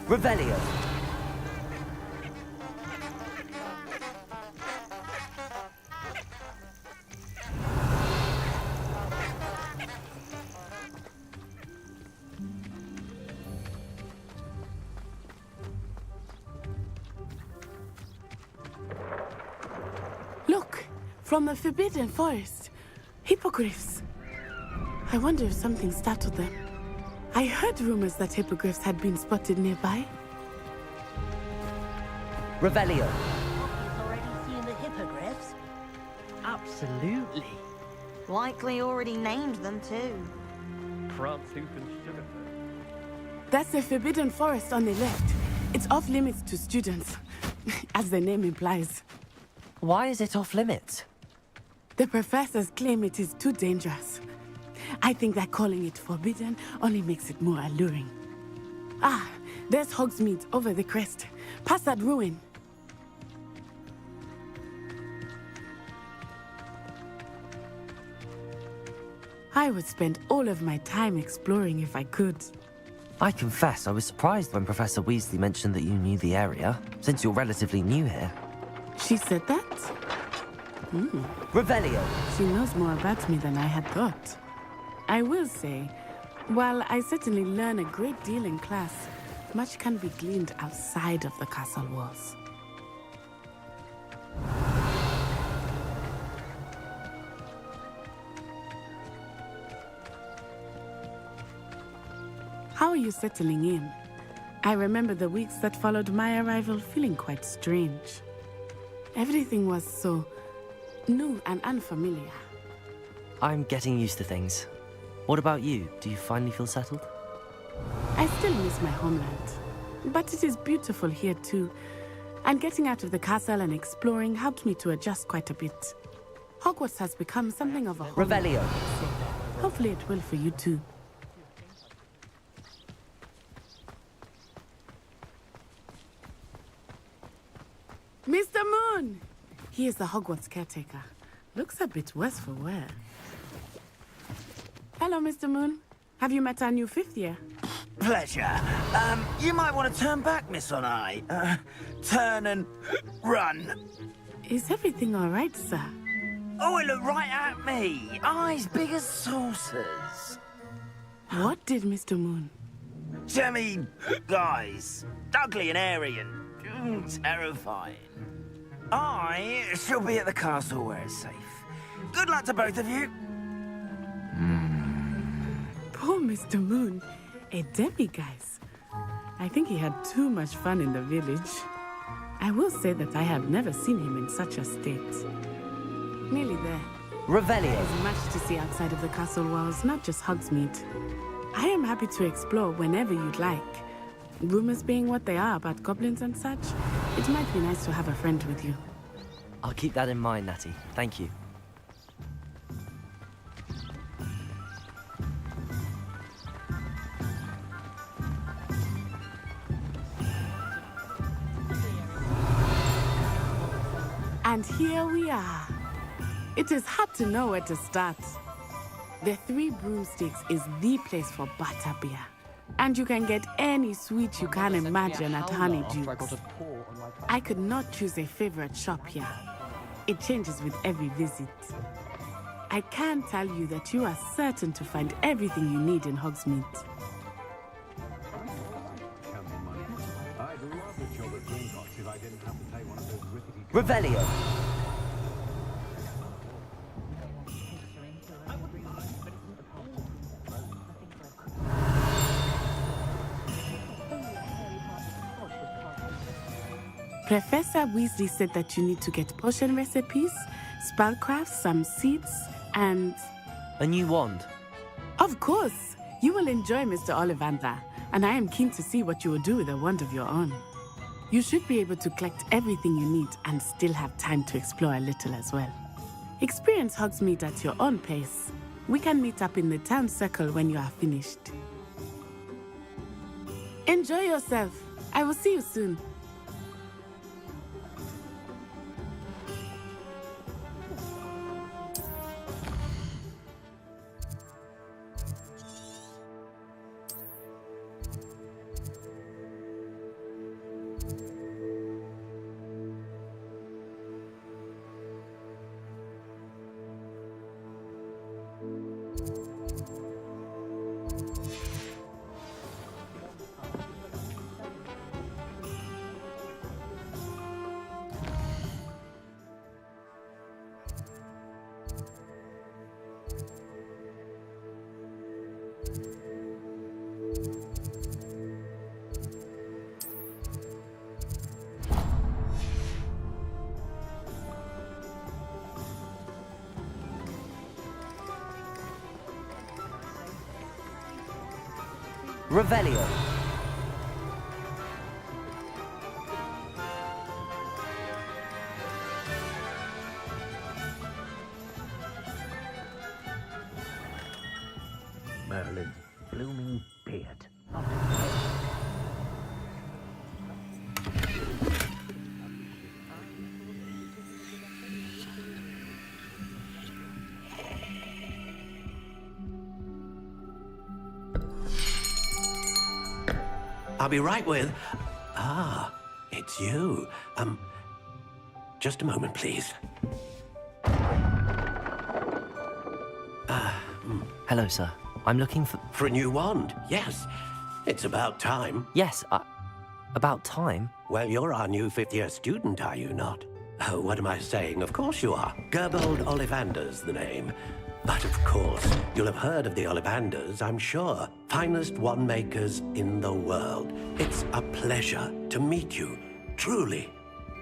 Revelio. Look, from the Forbidden Forest, hippogriffs. I wonder if something startled them. I heard rumors that hippogriffs had been spotted nearby. Revelio. You've already seen the hippogriffs? Absolutely. Likely already named them too. Prance, Hoop and Sugarfoot. That's the Forbidden Forest on the left. It's off limits to students, as the name implies. Why is it off limits? The professors claim it is too dangerous. I think that calling it forbidden only makes it more alluring. Ah, there's Hogsmeade over the crest. Past that ruin. I would spend all of my time exploring if I could. I confess I was surprised when Professor Weasley mentioned that you knew the area, since you're relatively new here. She said that? Revelio. She knows more about me than I had thought. I will say, while I certainly learn a great deal in class, much can be gleaned outside of the castle walls. How are you settling in? I remember the weeks that followed my arrival feeling quite strange. Everything was so new and unfamiliar. I'm getting used to things. What about you? Do you finally feel settled? I still miss my homeland, but it is beautiful here too. And getting out of the castle and exploring helped me to adjust quite a bit. Hogwarts has become something of a home. Revelio. Hopefully it will for you too. Mr. Moon! He is the Hogwarts caretaker. Looks a bit worse for wear. Hello, Mr. Moon. Have you met our new fifth year? Pleasure. You might want to turn back, Miss On-Eye. Turn and run. Is everything all right, sir? Oh, it looked right at me. Eyes big as saucers. What did Mr. Moon? guys. Ugly and airy and terrifying. I shall be at the castle where it's safe. Good luck to both of you. Poor Mr. Moon. A demiguise. I think he had too much fun in the village. I will say that I have never seen him in such a state. Nearly there. Revelio. There's much to see outside of the castle walls, not just Hogsmeade. I am happy to explore whenever you'd like. Rumors being what they are about goblins and such, it might be nice to have a friend with you. I'll keep that in mind, Natty. Thank you. And here we are. It is hard to know where to start. The Three Broomsticks is the place for butterbeer. And you can get any sweet you can imagine at Honeydukes. I could not choose a favorite shop here. It changes with every visit. I can tell you that you are certain to find everything you need in Hogsmeade. Revelio. Professor Weasley said that you need to get potion recipes, spellcrafts, some seeds, and... A new wand. Of course! You will enjoy Mr. Ollivander, and I am keen to see what you will do with a wand of your own. You should be able to collect everything you need and still have time to explore a little as well. Experience Hogsmeade at your own pace. We can meet up in the town circle when you are finished. Enjoy yourself. I will see you soon. Revelio. Merlin's blooming beard. I'll be right with... Ah, it's you. Just a moment, please. Hello, sir. I'm looking for... For a new wand, yes. It's about time. Yes, about time? Well, you're our new fifth-year student, are you not? Oh, what am I saying? Of course you are. Gerbold Ollivander's the name. But of course, you'll have heard of the Ollivanders, I'm sure. Finest wand makers in the world. It's a pleasure to meet you, truly.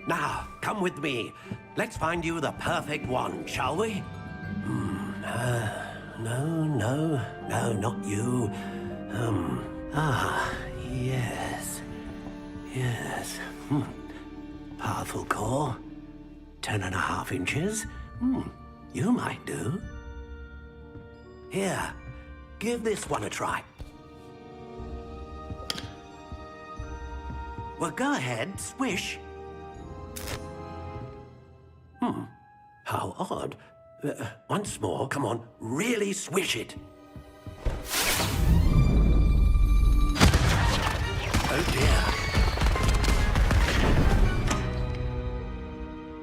Now, come with me. Let's find you the perfect wand, shall we? No, not you. Yes. Powerful core. 10.5 inches. You might do. Here, give this one a try. Well, go ahead, swish. How odd. Once more, come on, really swish it. Oh dear.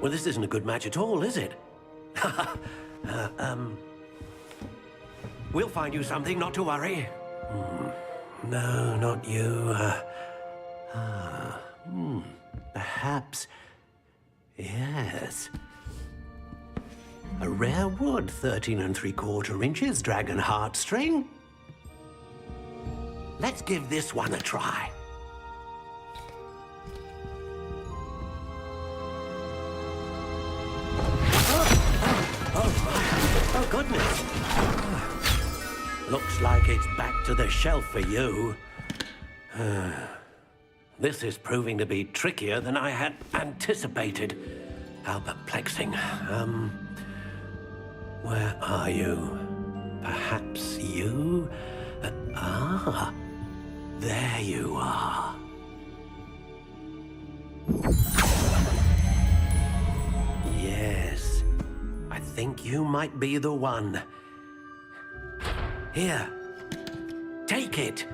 Well, this isn't a good match at all, is it? We'll find you something, not to worry. No, not you. Perhaps. Yes. A rare wood, 13 3/4 inches, dragon heartstring. Let's give this one a try. Oh, goodness. Looks like it's back to the shelf for you. This is proving to be trickier than I had anticipated. How perplexing. Where are you? Perhaps you? There you are. Yes, I think you might be the one. Here, take it.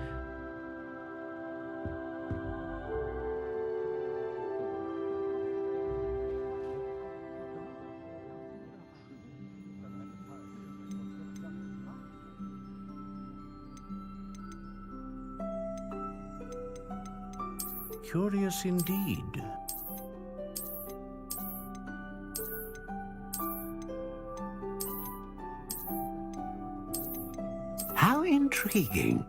Curious indeed. How intriguing.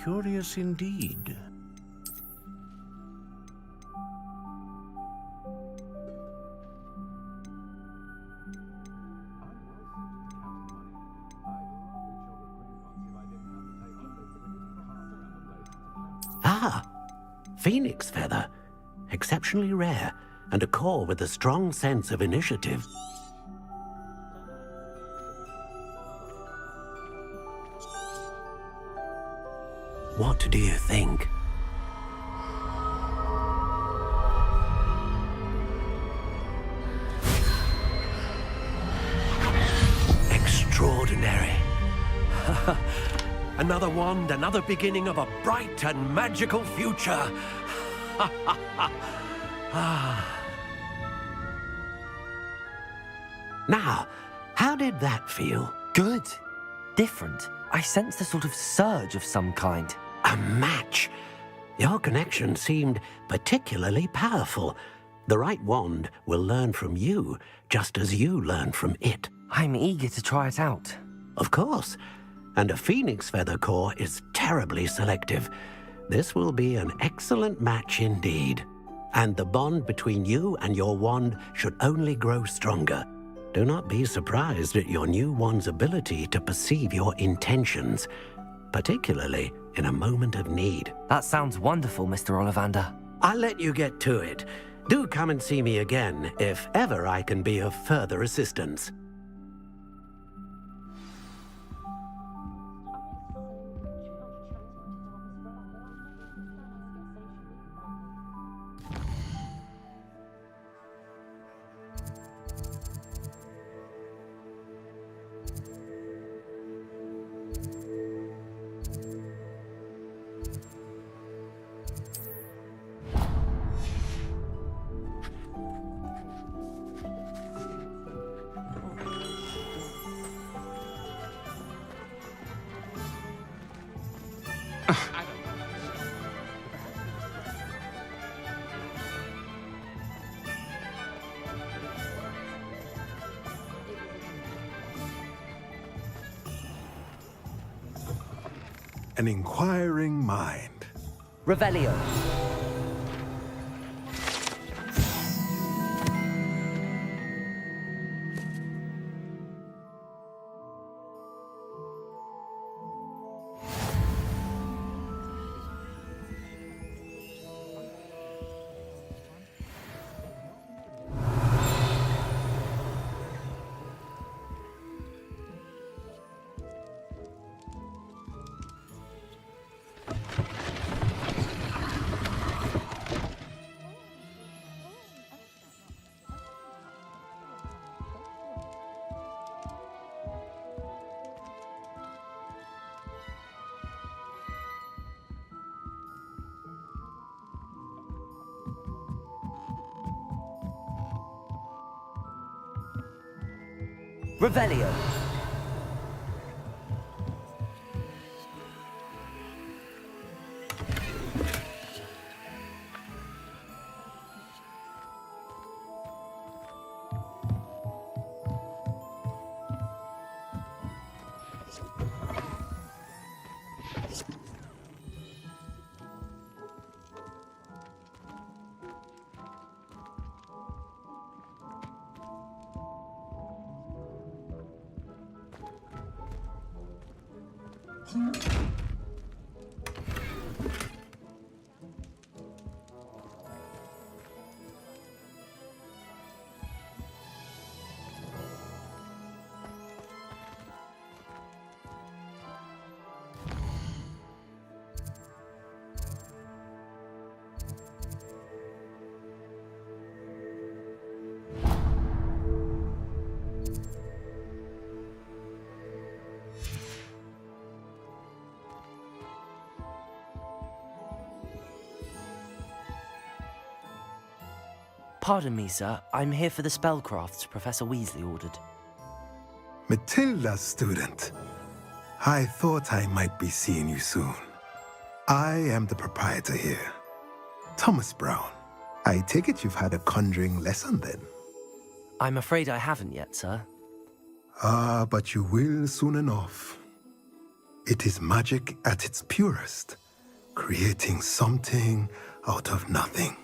Curious indeed. Phoenix feather. Exceptionally rare, and a core with a strong sense of initiative. What do you think? Extraordinary. Another wand, another beginning of a bright and magical future. Now, how did that feel? Good. Different. I sensed a sort of surge of some kind. A match. Your connection seemed particularly powerful. The right wand will learn from you, just as you learn from it. I'm eager to try it out. Of course. And a phoenix feather core is terribly selective. This will be an excellent match indeed. And the bond between you and your wand should only grow stronger. Do not be surprised at your new wand's ability to perceive your intentions, particularly in a moment of need. That sounds wonderful, Mr. Ollivander. I'll let you get to it. Do come and see me again if ever I can be of further assistance. An inquiring mind. Revelio. Revelio. Pardon me, sir. I'm here for the spellcrafts Professor Weasley ordered. Matilda's student. I thought I might be seeing you soon. I am the proprietor here, Thomas Brown. I take it you've had a conjuring lesson then? I'm afraid I haven't yet, sir. Ah, but you will soon enough. It is magic at its purest, creating something out of nothing.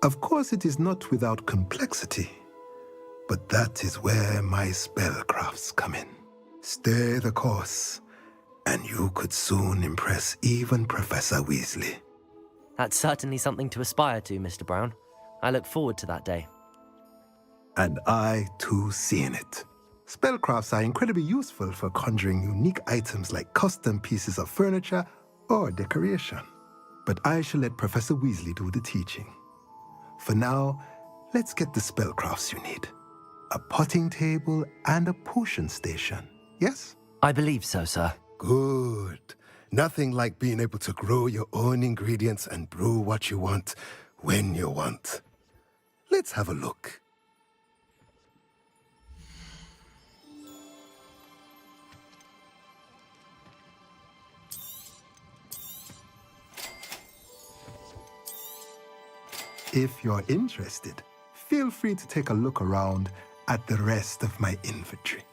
Of course, it is not without complexity, but that is where my spellcrafts come in. Stay the course, and you could soon impress even Professor Weasley. That's certainly something to aspire to, Mr. Brown. I look forward to that day. And I, too, seeing it. Spellcrafts are incredibly useful for conjuring unique items like custom pieces of furniture or decoration. But I shall let Professor Weasley do the teaching. For now, let's get the spellcrafts you need. A potting table and a potion station, yes? I believe so, sir. Good. Nothing like being able to grow your own ingredients and brew what you want when you want. Let's have a look. If you're interested, feel free to take a look around at the rest of my inventory.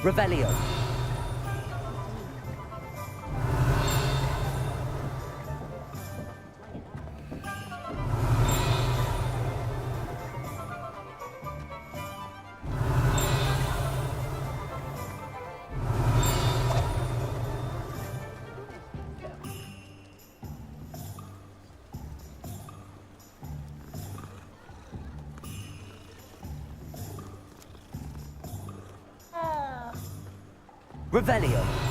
Revelio. Revelio.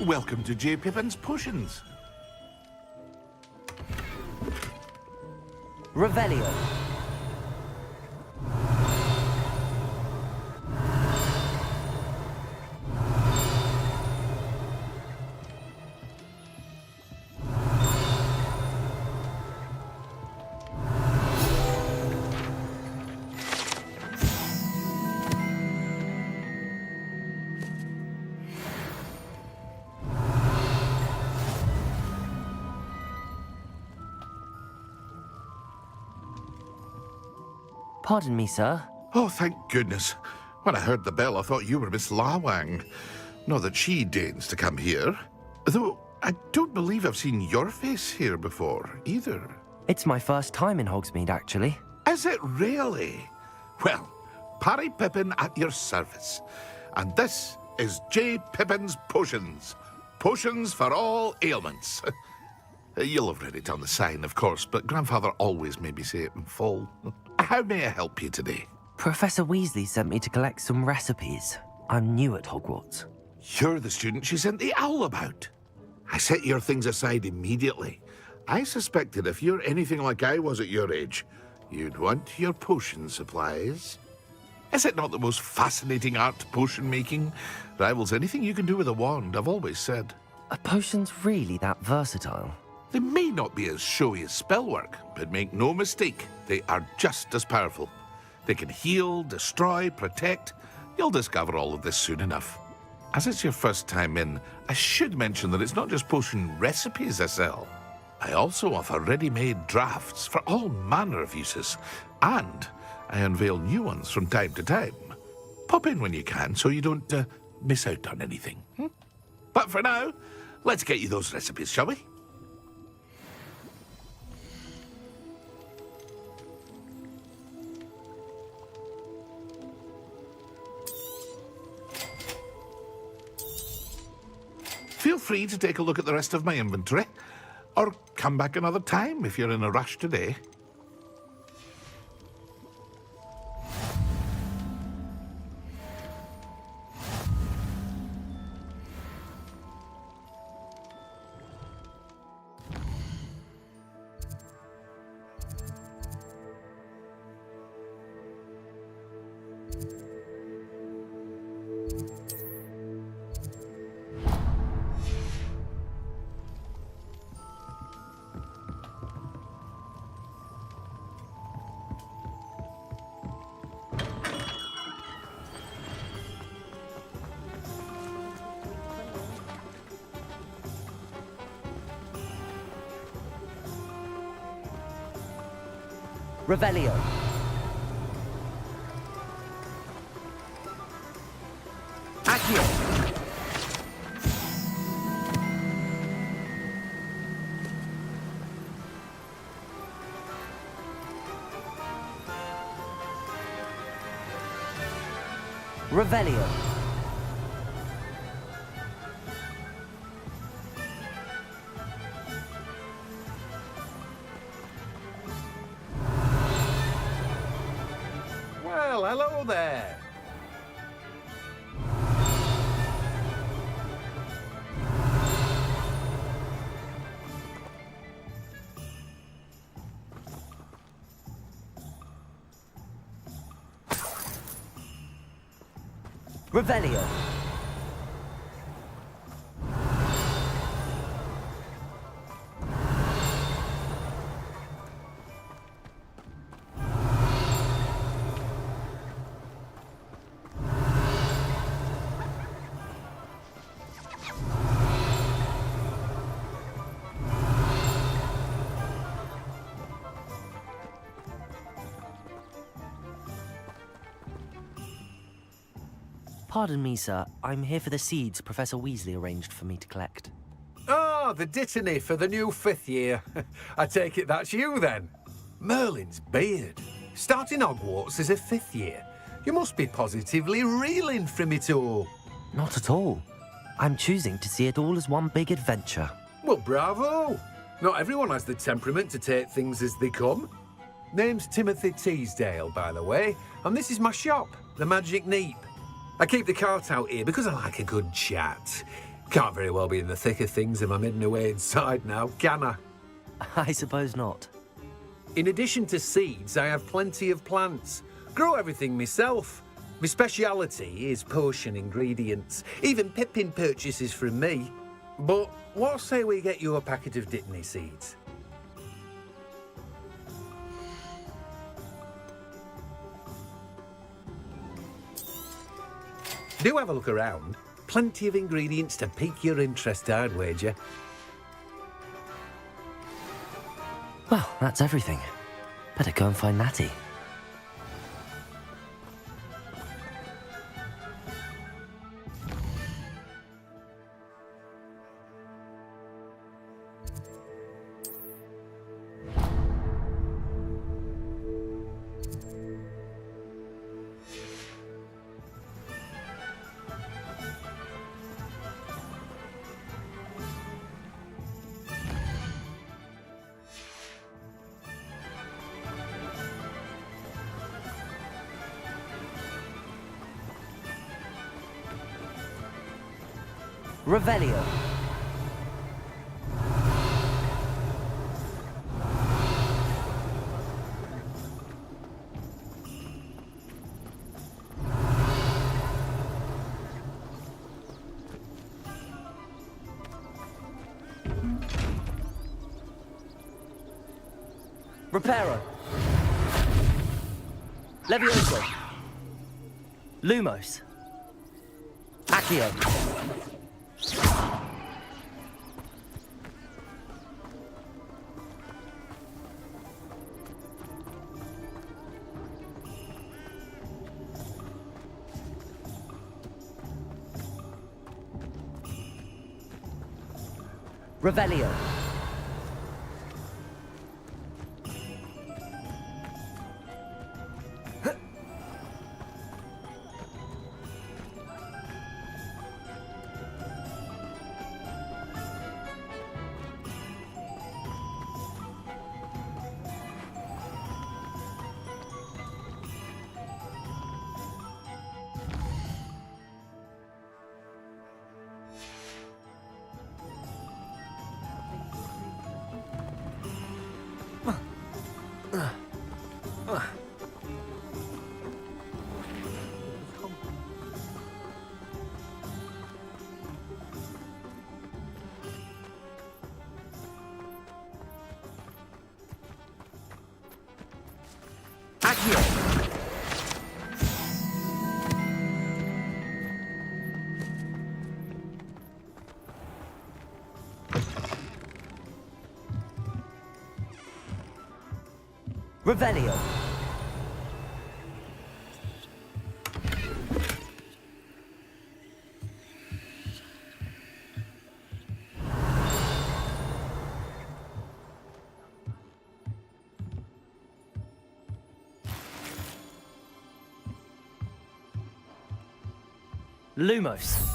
Welcome to J. Pippin's Potions. Revelio. Pardon me, sir. Oh, thank goodness. When I heard the bell, I thought you were Miss Lawang. Not that she deigns to come here. Though, I don't believe I've seen your face here before, either. It's my first time in Hogsmeade, actually. Is it really? Well, Parry Pippin at your service. And this is J. Pippin's Potions. Potions for all ailments. You'll have read it on the sign, of course, but Grandfather always made me say it in full. How may I help you today? Professor Weasley sent me to collect some recipes. I'm new at Hogwarts. You're the student she sent the owl about. I set your things aside immediately. I suspected if you're anything like I was at your age, you'd want your potion supplies. Is it not the most fascinating art, potion making? Rivals anything you can do with a wand, I've always said. Are potions really that versatile? They may not be as showy as spellwork, but make no mistake, they are just as powerful. They can heal, destroy, protect. You'll discover all of this soon enough. As it's your first time in, I should mention that it's not just potion recipes I sell. I also offer ready-made drafts for all manner of uses, and I unveil new ones from time to time. Pop in when you can so you don't miss out on anything. But for now, let's get you those recipes, shall we? Feel free to take a look at the rest of my inventory, or come back another time if you're in a rush today. Revelio. Accio. Revelio. Well, hello there. Revelio. Pardon me, sir. I'm here for the seeds Professor Weasley arranged for me to collect. Ah, the dittany for the new 5th year. I take it that's you, then. Merlin's beard. Starting Hogwarts as a 5th year. You must be positively reeling from it all. Not at all. I'm choosing to see it all as one big adventure. Well, bravo. Not everyone has the temperament to take things as they come. Name's Timothy Teasdale, by the way, and this is my shop, the Magic Neep. I keep the cart out here because I like a good chat. Can't very well be in the thick of things if I'm hidden away inside now, can I? I suppose not. In addition to seeds, I have plenty of plants. Grow everything myself. My speciality is potion ingredients. Even Pippin purchases from me. But what say we get you a packet of Dittany seeds? Do have a look around. Plenty of ingredients to pique your interest, I'd wager. Well, that's everything. Better go and find Natty. Revelio. Reparo. Levioso. Lumos. Accio. Revelio. Revelio. Lumos.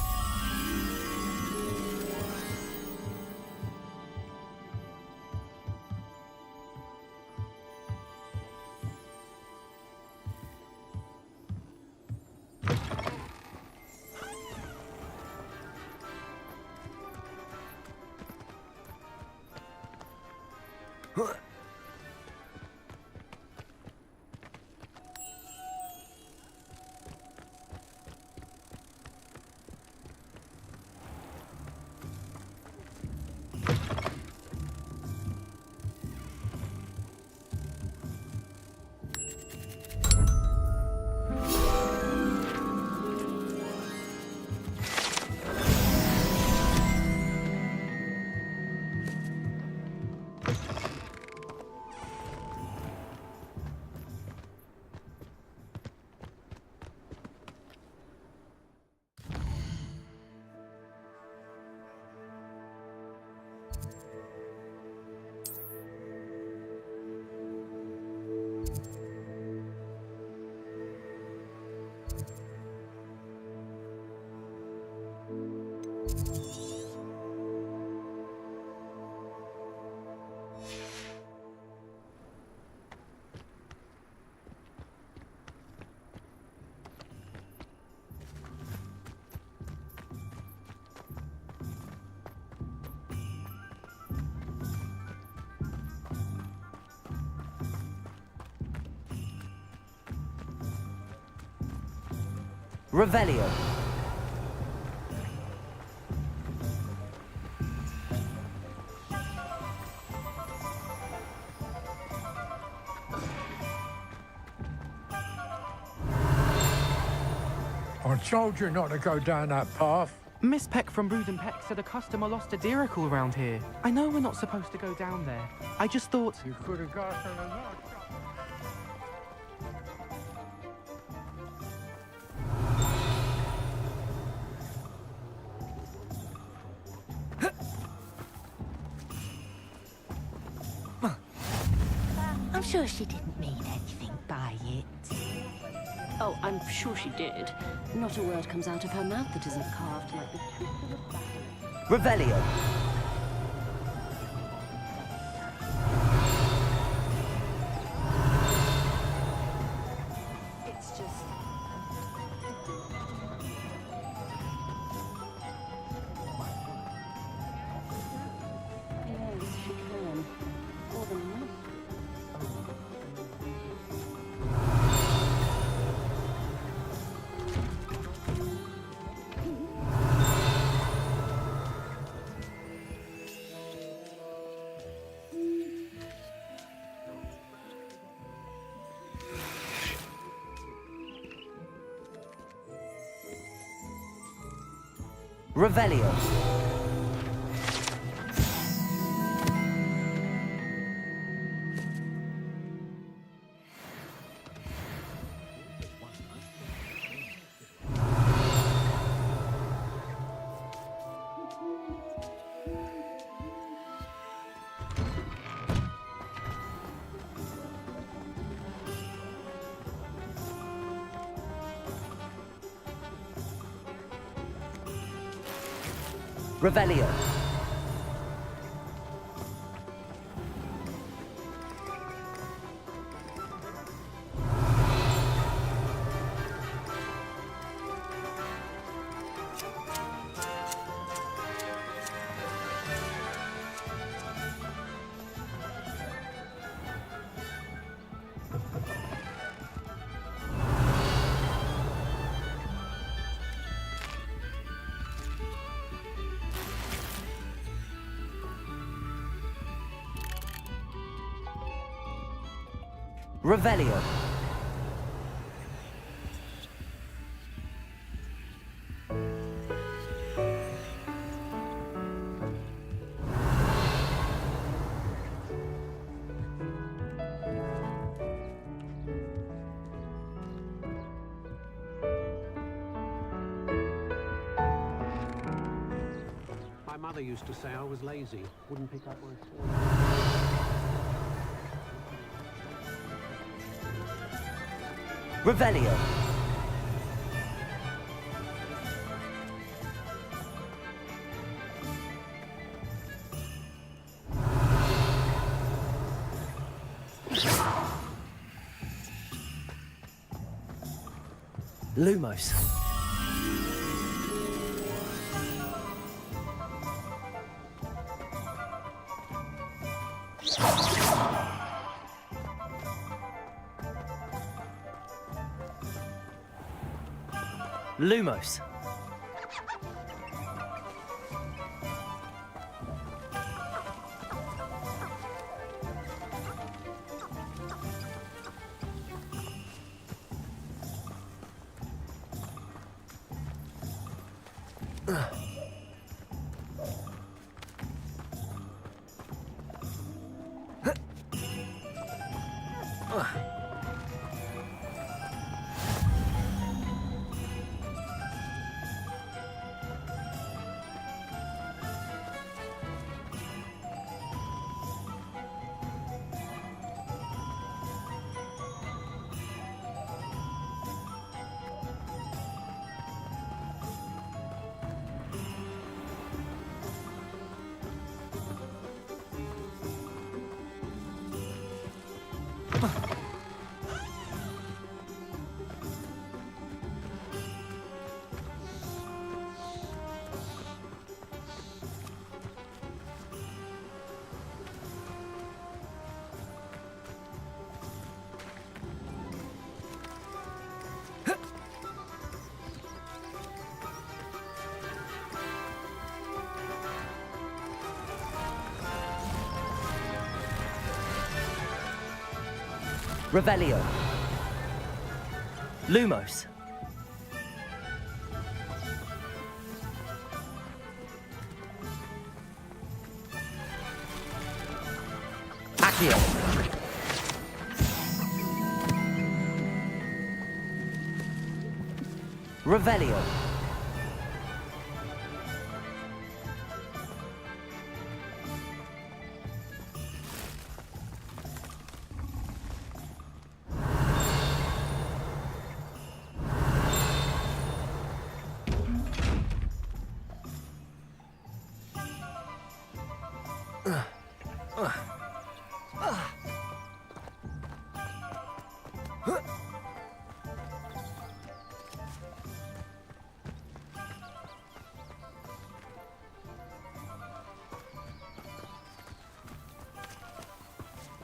Revelio. I told you not to go down that path. Miss Peck from Brood and Peck said a customer lost a diricle around here. I know we're not supposed to go down there. I just thought... You could have got her a lot. I'm sure she didn't mean anything by it. Oh, I'm sure she did. Not a word comes out of her mouth that isn't carved like the tooth of a bat. Revelio. It's just... Revelio. Revelio. Revelio. My mother used to say I was lazy, wouldn't pick up my phone. Revelio. Lumos. Lumos. Revelio. Lumos. Accio. Revelio.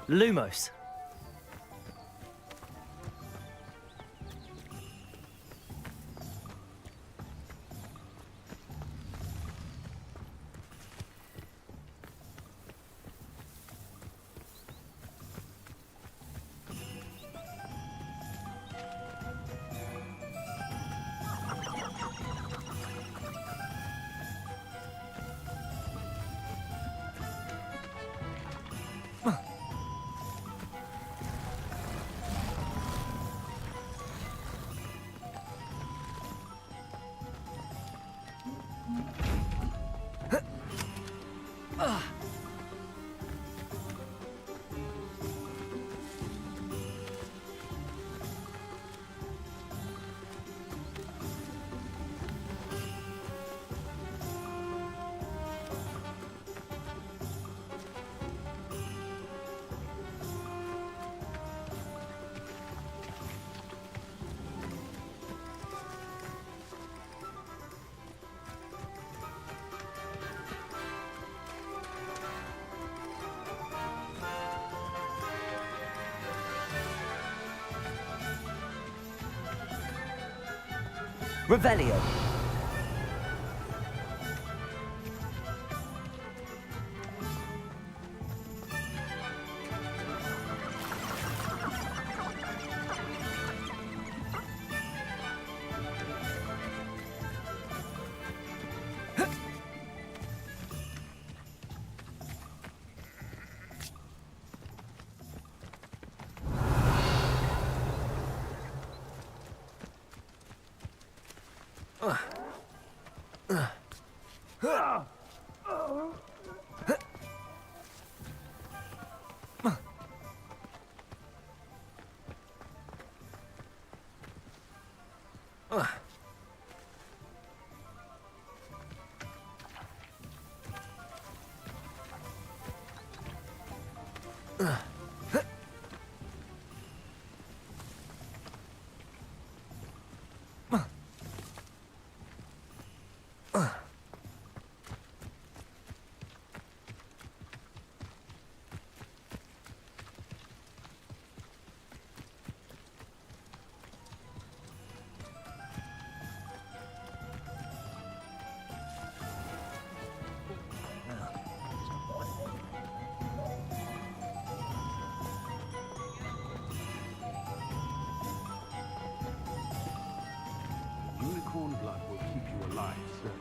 Lumos. Revelio. Unicorn blood will keep you alive, sir.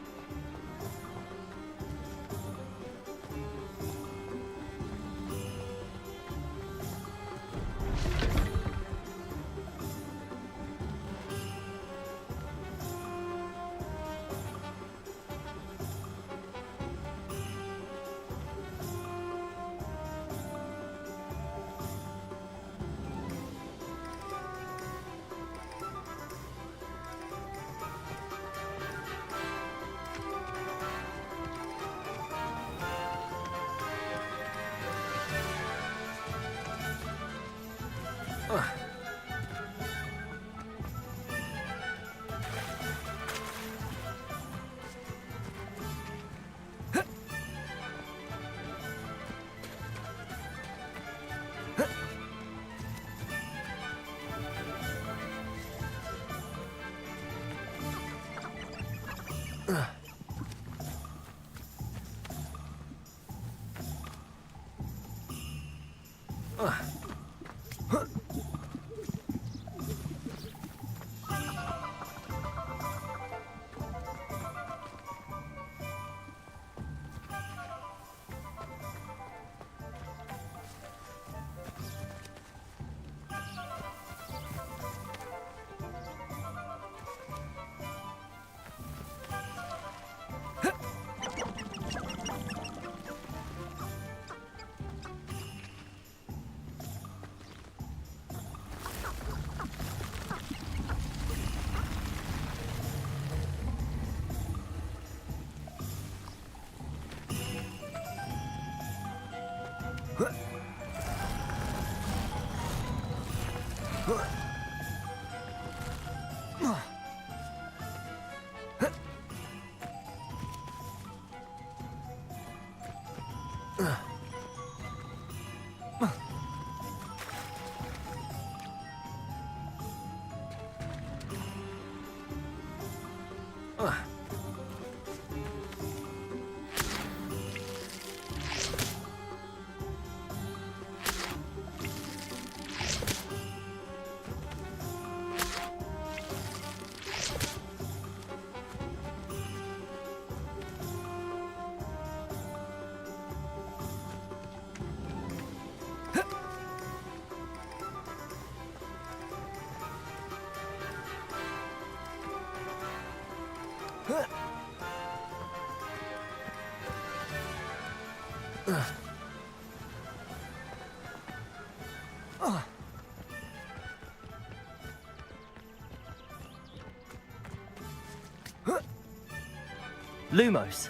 Lumos.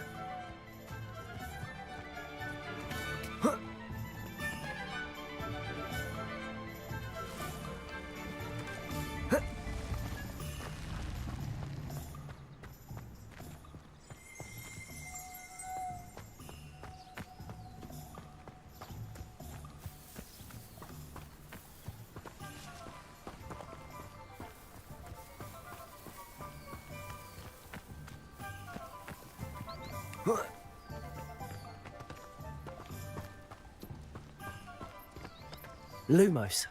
Lumos.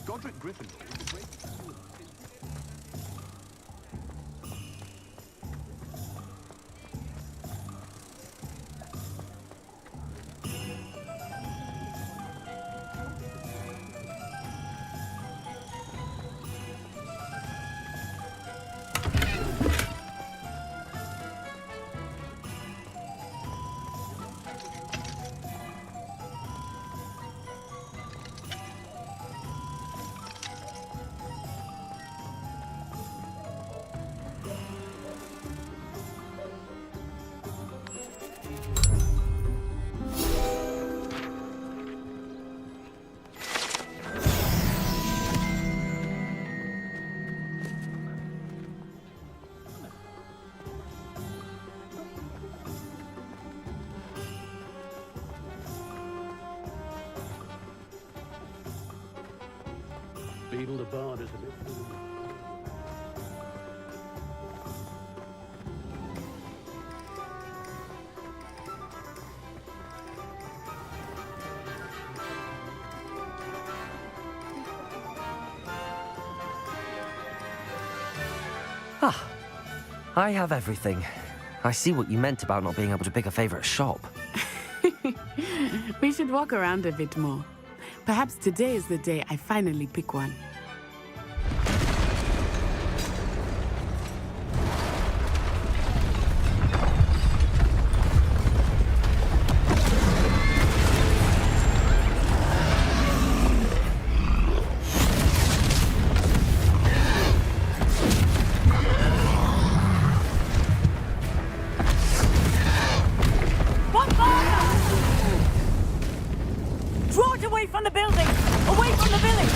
Godric Gryffindor was a great... Beetle the Bard is a bit... Ah, I have everything. I see what you meant about not being able to pick a favorite shop. We should walk around a bit more. Perhaps today is the day I finally pick one. Draw it away from the building! Away from the village!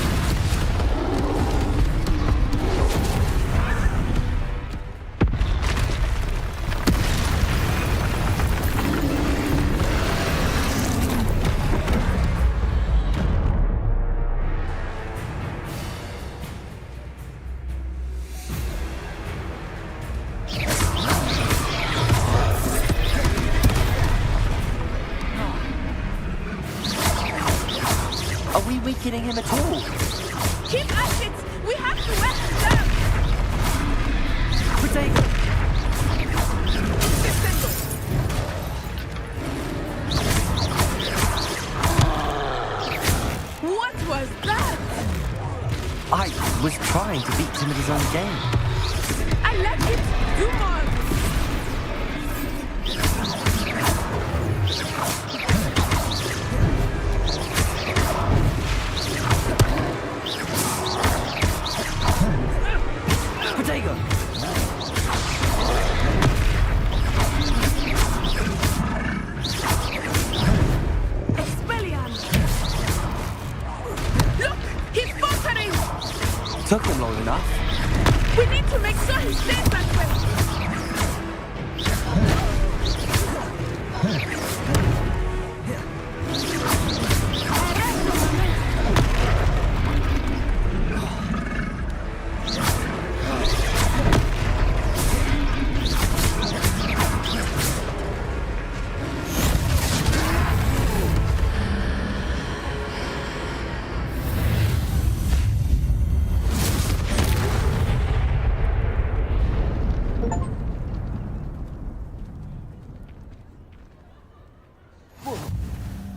Are we weakening him at all? Keep at it! We have to wear him down! Potato! What was that? I was trying to beat him at his own game. I let it do more! Potato! Expelliarmus! Look! He's faltering! Took him long enough. We need to make sure he stays that way!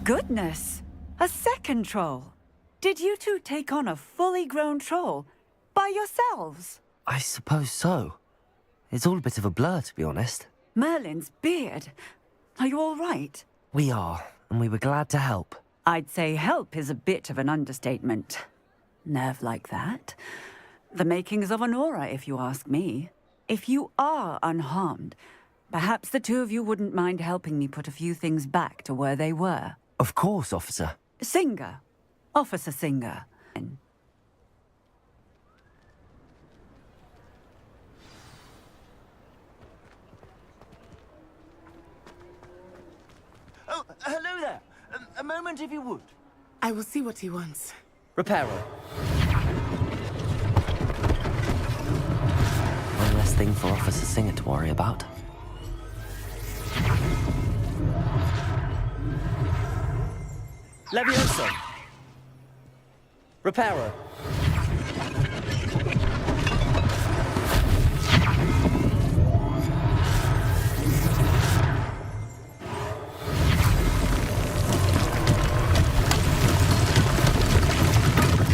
Goodness! A second troll! Did you two take on a fully grown troll by yourselves? I suppose so. It's all a bit of a blur, to be honest. Merlin's beard. Are you all right? We are, and we were glad to help. I'd say help is a bit of an understatement. Nerve like that. The makings of an aura, if you ask me. If you are unharmed, perhaps the two of you wouldn't mind helping me put a few things back to where they were. Of course, officer. Singer. Officer Singer. Oh, hello there. A moment if you would. I will see what he wants. Reparo. One less thing for Officer Singer to worry about. Levioso. Reparo.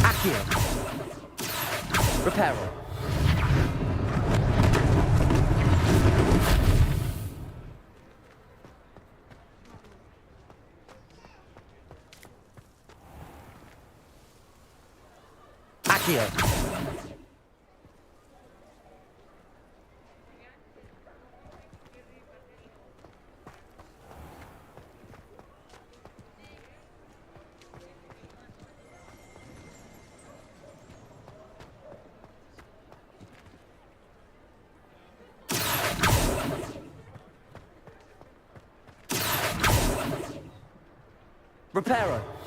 Accio. Reparo. Accio. Reparo.